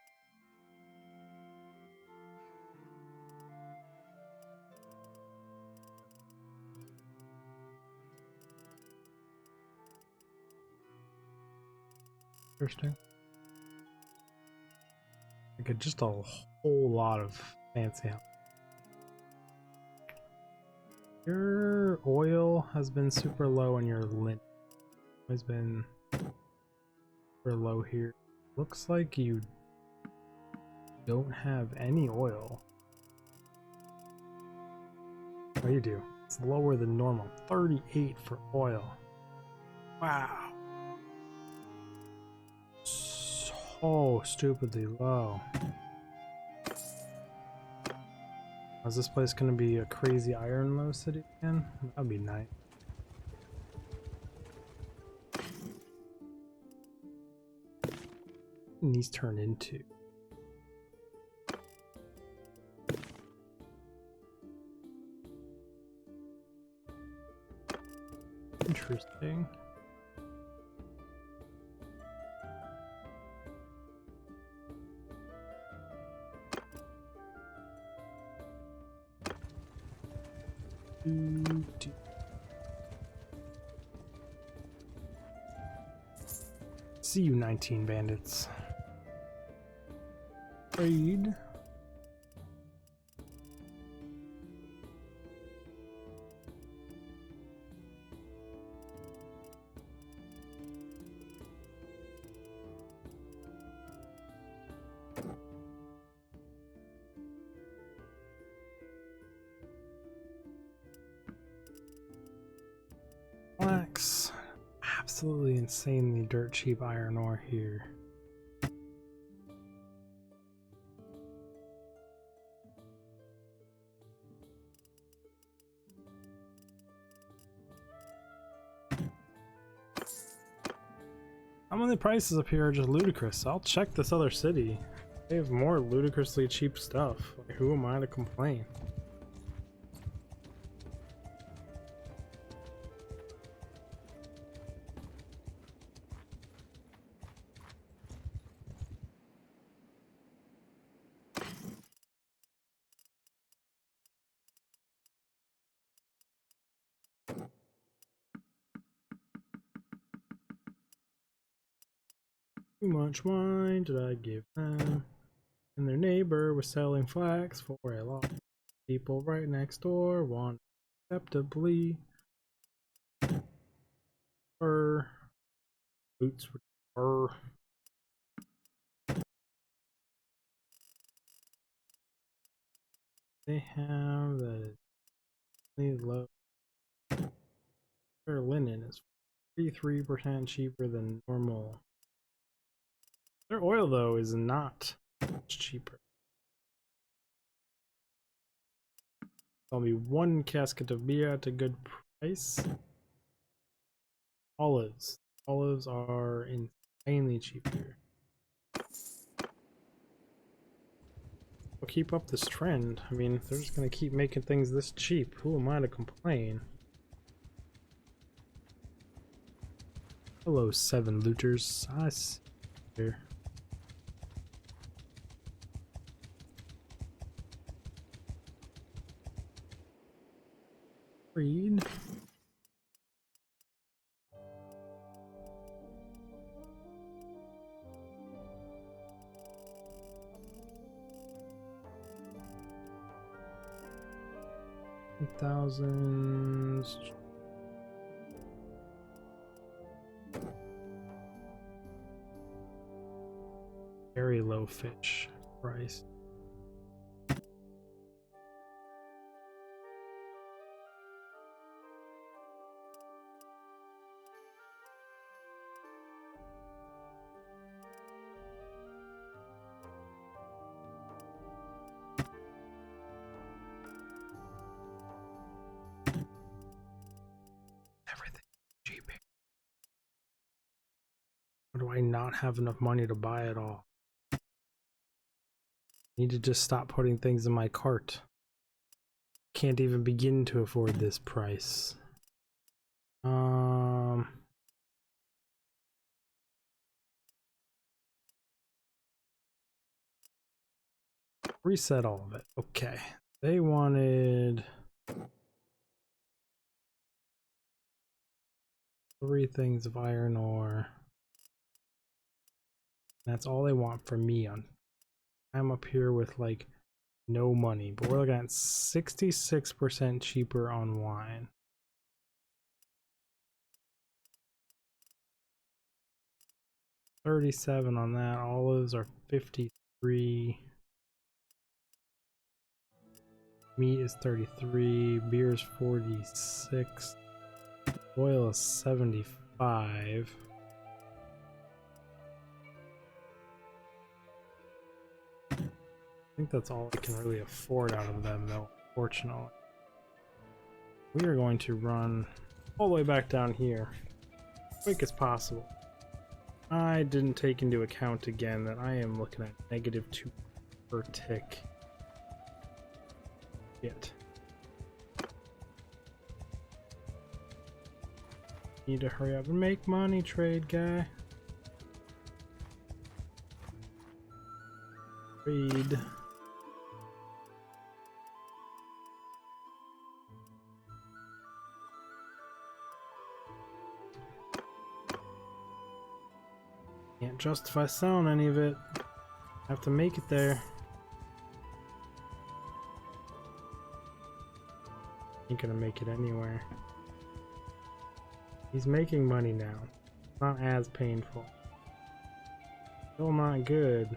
Speaker 1: Interesting. Like just a whole lot of fancy helmets. Your oil has been super low and your lint has been super low here. Looks like you don't have any oil. Oh, you do. It's lower than normal. 38 for oil. Wow. So stupidly low. Is this place gonna be a crazy iron low city again? That'd be nice. And these turn into. Interesting. See you, 19 bandits. Trade. Flax. Absolutely insanely dirt cheap iron ore here. Some of the prices up here are just ludicrous. I'll check this other city. They have more ludicrously cheap stuff. Like, who am I to complain? Too much wine did I give them? And their neighbor was selling flax for a lot. People right next door want acceptably fur. Boots with fur. They have that is really low. Their linen is 33% cheaper than normal. Their oil, though, is not much cheaper. Tell me one casket of beer at a good price. Olives. Olives are insanely cheap here. We'll keep up this trend. I mean, if they're just gonna keep making things this cheap, who am I to complain? Hello, 7 looters. I see here. Read. Thousands. Very low fish price. Everything cheap. Or do I not have enough money to buy it all? I need to just stop putting things in my cart. Can't even begin to afford this price. Reset all of it. Okay. They wanted 3 things of iron ore. That's all they want from me. I'm up here with like no money, but we're looking at 66% cheaper on wine. $37 on that. Olives are 53. Meat is 33. Beer is 46. Oil is 75. I think that's all I can really afford out of them, though, fortunately. We are going to run all the way back down here as quick as possible. I didn't take into account again that I am looking at -2 per tick. Yet. Need to hurry up and make money, trade guy. Trade. Can't justify selling any of it. Have to make it there. Ain't gonna make it anywhere. He's making money now. Not as painful. Still not good.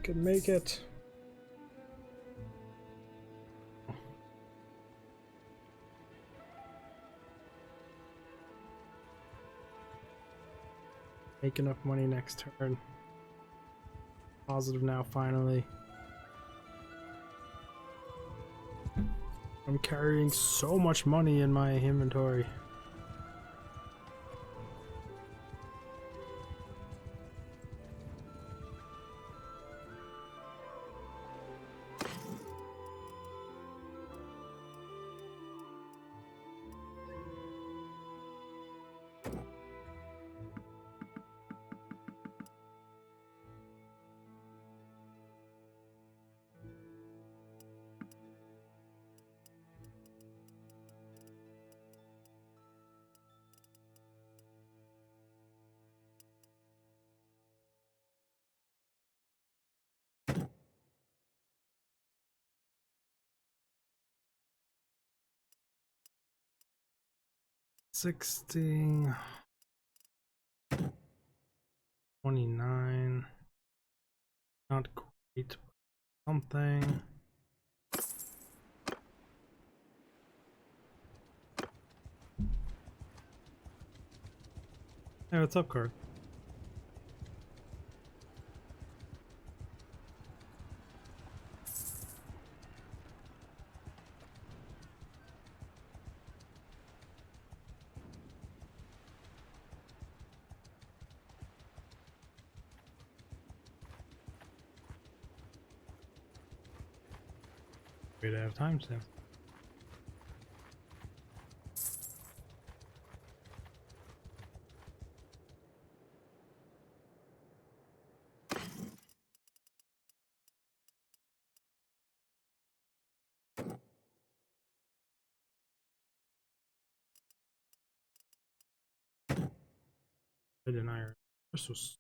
Speaker 1: Could make it. Make enough money next turn. Positive now, finally. I'm carrying so much money in my inventory. $60, $29, not great, but something. Hey, what's up, card? Way to have timestamps. I didn't iron. This was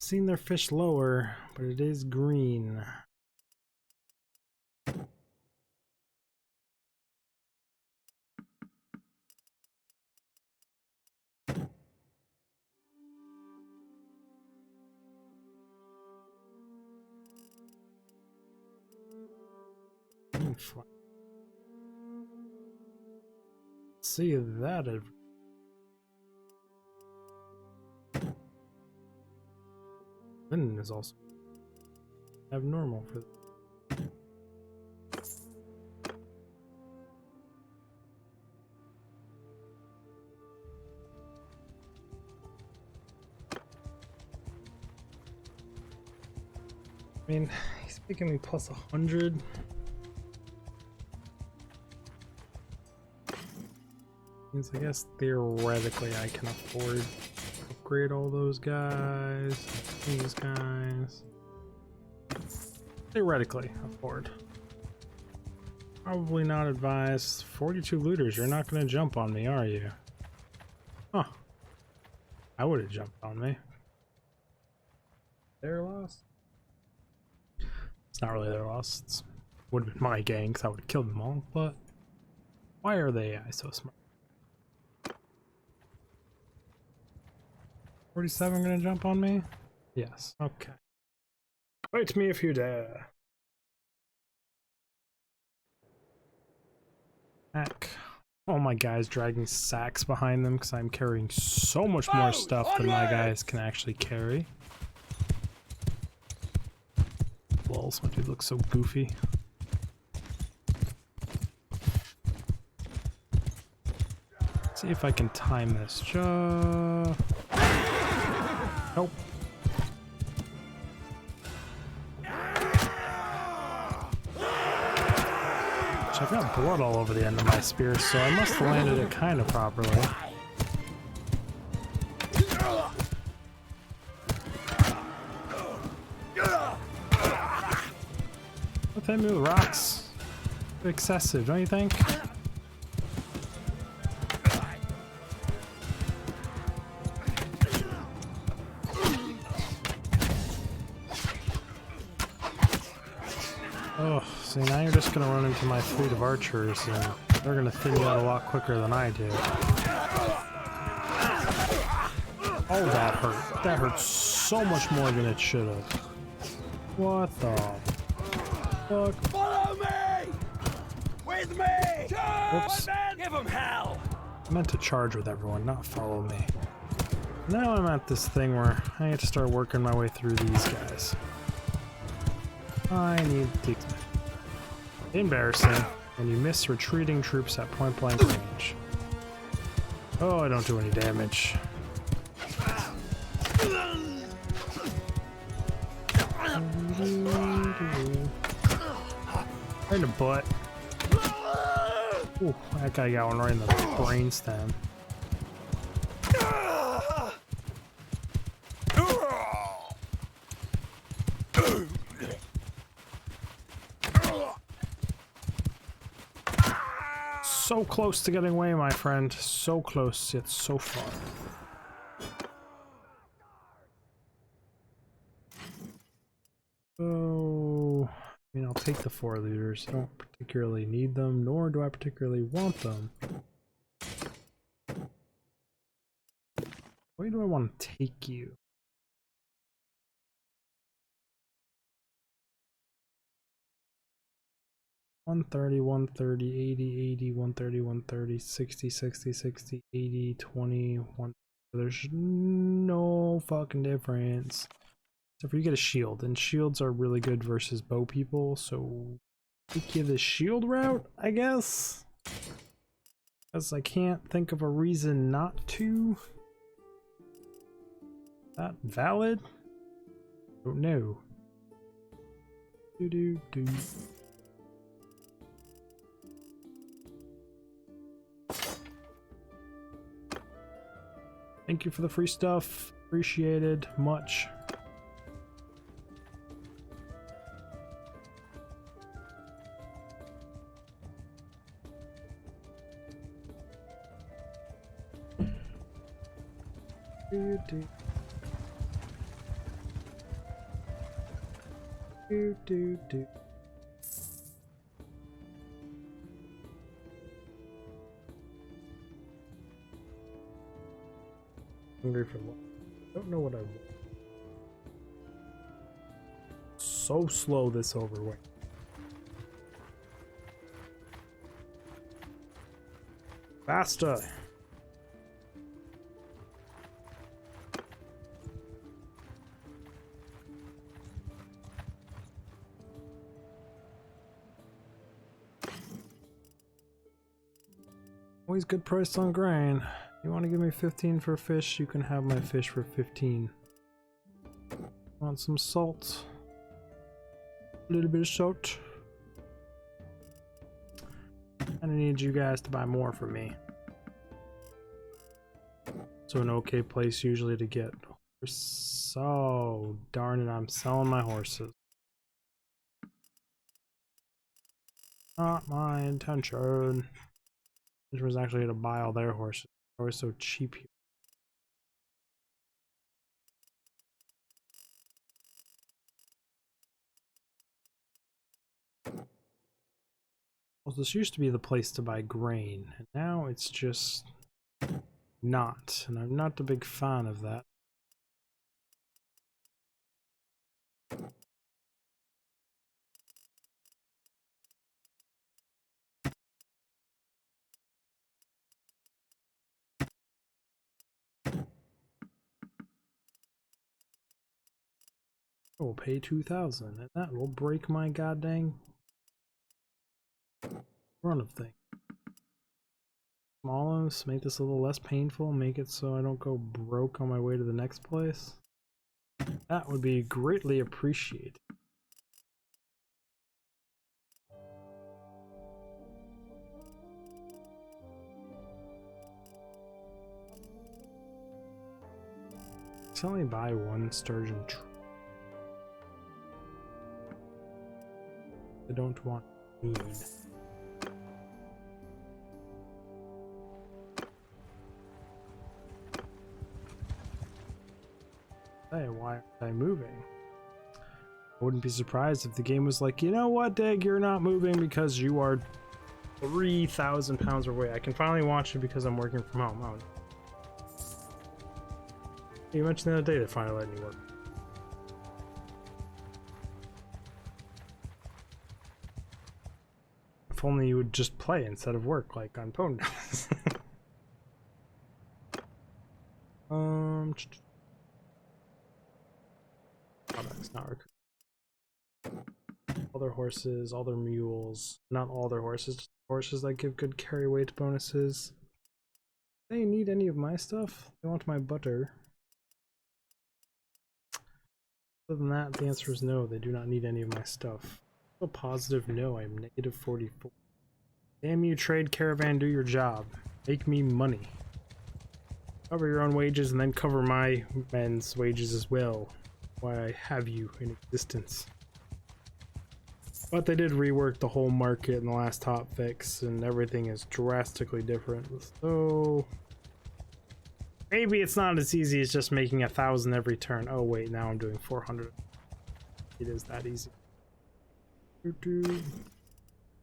Speaker 1: seen their fish lower, but it is green. See that. Linen is also abnormal for I mean, he's making me plus 100. Means I guess theoretically I can afford to upgrade all those guys, these guys. Theoretically afford. Probably not advised. 42 looters, you're not gonna jump on me, are you? Huh. I would have jumped on me. Their loss? It's not really their loss. It would have been my gang because I would have killed them all, but why are they AI so smart? 47 gonna jump on me? Yes. Okay. Fight me if you dare. Heck. All my guys dragging sacks behind them because I'm carrying so much more stuff than my guys can actually carry. Lols, my dude looks so goofy. See if I can time this. Nope. Which I've got blood all over the end of my spear, so I must have landed it kind of properly. Don't hit me with rocks. Excessive, don't you think? Oh, see, now you're just gonna run into my fleet of archers, and they're gonna thin you out a lot quicker than I do. Oh, that hurt. That hurt so much more than it should have. What the fuck?
Speaker 2: Follow me! With me!
Speaker 1: Whoops.
Speaker 2: Give him hell!
Speaker 1: I meant to charge with everyone, not follow me. Now I'm at this thing where I have to start working my way through these guys. I need to... Embarrassing when you miss retreating troops at point blank range. Oh, I don't do any damage. Right in the butt. Ooh, that guy got one right in the brainstem. So close to getting away, my friend. So close, yet so far. Oh, I mean, I'll take the 4 looters. I don't particularly need them, nor do I particularly want them. Where do I want to take you? $130, $130, $80, $80, $130, $130, $60, $60, $60, $80, $20, $1. There's no fucking difference. Except for you get a shield, and shields are really good versus bow people, so take you the shield route, I guess? Because I can't think of a reason not to. That valid? Don't know. Do. Thank you for the free stuff. Appreciated much. Do. Hungry for what? Don't know what I want. So slow this overweight. Faster. Always good price on grain. You want to give me 15 for fish, you can have my fish for 15. Want some salt? A little bit of salt. And I need you guys to buy more for me. So an okay place usually to get. So darn it, I'm selling my horses. Not my intention. This was actually to buy all their horses. They're always so cheap here. Well, this used to be the place to buy grain, and now it's just not, and I'm not a big fan of that. I will pay 2,000, and that will break my goddamn run of things. Smallest, make this a little less painful, make it so I don't go broke on my way to the next place. That would be greatly appreciated. accidentally buy one sturgeon tree. I don't want need. Hey, why aren't I moving? I wouldn't be surprised if the game was like, you know what, Dig, you're not moving because you are 3,000 pounds away. I can finally watch it because I'm working from home. Oh. You mentioned the other day they're finally letting you work. If only you would just play instead of work, like on Pwn. Products not recruit. All their horses, all their mules. Not all their horses, just horses that give good carry weight bonuses. Do they need any of my stuff? They want my butter. Other than that, the answer is no, they do not need any of my stuff. A positive no, I'm negative 44. Damn you, trade caravan, do your job. Make me money. Cover your own wages and then cover my men's wages as well. Why I have you in existence. But they did rework the whole market in the last top fix, and everything is drastically different. So maybe it's not as easy as just making 1,000 every turn. Oh wait, now I'm doing 400. It is that easy.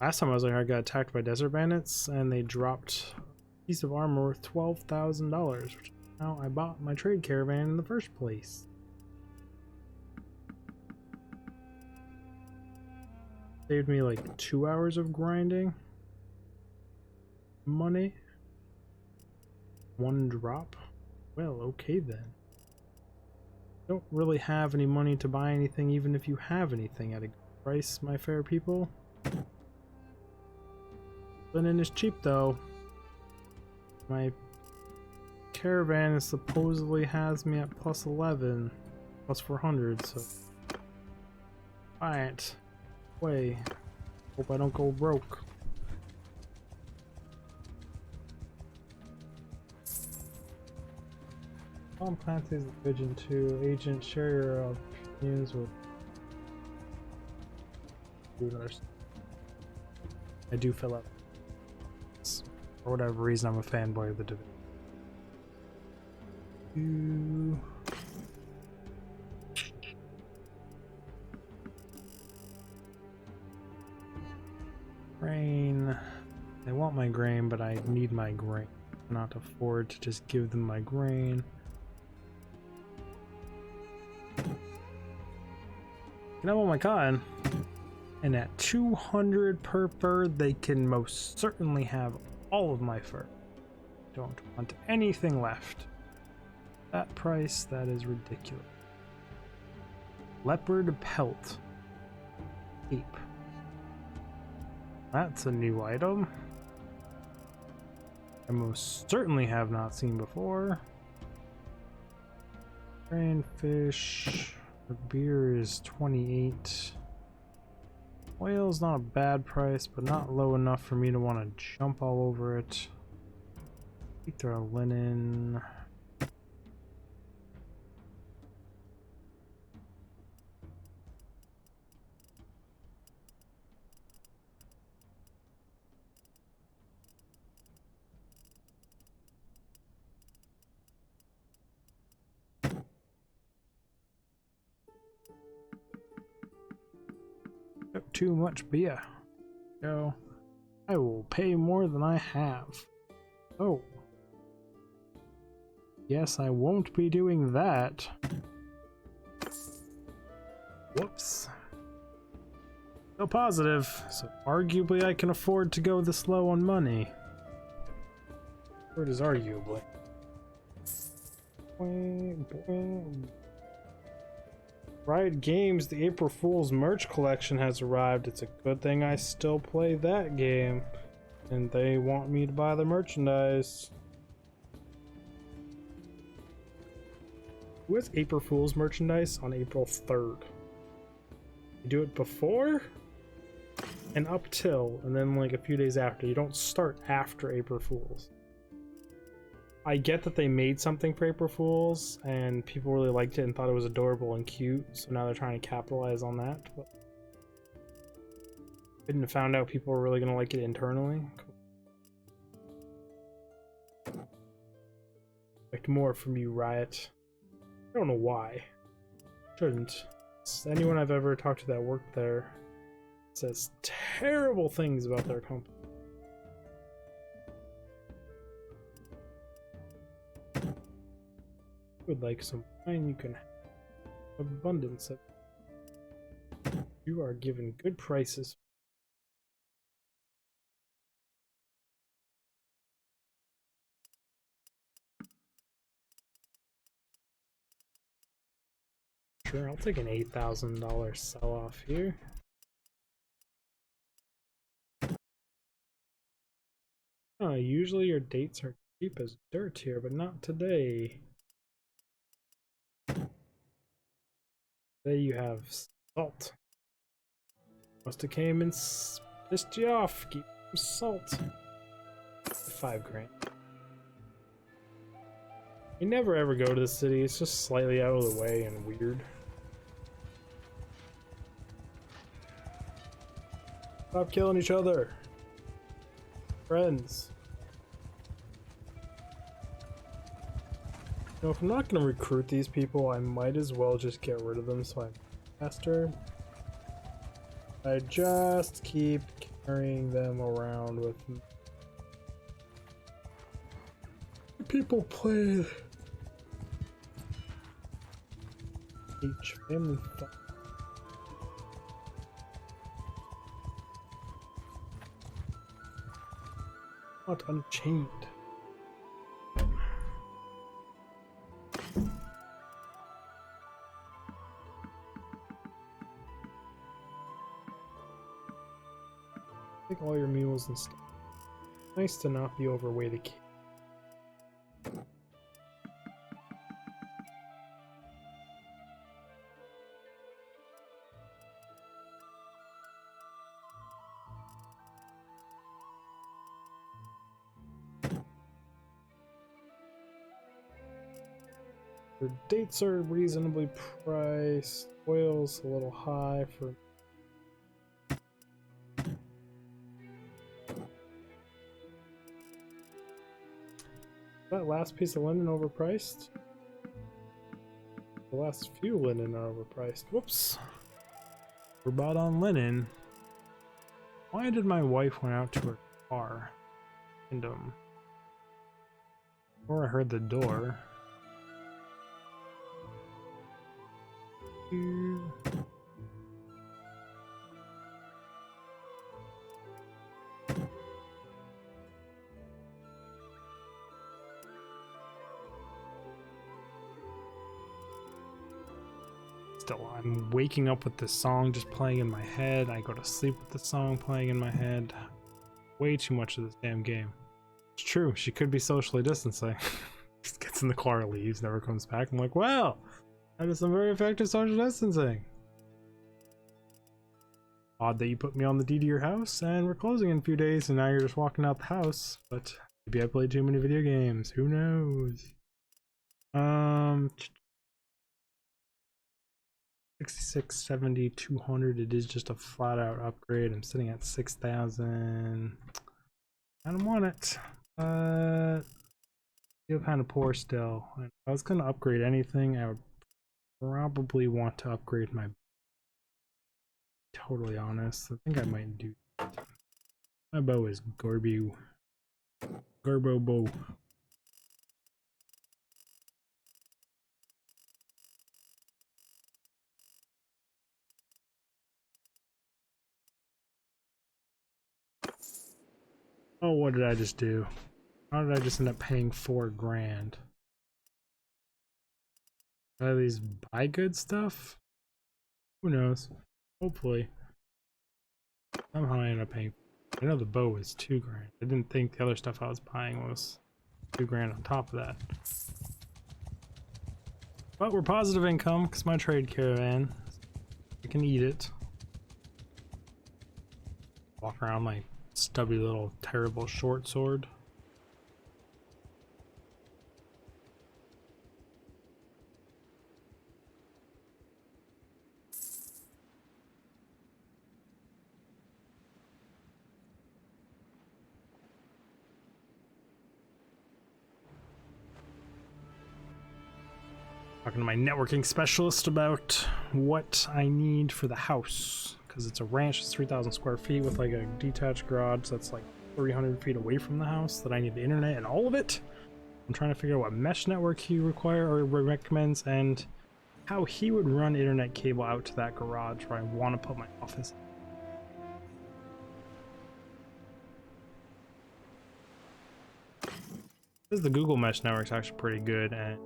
Speaker 1: Last time I was there, I got attacked by desert bandits, and they dropped a piece of armor worth $12,000, which is how I bought my trade caravan in the first place. Saved me like 2 hours of grinding. Money. 1 drop. Well, okay then. Don't really have any money to buy anything, even if you have anything at a good price, my fair people. Linen is cheap though. My caravan supposedly has me at plus 11, plus 400, so buy it. Way. Hope I don't go broke. Tom Clancy's Division 2 agent, share your opinions with. I do fill up. For whatever reason, I'm a fanboy of the Division. Grain. They want my grain, but I need my grain. I cannot afford to just give them my grain. Can have all my cotton. And at 200 per fur, they can most certainly have all of my fur. Don't want anything left. That price, that is ridiculous. Leopard pelt. Ape. That's a new item. I most certainly have not seen before. Crayfish. The beer is 28. Oil's not a bad price, but not low enough for me to want to jump all over it. I think they're a linen. Too much beer. Go. I will pay more than I have. Oh. Yes, I won't be doing that. Whoops. So positive. So arguably I can afford to go this low on money. Where does arguably? Riot Games, the April Fool's merch collection has arrived. It's a good thing I still play that game. And they want me to buy the merchandise. Who has April Fool's merchandise on April 3rd? You do it before and up till, and then like a few days after. You don't start after April Fool's. I get that they made something for April Fools and people really liked it and thought it was adorable and cute, so now they're trying to capitalize on that. But couldn't have found out people were really gonna like it internally. Expect more from you, Riot. I don't know why. Shouldn't. Anyone I've ever talked to that worked there says terrible things about their company. Would like some wine, you can have abundance of. You are given good prices. Sure, I'll take an $8,000 sell-off here. Usually your dates are cheap as dirt here, but not today. Today you have salt. Must have came and pissed you off. Keep some salt. 5 grand. We never ever go to the city. It's just slightly out of the way and weird. Stop killing each other. Friends. You know, if I'm not going to recruit these people, I might as well just get rid of them so I'm faster. I just keep carrying them around with me. People play H family fun. Not Unchained. Take all your meals and stuff. Nice to not be overweight a kid. Your dates are reasonably priced. Oil's a little high for. That last piece of linen overpriced? The last few linen are overpriced. Whoops. We're bought on linen. Why did my wife went out to her car? Random. Or I heard the door. Still, I'm waking up with this song just playing in my head. I go to sleep with the song playing in my head. Way too much of this damn game. It's true, she could be socially distancing. Just gets in the car, leaves, never comes back. I'm like, well, that is some very effective social distancing. Odd that you put me on the deed to your house, and we're closing in a few days, and now you're just walking out the house. But maybe I played too many video games. Who knows? 66, 70, 200. It is just a flat out upgrade. I'm sitting at 6,000. I don't want it. Feel kind of poor still. If I was going to upgrade anything, I would probably want to upgrade my. Totally honest, I think I might do that. My bow is Garbo bow. Oh, what did I just do? How did I just end up paying 4 grand? Did I at least buy good stuff? Who knows? Hopefully. Somehow I ended up paying. I know the bow was 2 grand. I didn't think the other stuff I was buying was 2 grand on top of that. But we're positive income because my trade caravan. I can eat it. Walk around my stubby little terrible short sword. Talking to my networking specialist about what I need for the house, because it's a ranch. It's 3,000 square feet with like a detached garage that's like 300 feet away from the house that I need the internet and all of it. I'm trying to figure out what mesh network he recommends and how he would run internet cable out to that garage where I want to put my office. The Google mesh network is actually pretty good, and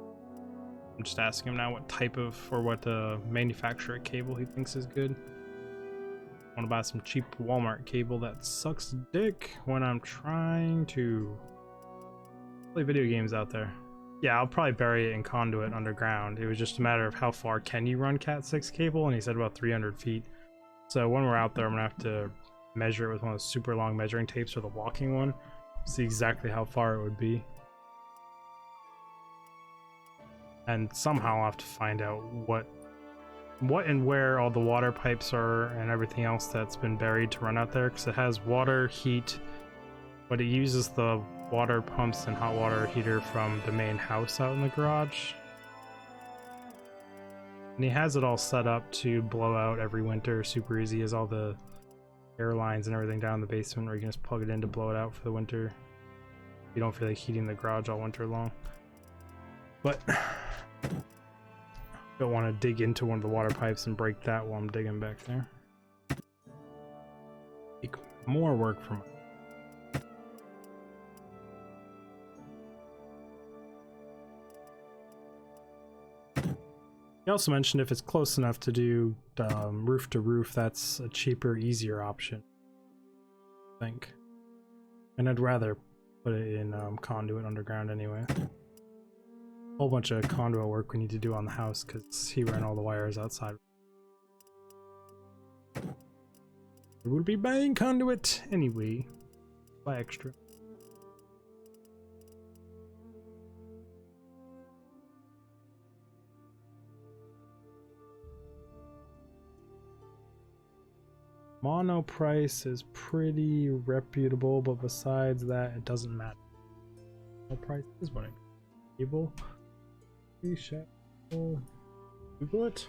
Speaker 1: I'm just asking him now what type of or what manufacturer cable he thinks is good. I want to buy some cheap Walmart cable that sucks dick when I'm trying to play video games out there. Yeah, I'll probably bury it in conduit underground. It was just a matter of how far can you run Cat 6 cable, and he said about 300 feet. So when we're out there, I'm gonna have to measure it with one of those super long measuring tapes or the walking one, see exactly how far it would be. And somehow I'll have to find out what and where all the water pipes are and everything else that's been buried to run out there, because it has water, heat, but it uses the water pumps and hot water heater from the main house out in the garage. And he has it all set up to blow out every winter super easy. He has all the air lines and everything down in the basement where you can just plug it in to blow it out for the winter. You don't feel like heating the garage all winter long. But don't want to dig into one of the water pipes and break that while I'm digging back there. Make more work for my... He also mentioned if it's close enough to do roof to roof, that's a cheaper, easier option, I think. And I'd rather put it in conduit underground anyway. Whole bunch of conduit work we need to do on the house because he ran all the wires outside. We will be buying conduit anyway. Buy extra. Mono price is pretty reputable, but besides that, it doesn't matter. Mono price is what I cable. Google it.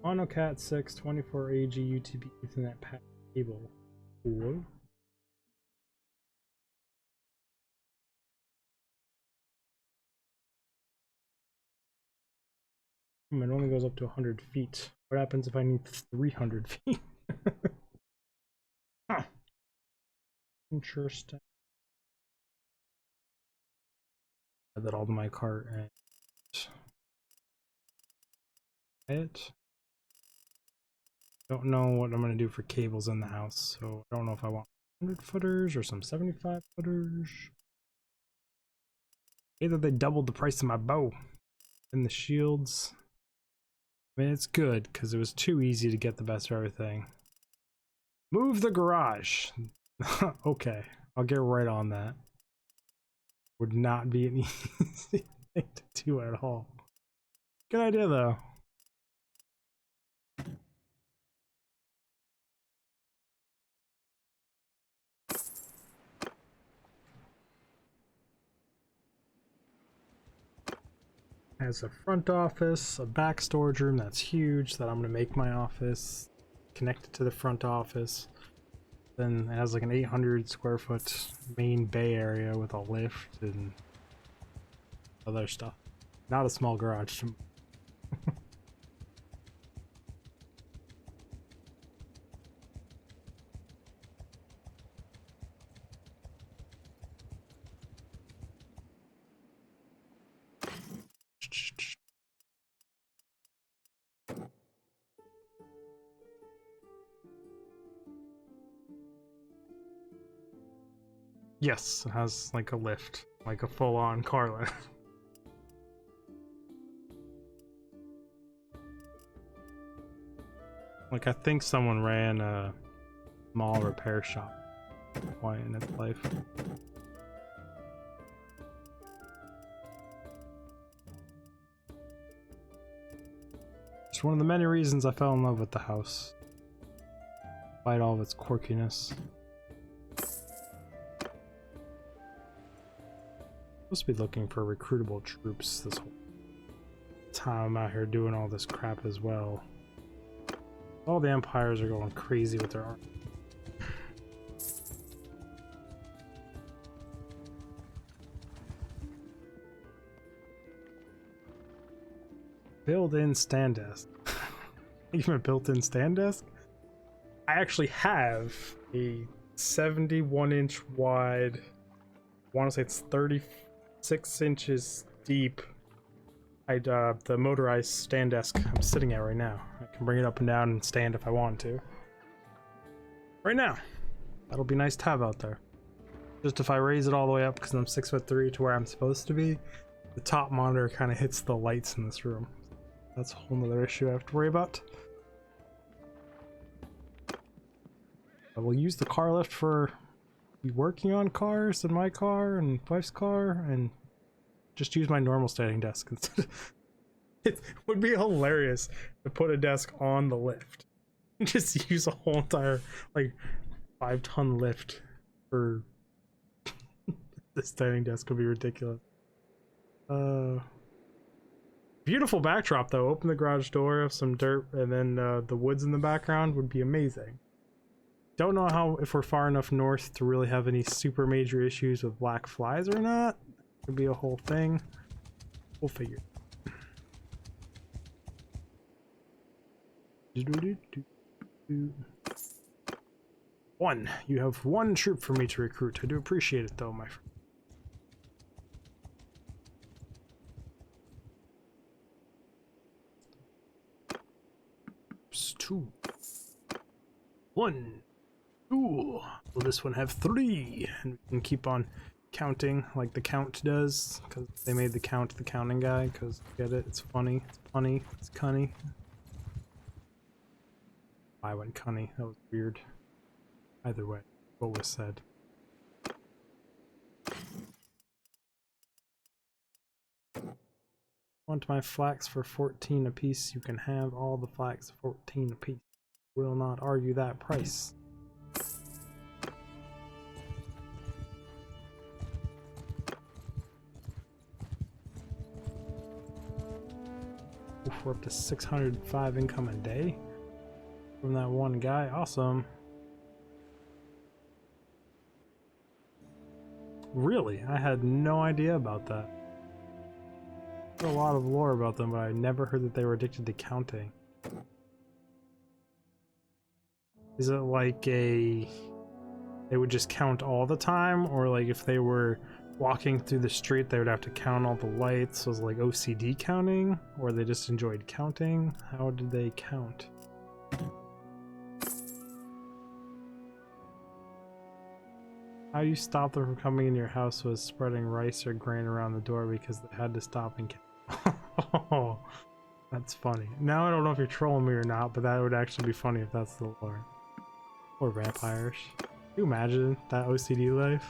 Speaker 1: Mono Cat 6 24 AG UTB Ethernet pack cable. Cool. It only goes up to 100 feet. What happens if I need 300 feet? Huh. Interesting. Add that all to my cart and it. Don't know what I'm gonna do for cables in the house, so I don't know if I want 100 footers or some 75 footers. Either they doubled the price of my bow and the shields. I mean, it's good because it was too easy to get the best of everything. Move the garage. Okay, I'll get right on that. Would not be an easy thing to do at all. Good idea though. Has a front office, a back storage room that's huge that I'm gonna make my office, connected to the front office. Then it has like an 800 square foot main bay area with a lift and other stuff. Not a small garage. Yes, it has like a lift, like a full-on car lift. Like I think someone ran a small repair shop at one point in its life. It's one of the many reasons I fell in love with the house. despite all of its quirkiness. Supposed to be looking for recruitable troops this whole time. I'm out here doing all this crap as well. All the empires are going crazy with their army. Built-in stand desk. Even a built-in stand desk? I actually have a 71-inch wide, I want to say it's 36 inches deep, the motorized stand desk I'm sitting at right now. I can bring it up and down and stand if I want to. Right now. That'll be nice to have out there. Just if I raise it all the way up because I'm 6'3" to where I'm supposed to be, the top monitor kind of hits the lights in this room. That's a whole nother issue I have to worry about. I will use the car lift for working on cars and my car and wife's car, and just use my normal standing desk instead. It would be hilarious to put a desk on the lift. Just use a whole entire like 5-ton lift for the standing desk. Would be ridiculous. Beautiful backdrop though. Open the garage door, have some dirt, and then the woods in the background would be amazing. Don't know how, if we're far enough north to really have any super major issues with black flies or not. Could be a whole thing. We'll figure. One. You have one troop for me to recruit. I do appreciate it though, my friend. Two. 1, 2. Will this one have 3? And we can keep on counting like the count does, because they made the count the counting guy, because get it, it's funny, it's punny, it's cunny. I went cunny, that was weird. Either way, what was said. Want my flax for 14 apiece? You can have all the flax 14 apiece. Will not argue that price. Oof, we're up to 605 income a day from that one guy. Awesome. Really? I had no idea about that. A lot of lore about them, but I never heard that they were addicted to counting. Is it like they would just count all the time, or like if they were walking through the street they would have to count all the lights? So it was like OCD counting, or they just enjoyed counting? How did they count? How you stop them from coming in your house was spreading rice or grain around the door because they had to stop and count. Oh, that's funny. Now I don't know if you're trolling me or not, but that would actually be funny if that's the lore. Or vampires. Can you imagine that OCD life?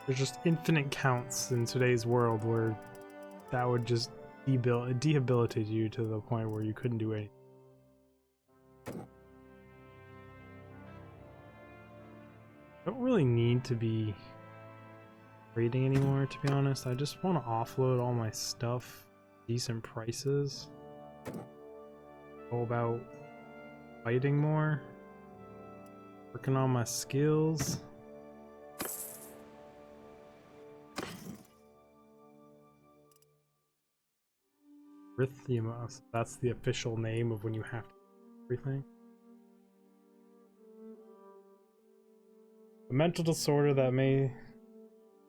Speaker 1: There's just infinite counts in today's world where that would just debilitate you to the point where you couldn't do anything. I don't really need to be raiding anymore, to be honest. I just want to offload all my stuff, decent prices. Go about fighting more, working on my skills. Rhythmus, that's the official name of when you have to do everything. A mental disorder that may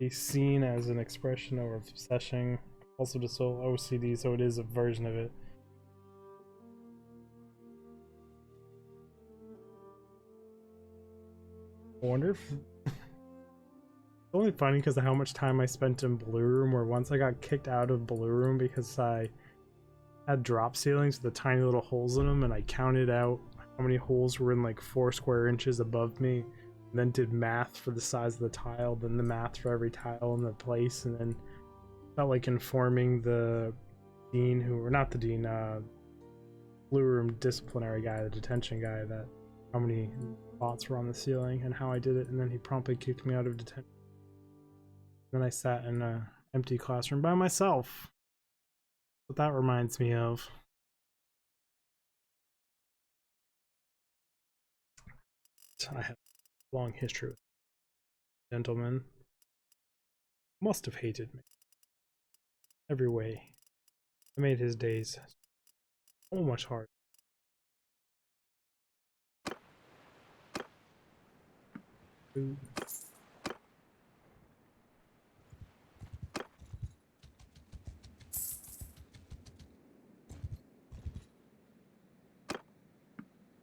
Speaker 1: be seen as an expression of obsession, also just OCD, so it is a version of it. I wonder if it's only funny because of how much time I spent in Blue Room, where once I got kicked out of Blue Room because I had drop ceilings with the tiny little holes in them, and I counted out how many holes were in like 4 square inches above me. and then did math for the size of the tile, then the math for every tile in the place, and then felt like informing the dean, who, or not the dean, blue room disciplinary guy, the detention guy, that how many spots were on the ceiling and how I did it, and then he promptly kicked me out of detention. Then I sat in an empty classroom by myself. What that reminds me of. I have a long history with the gentleman. Must have hated me. Every way. I made his days so much harder. Ooh.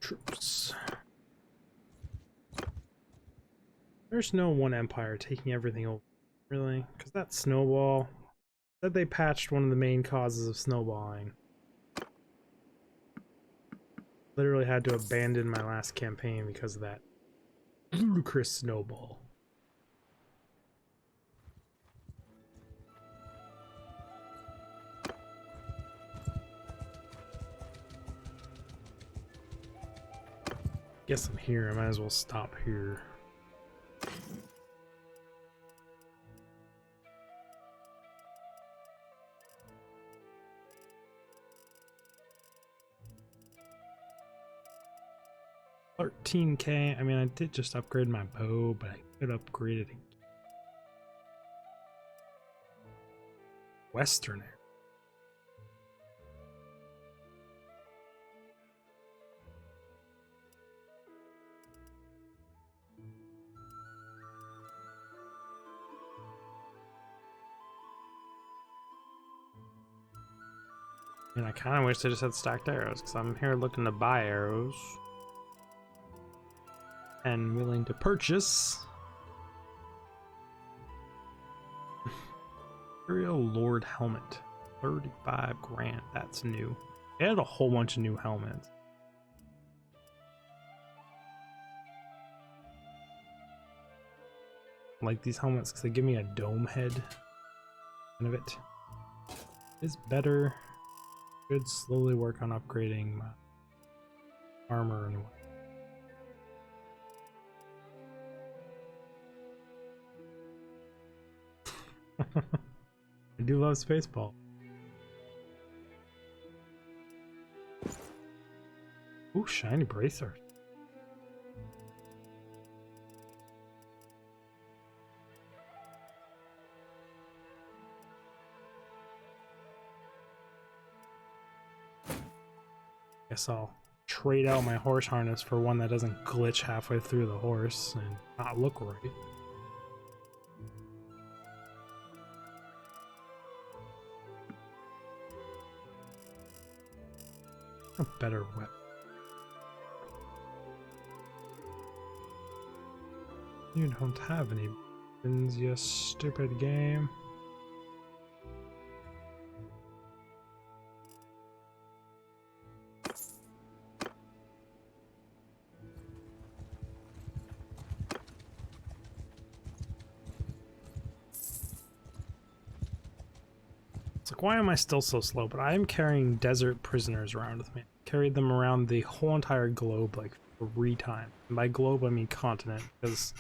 Speaker 1: Troops. There's no one empire taking everything over, really, because that snowball said they patched one of the main causes of snowballing. Literally had to abandon my last campaign because of that ludicrous snowball. Guess I'm here. I might as well stop here. $13K. I mean, I did just upgrade my bow, but I could upgrade it again. Western area. And I kind of wish I just had stacked arrows, because I'm here looking to buy arrows. And willing to purchase. Imperial Lord helmet. 35 grand. That's new. They had a whole bunch of new helmets. I like these helmets because they give me a dome head. None of it is better. Should slowly work on upgrading my armor and what. I do love Spaceball. Ooh, shiny bracer. Guess I'll trade out my horse harness for one that doesn't glitch halfway through the horse and not look right. A better weapon. You don't have any weapons, you stupid game. It's like, why am I still so slow? But I am carrying desert prisoners around with me. I carried them around the whole entire globe like 3 times. And by globe, I mean continent, because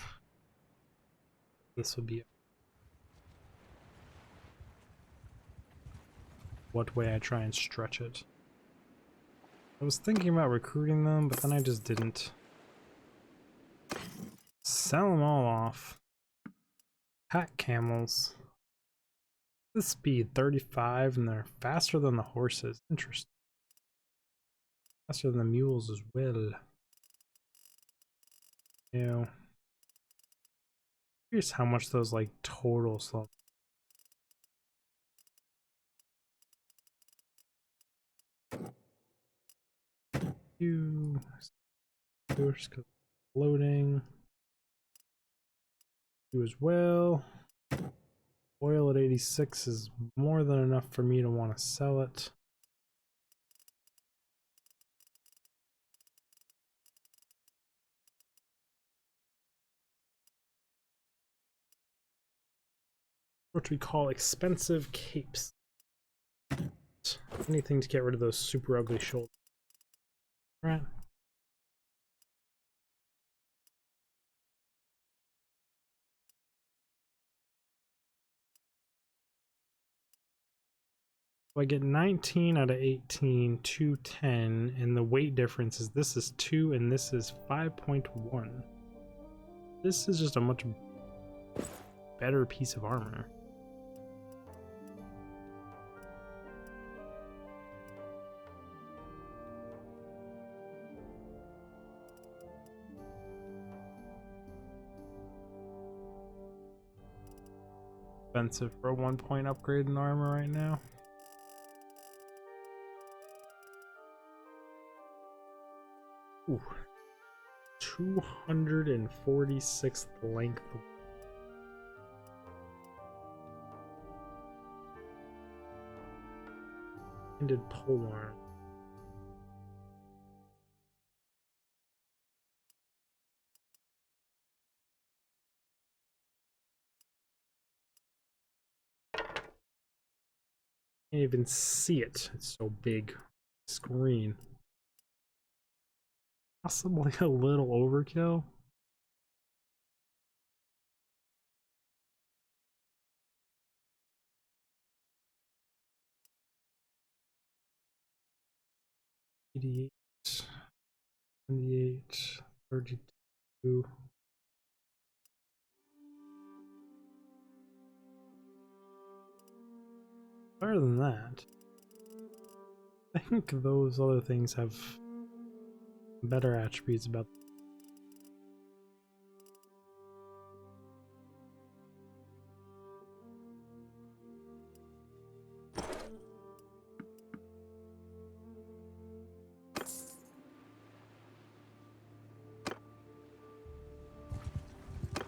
Speaker 1: this would be what way I try and stretch it. I was thinking about recruiting them, but then I just didn't. Sell them all off. Pack camels. The speed 35, and they're faster than the horses. Interesting. Faster than the mules as well. Yeah. Here's how much those like total slow. You because loading. You as well. Oil at 86 is more than enough for me to want to sell it. what we call expensive capes. Anything to get rid of those super ugly shoulders. Right. So I get 19 out of 18, 210, and the weight difference is this is 2 and this is 5.1. This is just a much better piece of armor. Expensive for a 1-point upgrade in armor right now. Ooh. 246th length. Ended polearm. Can't even see it. It's so big. Screen. Possibly a little overkill. $88, $28, $32. Better than that. I think those other things have better attributes about them.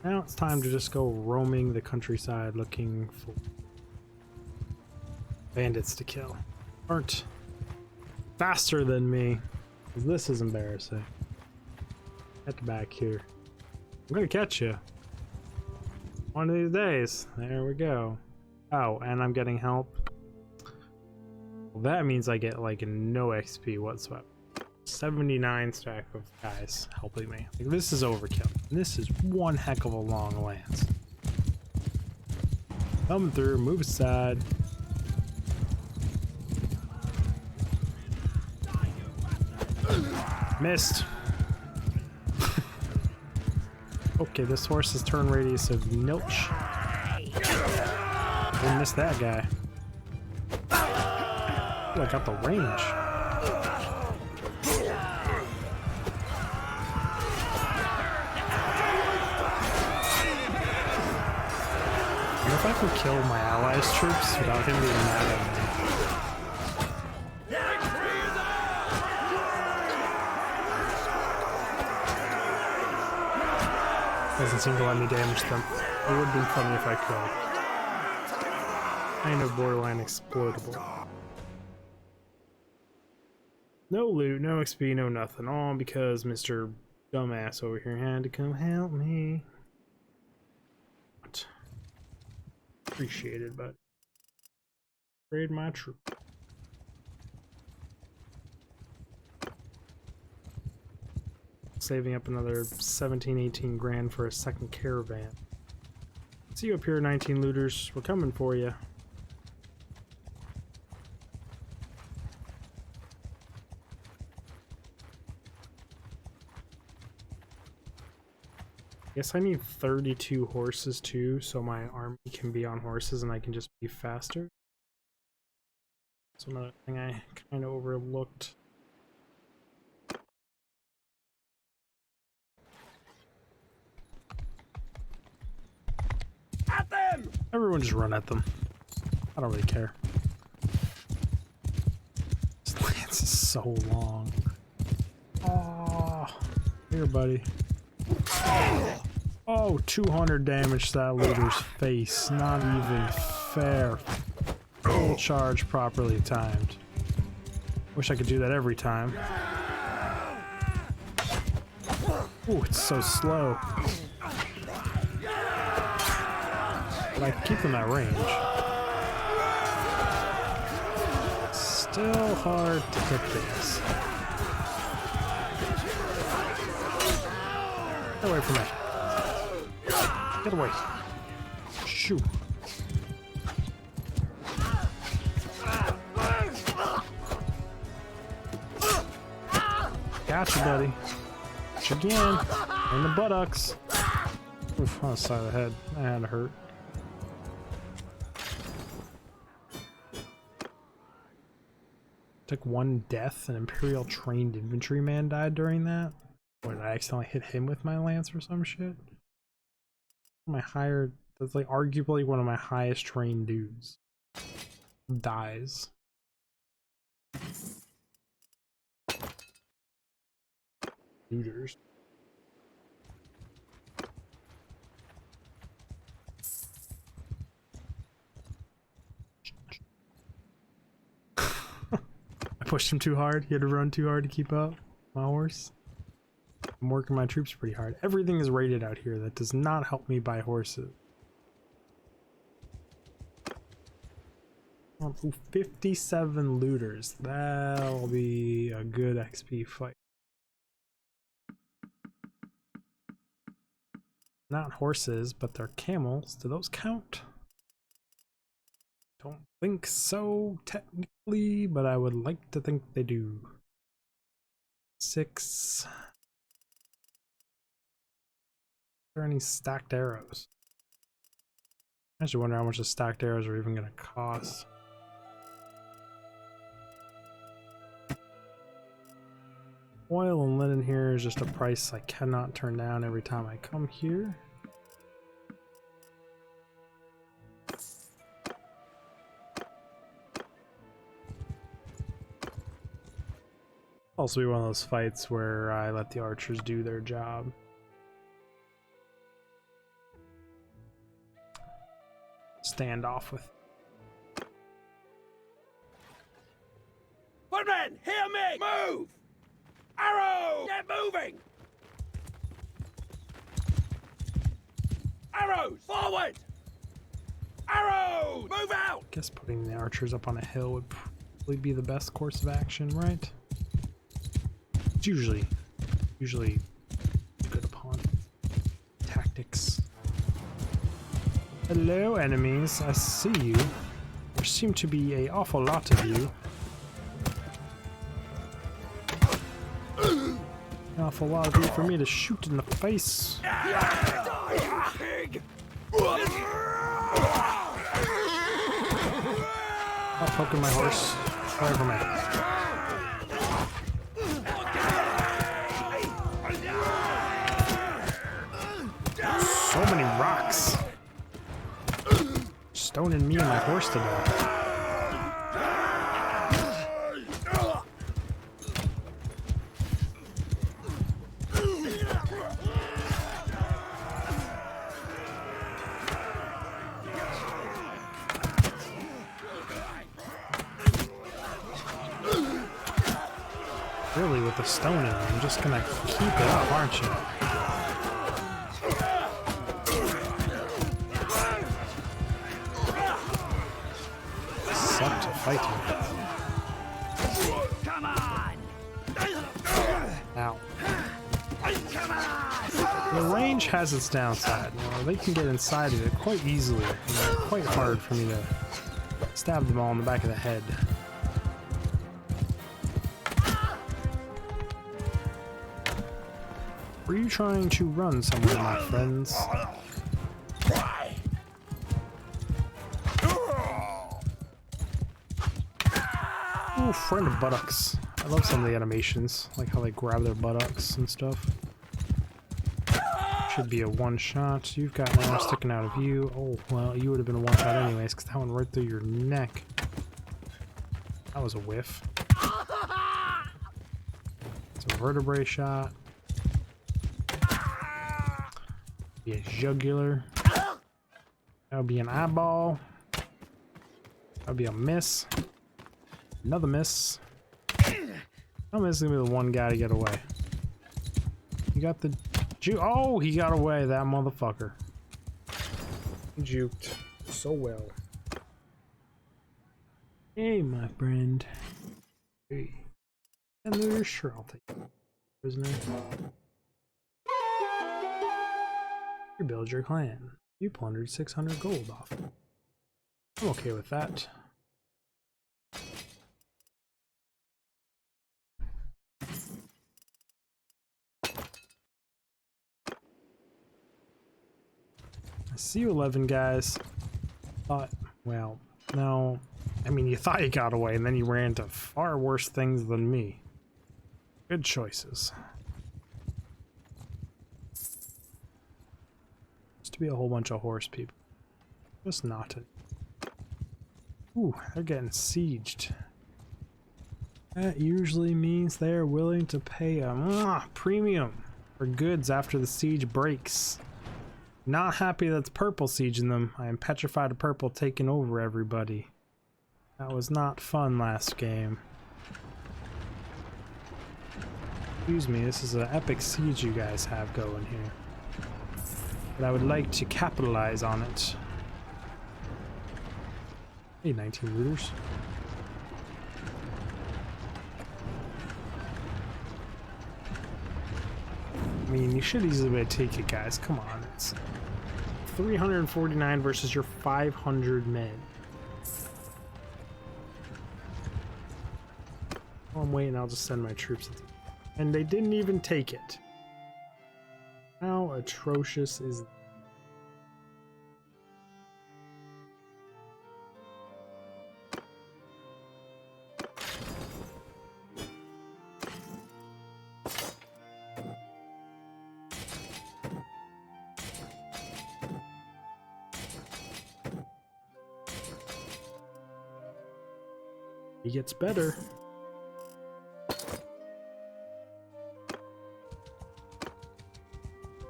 Speaker 1: Now it's time to just go roaming the countryside looking for bandits to kill. Aren't faster than me, because this is embarrassing. Get back here. I'm gonna catch you one of these days. There we go. Oh, and I'm getting help. Well, that means I get like no XP whatsoever. 79 stack of guys helping me. Like, this is overkill. This is one heck of a long lance. Coming through, move aside. Missed. Okay, this horse's turn radius of nilch. Didn't miss that guy. Ooh, I got the range. If I could kill my allies' troops without him being mad at me. Doesn't seem to let me damage them. It would be funny if I could. Kind of borderline exploitable. No loot, no XP, no nothing. All because Mr. Dumbass over here had to come help me. Appreciated, but trade my troop. Saving up another 17-18 grand for a second caravan. See you up here, 19 looters. We're coming for you. Guess I need 32 horses too, so my army can be on horses and I can just be faster. That's another thing I kind of overlooked.
Speaker 2: At them!
Speaker 1: Everyone just run at them. I don't really care. This lance is so long. Oh, here, buddy. Oh, 200 damage to that looter's face. Not even fair. Full charge properly timed. Wish I could do that every time. Ooh, it's so slow. But I can keep them at range. Still hard to hit things. Get away from me. Get away. Shoot. Gotcha, buddy. Gotcha again. In the buttocks. Oof, on the side of the head. That had to hurt. Took one death. An Imperial trained infantryman died during that. Or did I accidentally hit him with my lance or some shit? That's like arguably one of my highest trained dudes. Dies. Looters. I pushed him too hard. He had to run too hard to keep up. My horse. I'm working my troops pretty hard. Everything is rated out here. That does not help me buy horses. Ooh, 57 looters. That'll be a good XP fight. Not horses, but they're camels. Do those count? Don't think so, technically, but I would like to think they do. 6. Are there any stacked arrows? I actually wonder how much the stacked arrows are even going to cost. Oil and linen here is just a price I cannot turn down every time I come here. Also be one of those fights where I let the archers do their job. Stand off with.
Speaker 2: Footmen, hear me! Move! Arrow! Get moving! Arrows! Forward! Arrows! Move out!
Speaker 1: I guess putting the archers up on a hill would probably be the best course of action, right? It's usually good upon tactics. Hello, enemies. I see you. There seem to be an awful lot of you. An awful lot of you for me to shoot in the face.
Speaker 2: Die, pig!
Speaker 1: Stop poking my horse. Away from me. So many rocks. Stoning me and my horse to death. Really, with the stoning, I'm just gonna keep it up, aren't you? Suck to fight you.
Speaker 2: Come on!
Speaker 1: Ow. The range has its downside. You know, they can get inside of it quite easily. It's quite hard for me to stab them all in the back of the head. Were you trying to run somewhere, my friends? Ooh, friend of buttocks. I love some of the animations, like how they grab their buttocks and stuff. Should be a one shot. You've got an arm sticking out of you. Oh, well, you would have been a one shot anyways, because that went right through your neck. That was a whiff. It's a vertebrae shot. Be a jugular. That would be an eyeball. That would be a miss. Another miss. I'm just gonna be the one guy to get away. You got the juke. Oh, he got away, that motherfucker. He juked. so well. Hey, my friend. Hey. And there's sure I'll take it. Prisoner. Rebuild your clan. You plundered 600 gold off. I'm okay with that. I see you, 11 guys. Thought, well, no. I mean, you thought you got away, and then you ran into far worse things than me. Good choices. Used to be a whole bunch of horse people. Just not it. Ooh, they're getting sieged. That usually means they're willing to pay a premium for goods after the siege breaks. Not happy that's purple sieging them. I am petrified of purple taking over everybody. That was not fun last game. Excuse me, this is an epic siege you guys have going here. But I would like to capitalize on it. Hey, 19 looters. I mean, you should easily be able to take it, guys. Come on, it's 349 versus your 500 men. While I'm waiting, I'll just send my troops. And they didn't even take it. How atrocious is that? He gets better.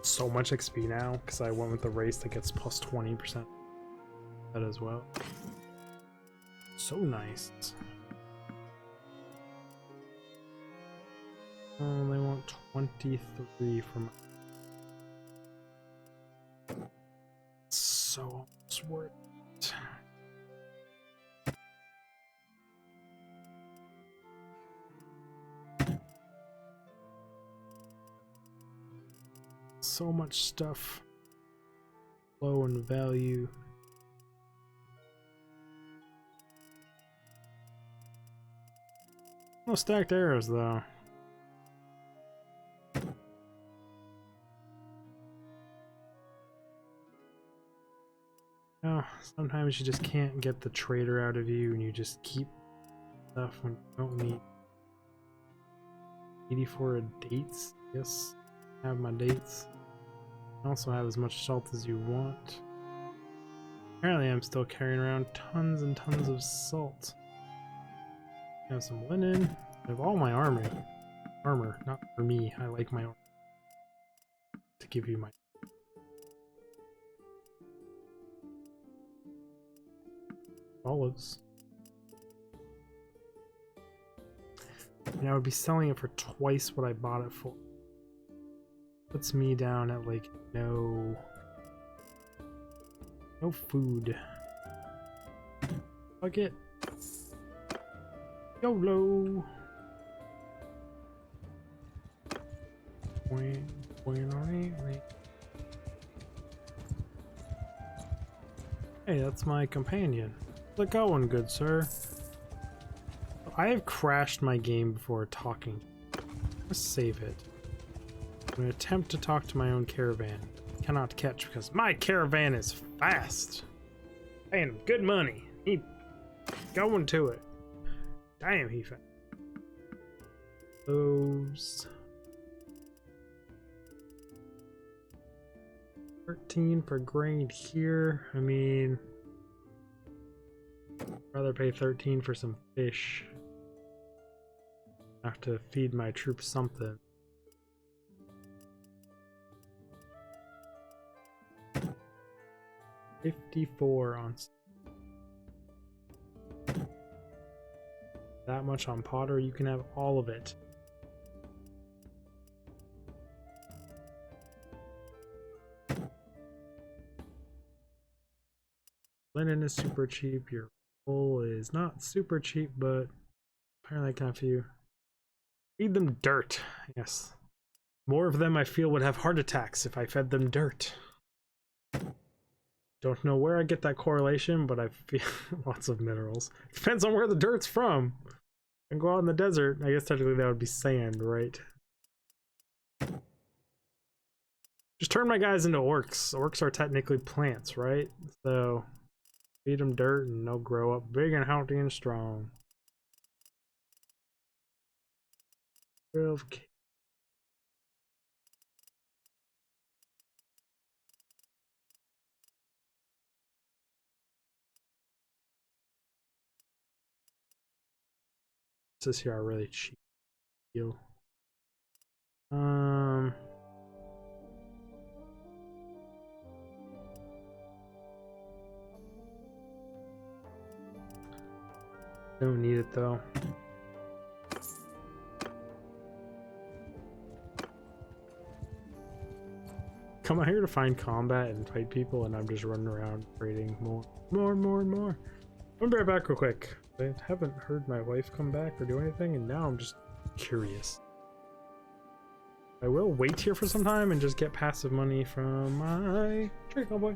Speaker 1: So much XP now because I went with the race that gets plus 20%. That as well. So nice. Oh, they want 23 from. So it's worth it. So much stuff. Low in value. No stacked arrows though. No, sometimes you just can't get the trader out of you and you just keep stuff when you don't need. 84 dates? Yes, I have my dates. I also have as much salt as you want. Apparently I'm still carrying around tons and tons of salt. I have some linen. I have all my armor. Armor, not for me. I like my armor. To give you my... olives. And I would be selling it for twice what I bought it for. Puts me down at like no food. Fuck it. YOLO. Hey, that's my companion. How's it going, good sir? I have crashed my game before talking. Let's save it. I'm going to attempt to talk to my own caravan. Cannot catch because my caravan is fast. Paying him good money. He going to it. Damn, he fast. Those 13 for grain here. I mean, I'd rather pay 13 for some fish. I have to feed my troops something. $54 on that much on Potter. You can have all of it. Linen is super cheap. Your wool is not super cheap, but apparently I can have you feed them dirt. Yes. More of them I feel would have heart attacks if I fed them dirt. Don't know where I get that correlation, but I feel lots of minerals. Depends on where the dirt's from. And go out in the desert. I guess technically that would be sand, right? Just turn my guys into orcs. Orcs are technically plants, right? So feed them dirt and they'll grow up big and healthy and strong. 12K. This here are really cheap deal. Don't need it though. Come out here to find combat and fight people, and I'm just running around trading more. I'll be right back real quick. I haven't heard my wife come back or do anything, and now I'm just curious. I will wait here for some time and just get passive money from my trade cowboy.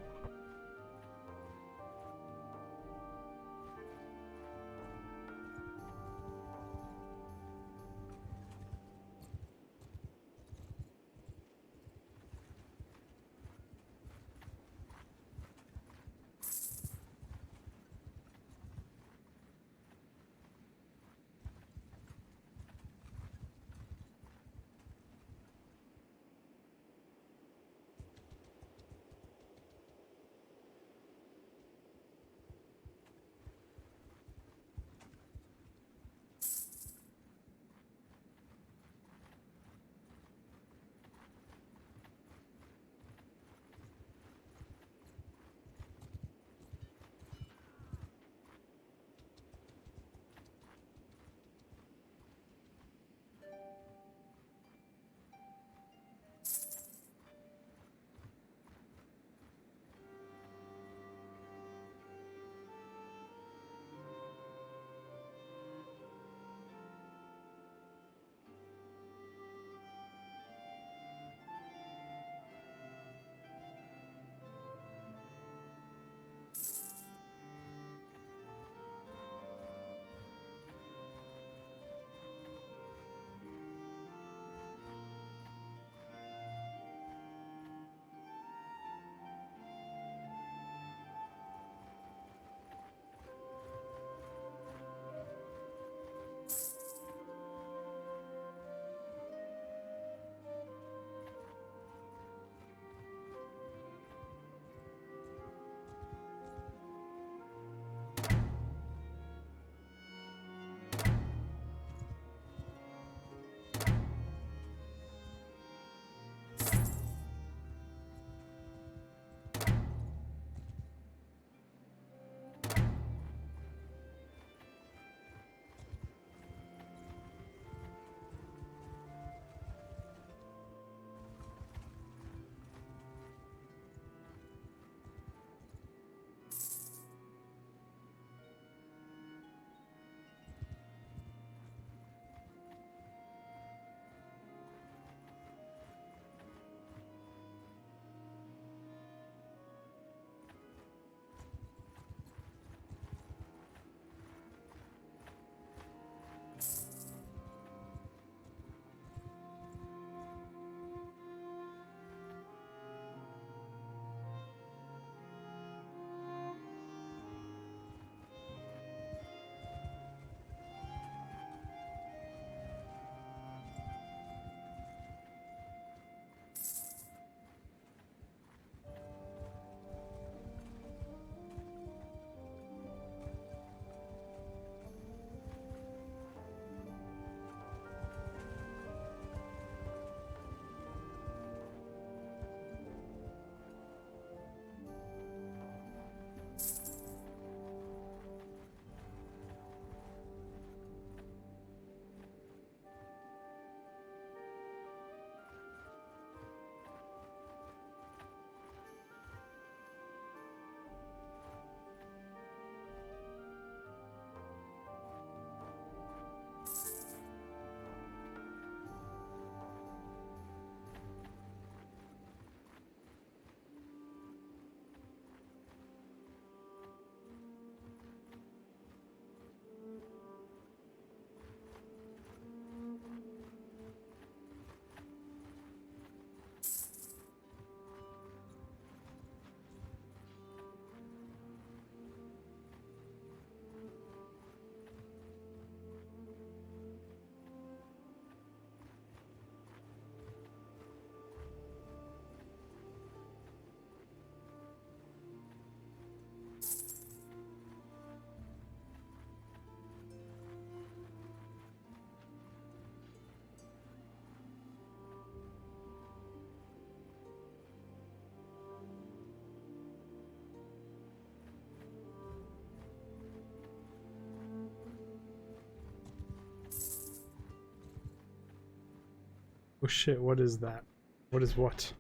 Speaker 1: Oh shit, what is that? What is what?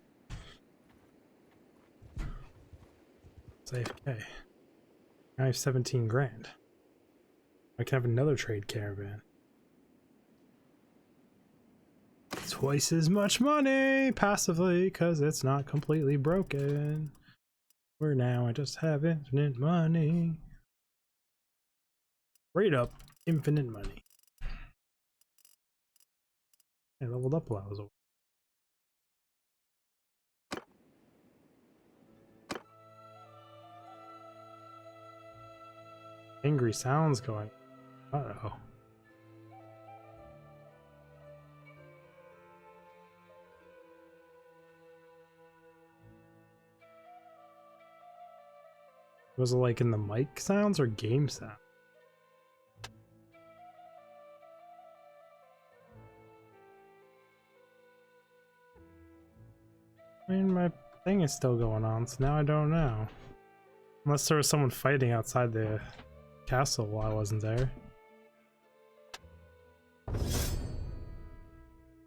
Speaker 1: It's AFK. I have 17 grand. I can have another trade caravan. Twice as much money passively because it's not completely broken. Where now I just have infinite money. Straight up infinite money. I leveled up while I was away. Angry sounds going. Uh-oh. Was it like in the mic sounds or game sound? I mean, my thing is still going on, so now I don't know. Unless there was someone fighting outside the castle while I wasn't there.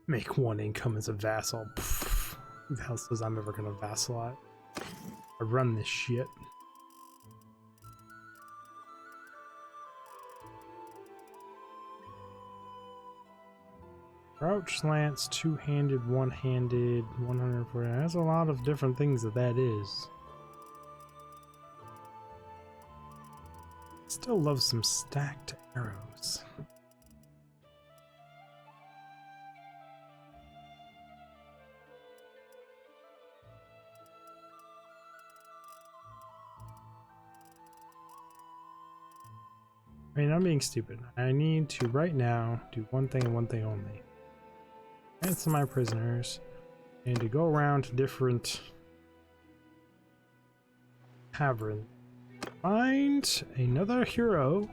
Speaker 1: Make one income as a vassal. Pfft. Who the hell says I'm ever gonna vassalize? I run this shit. Crouch, lance, two-handed, one-handed, 140. There's a lot of different things that is. Still love some stacked arrows. I mean, I'm being stupid. I need to right now do one thing and one thing only. Ransom my prisoners and to go around to different taverns. Find another hero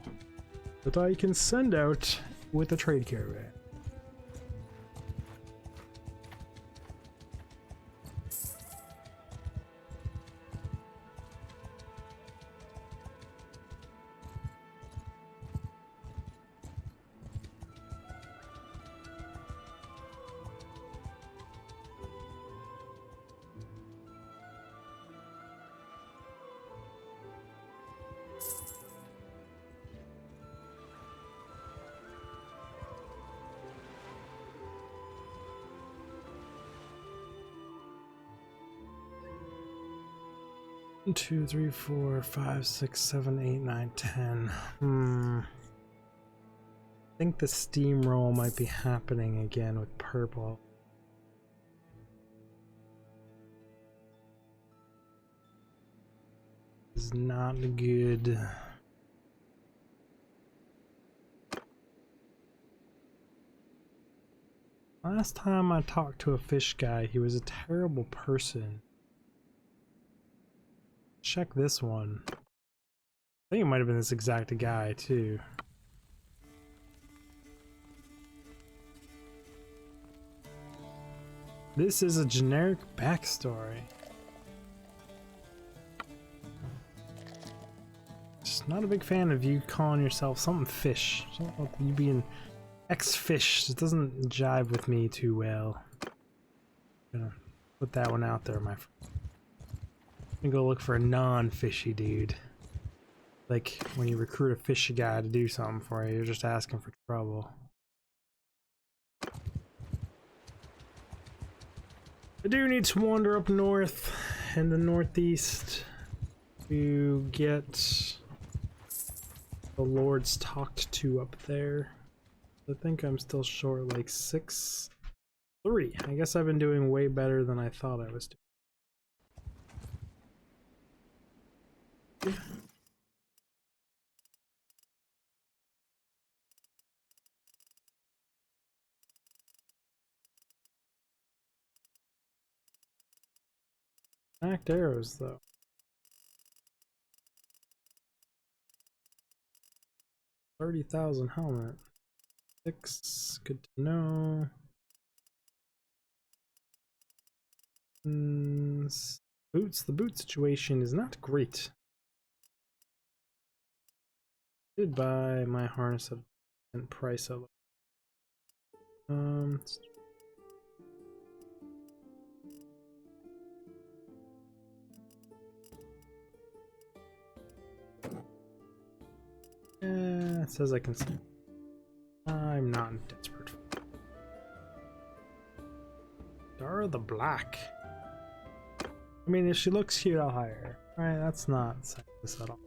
Speaker 1: that I can send out with a trade caravan. One, 2, 3, 4, 5, 6, 7, 8, 9, 10. I think the steamroll might be happening again with purple. It's not good. Last time I talked to a fish guy, he was a terrible person. Check this one. I think it might have been this exact guy too. This is a generic backstory. Just not a big fan of you calling yourself something fish. You being ex-fish. It doesn't jive with me too well. I'm gonna put that one out there, my friend. I'm gonna go look for a non-fishy dude. Like when you recruit a fishy guy to do something for you, you're just asking for trouble. I do need to wander up north in the northeast to get the lords talked to up there. I think I'm still short like 6-3. I guess I've been doing way better than I thought I was doing. Stacked arrows though. 30,000 helmet. 6, good to know. Boots, the boot situation is not great. Did buy my harness at a price of It says I can see. I'm not desperate. Dara the Black. I mean, if she looks cute, I'll hire her. Alright, that's not sexist at all.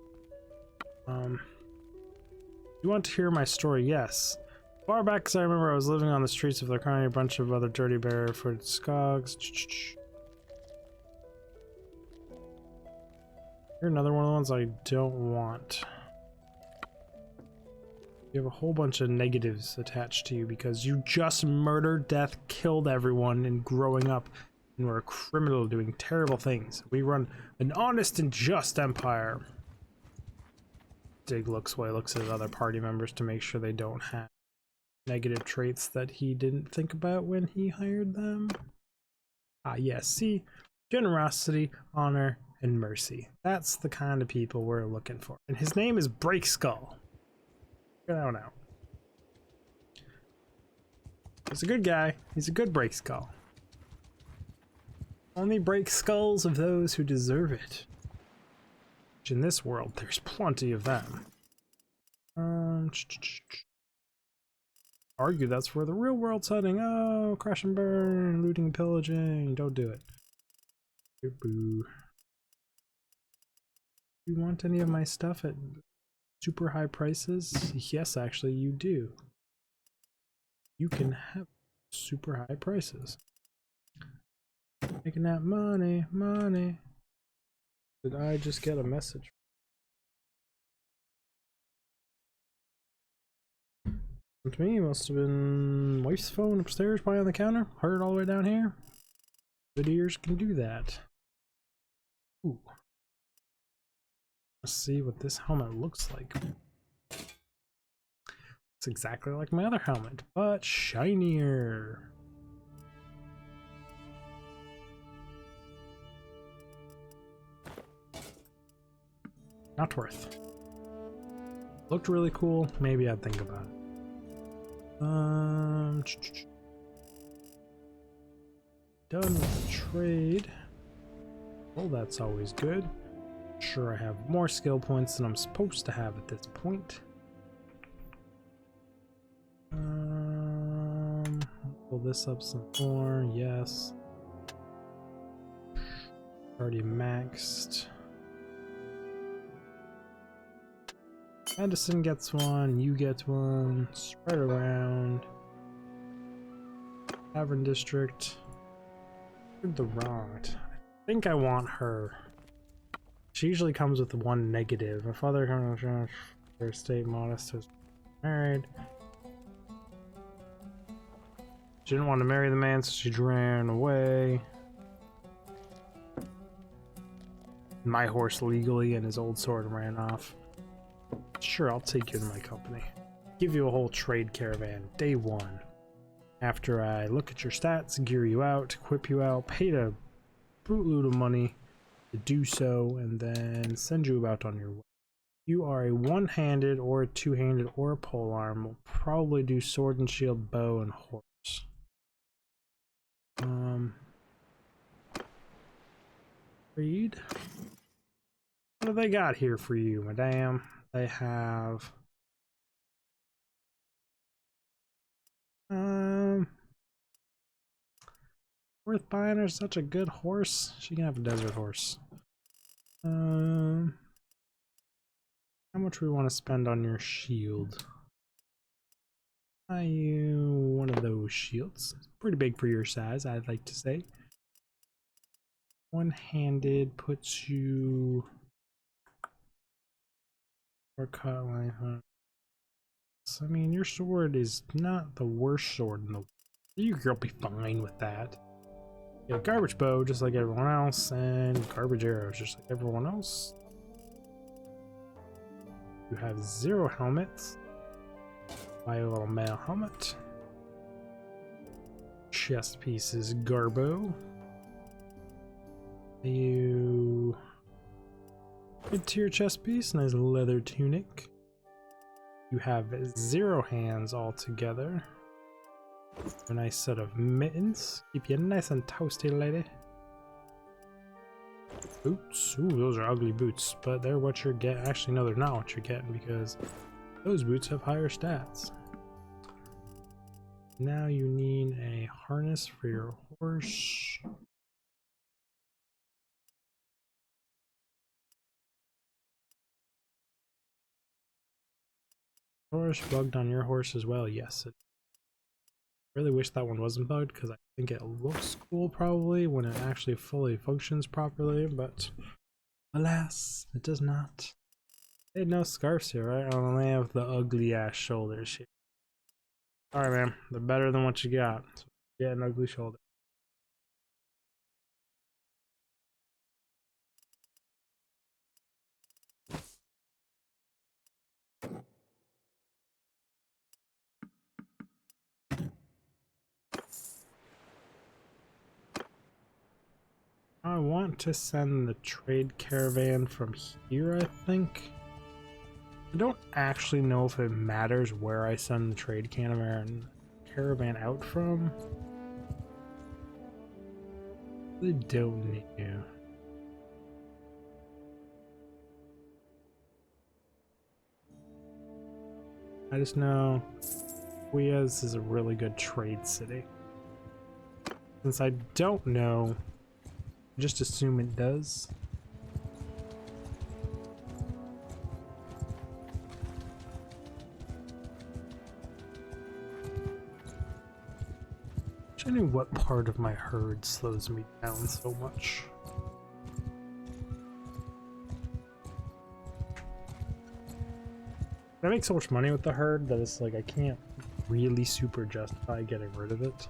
Speaker 1: You want to hear my story? Yes. Far back as I remember, I was living on the streets of Calradia, a bunch of other dirty barefooted skogs. You're another one of the ones I don't want. You have a whole bunch of negatives attached to you because you just murdered, death, killed everyone, and growing up, and were a criminal doing terrible things. We run an honest and just empire. Dig looks away, looks at other party members to make sure they don't have negative traits that he didn't think about when he hired them. Ah, yes, see? Generosity, honor, and mercy. That's the kind of people we're looking for. And his name is Breakskull. I don't know. He's a good guy. He's a good Breakskull. Only break skulls of those who deserve it. Which in this world, there's plenty of them. Argue that's where the real world's heading. Oh, crash and burn, looting and pillaging. Don't do it. Boo. You want any of my stuff at super high prices? Yes, actually, you do. You can have super high prices. Making that money, money. Did I just get a message? To me, it must have been wife's phone upstairs, probably on the counter. Heard it all the way down here. Good ears can do that. Ooh. Let's see what this helmet looks like. It's exactly like my other helmet, but shinier. Not worth. Looked really cool. Maybe I'd think about it. Done with the trade. Well, that's always good. Sure, I have more skill points than I'm supposed to have at this point. Pull this up some more. Yes. Already maxed. Medicine gets one, you get one, spread around. Tavern District. The wronged. I think I want her. She usually comes with one negative. My father comes from her estate modest was married. She didn't want to marry the man, so she ran away. My horse legally and his old sword ran off. Sure, I'll take you in my company. Give you a whole trade caravan, day one. After I look at your stats, gear you out, equip you out, paid a bootload of money to do so, and then send you about on your way. You are a one-handed or a two-handed or a polearm. We'll probably do sword and shield, bow, and horse. Read. What do they got here for you, madame? They have worth buying her such a good horse. She can have a desert horse. How much we want to spend on your shield? Are you one of those shields? Pretty big for your size, I'd like to say. One-handed puts you or cut line, huh? So, I mean, your sword is not the worst sword in the world. You'll be fine with that. You have a garbage bow just like everyone else, and garbage arrows just like everyone else. You have 0 helmets. Buy a little male helmet. Chest pieces, garbo. You into your chest piece, nice leather tunic. You have 0 hands altogether. A nice set of mittens. Keep you nice and toasty, lady. Boots. Ooh, those are ugly boots, but they're what you're getting. Actually, no, they're not what you're getting because Those boots have higher stats. Now you need a harness for your horse. Horse bugged on your horse as well. Yes. I really wish that one wasn't bugged because I think it looks cool probably when it actually fully functions properly, but alas, it does not. They had no scarves here, right? I only have the ugly ass shoulders here. Alright, man. They're better than what you got. So get an ugly shoulder. I want to send the trade caravan from here, I think. I don't actually know if it matters where I send the trade caravan out from. I don't know. I just know Huiaz is a really good trade city. Since I don't know, just assume it does. I don't know what part of my herd slows me down so much. I make so much money with the herd that it's like I can't really super justify getting rid of it.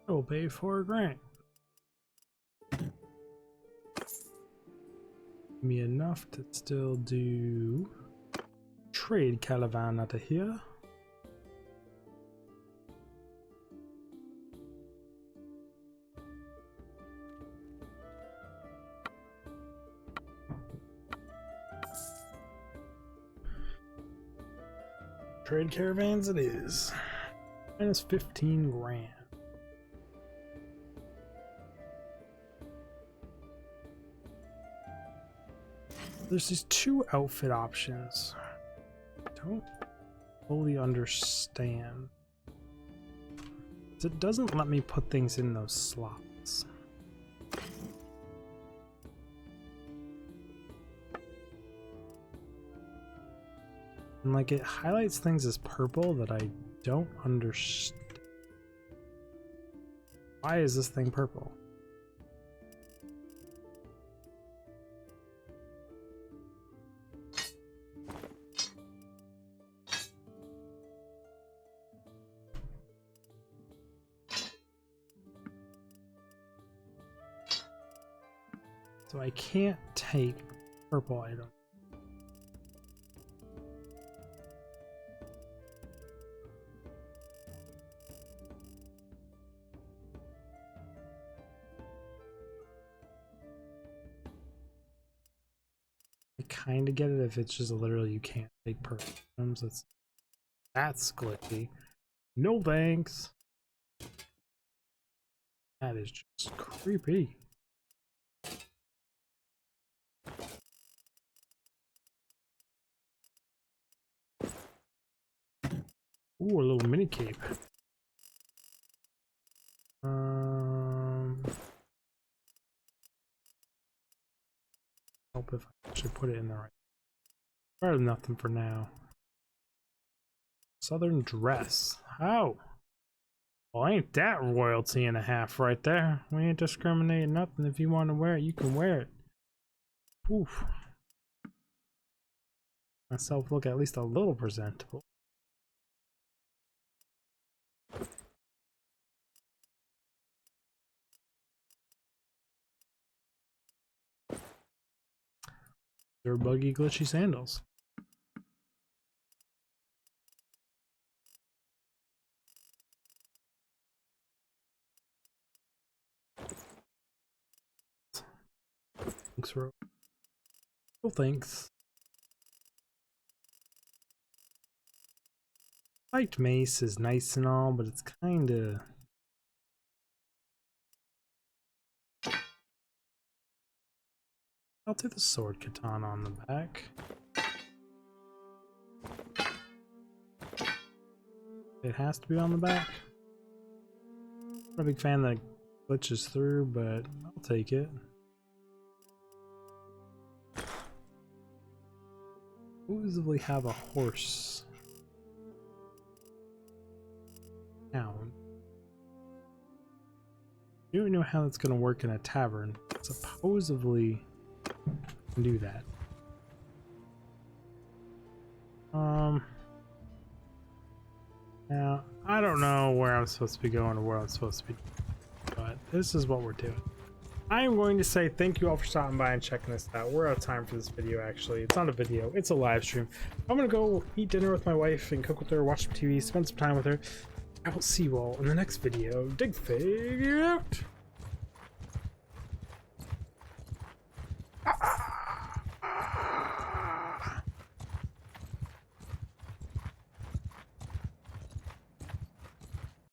Speaker 1: I'll pay for a grant. Give me enough to still do trade caravan out of here. Trade caravans it is. Minus 15 grand. There's these two outfit options. Don't fully understand. It doesn't let me put things in those slots. And like it highlights things as purple that I don't understand. Why is this thing purple? So I can't take purple item. I kind of get it if it's just literally you can't take purple items. That's glitchy. No thanks. That is just creepy. Ooh, a little mini cape. Help if I actually put it in the right. Better than nothing for now. Southern dress. How? Well, ain't that royalty and a half right there? We ain't discriminating nothing. If you want to wear it, you can wear it. Oof. Myself look at least a little presentable. They're buggy, glitchy sandals. Thanks, bro. Well, thanks. Spiked mace is nice and all, but it's kinda... I'll do the sword katana on the back. It has to be on the back. I'm not a big fan that it glitches through, but I'll take it. Supposedly have a horse. Town. I don't know how that's gonna work in a tavern. Supposedly can do that. Now I don't know where I'm supposed to be going or where I'm supposed to be, but this is what we're doing. I am going to say thank you all for stopping by and checking this out. We're out of time for this video, actually. It's not a video, it's a live stream. I'm gonna go eat dinner with my wife and cook with her, watch some TV, spend some time with her. I will see you all in the next video. Dig figure out!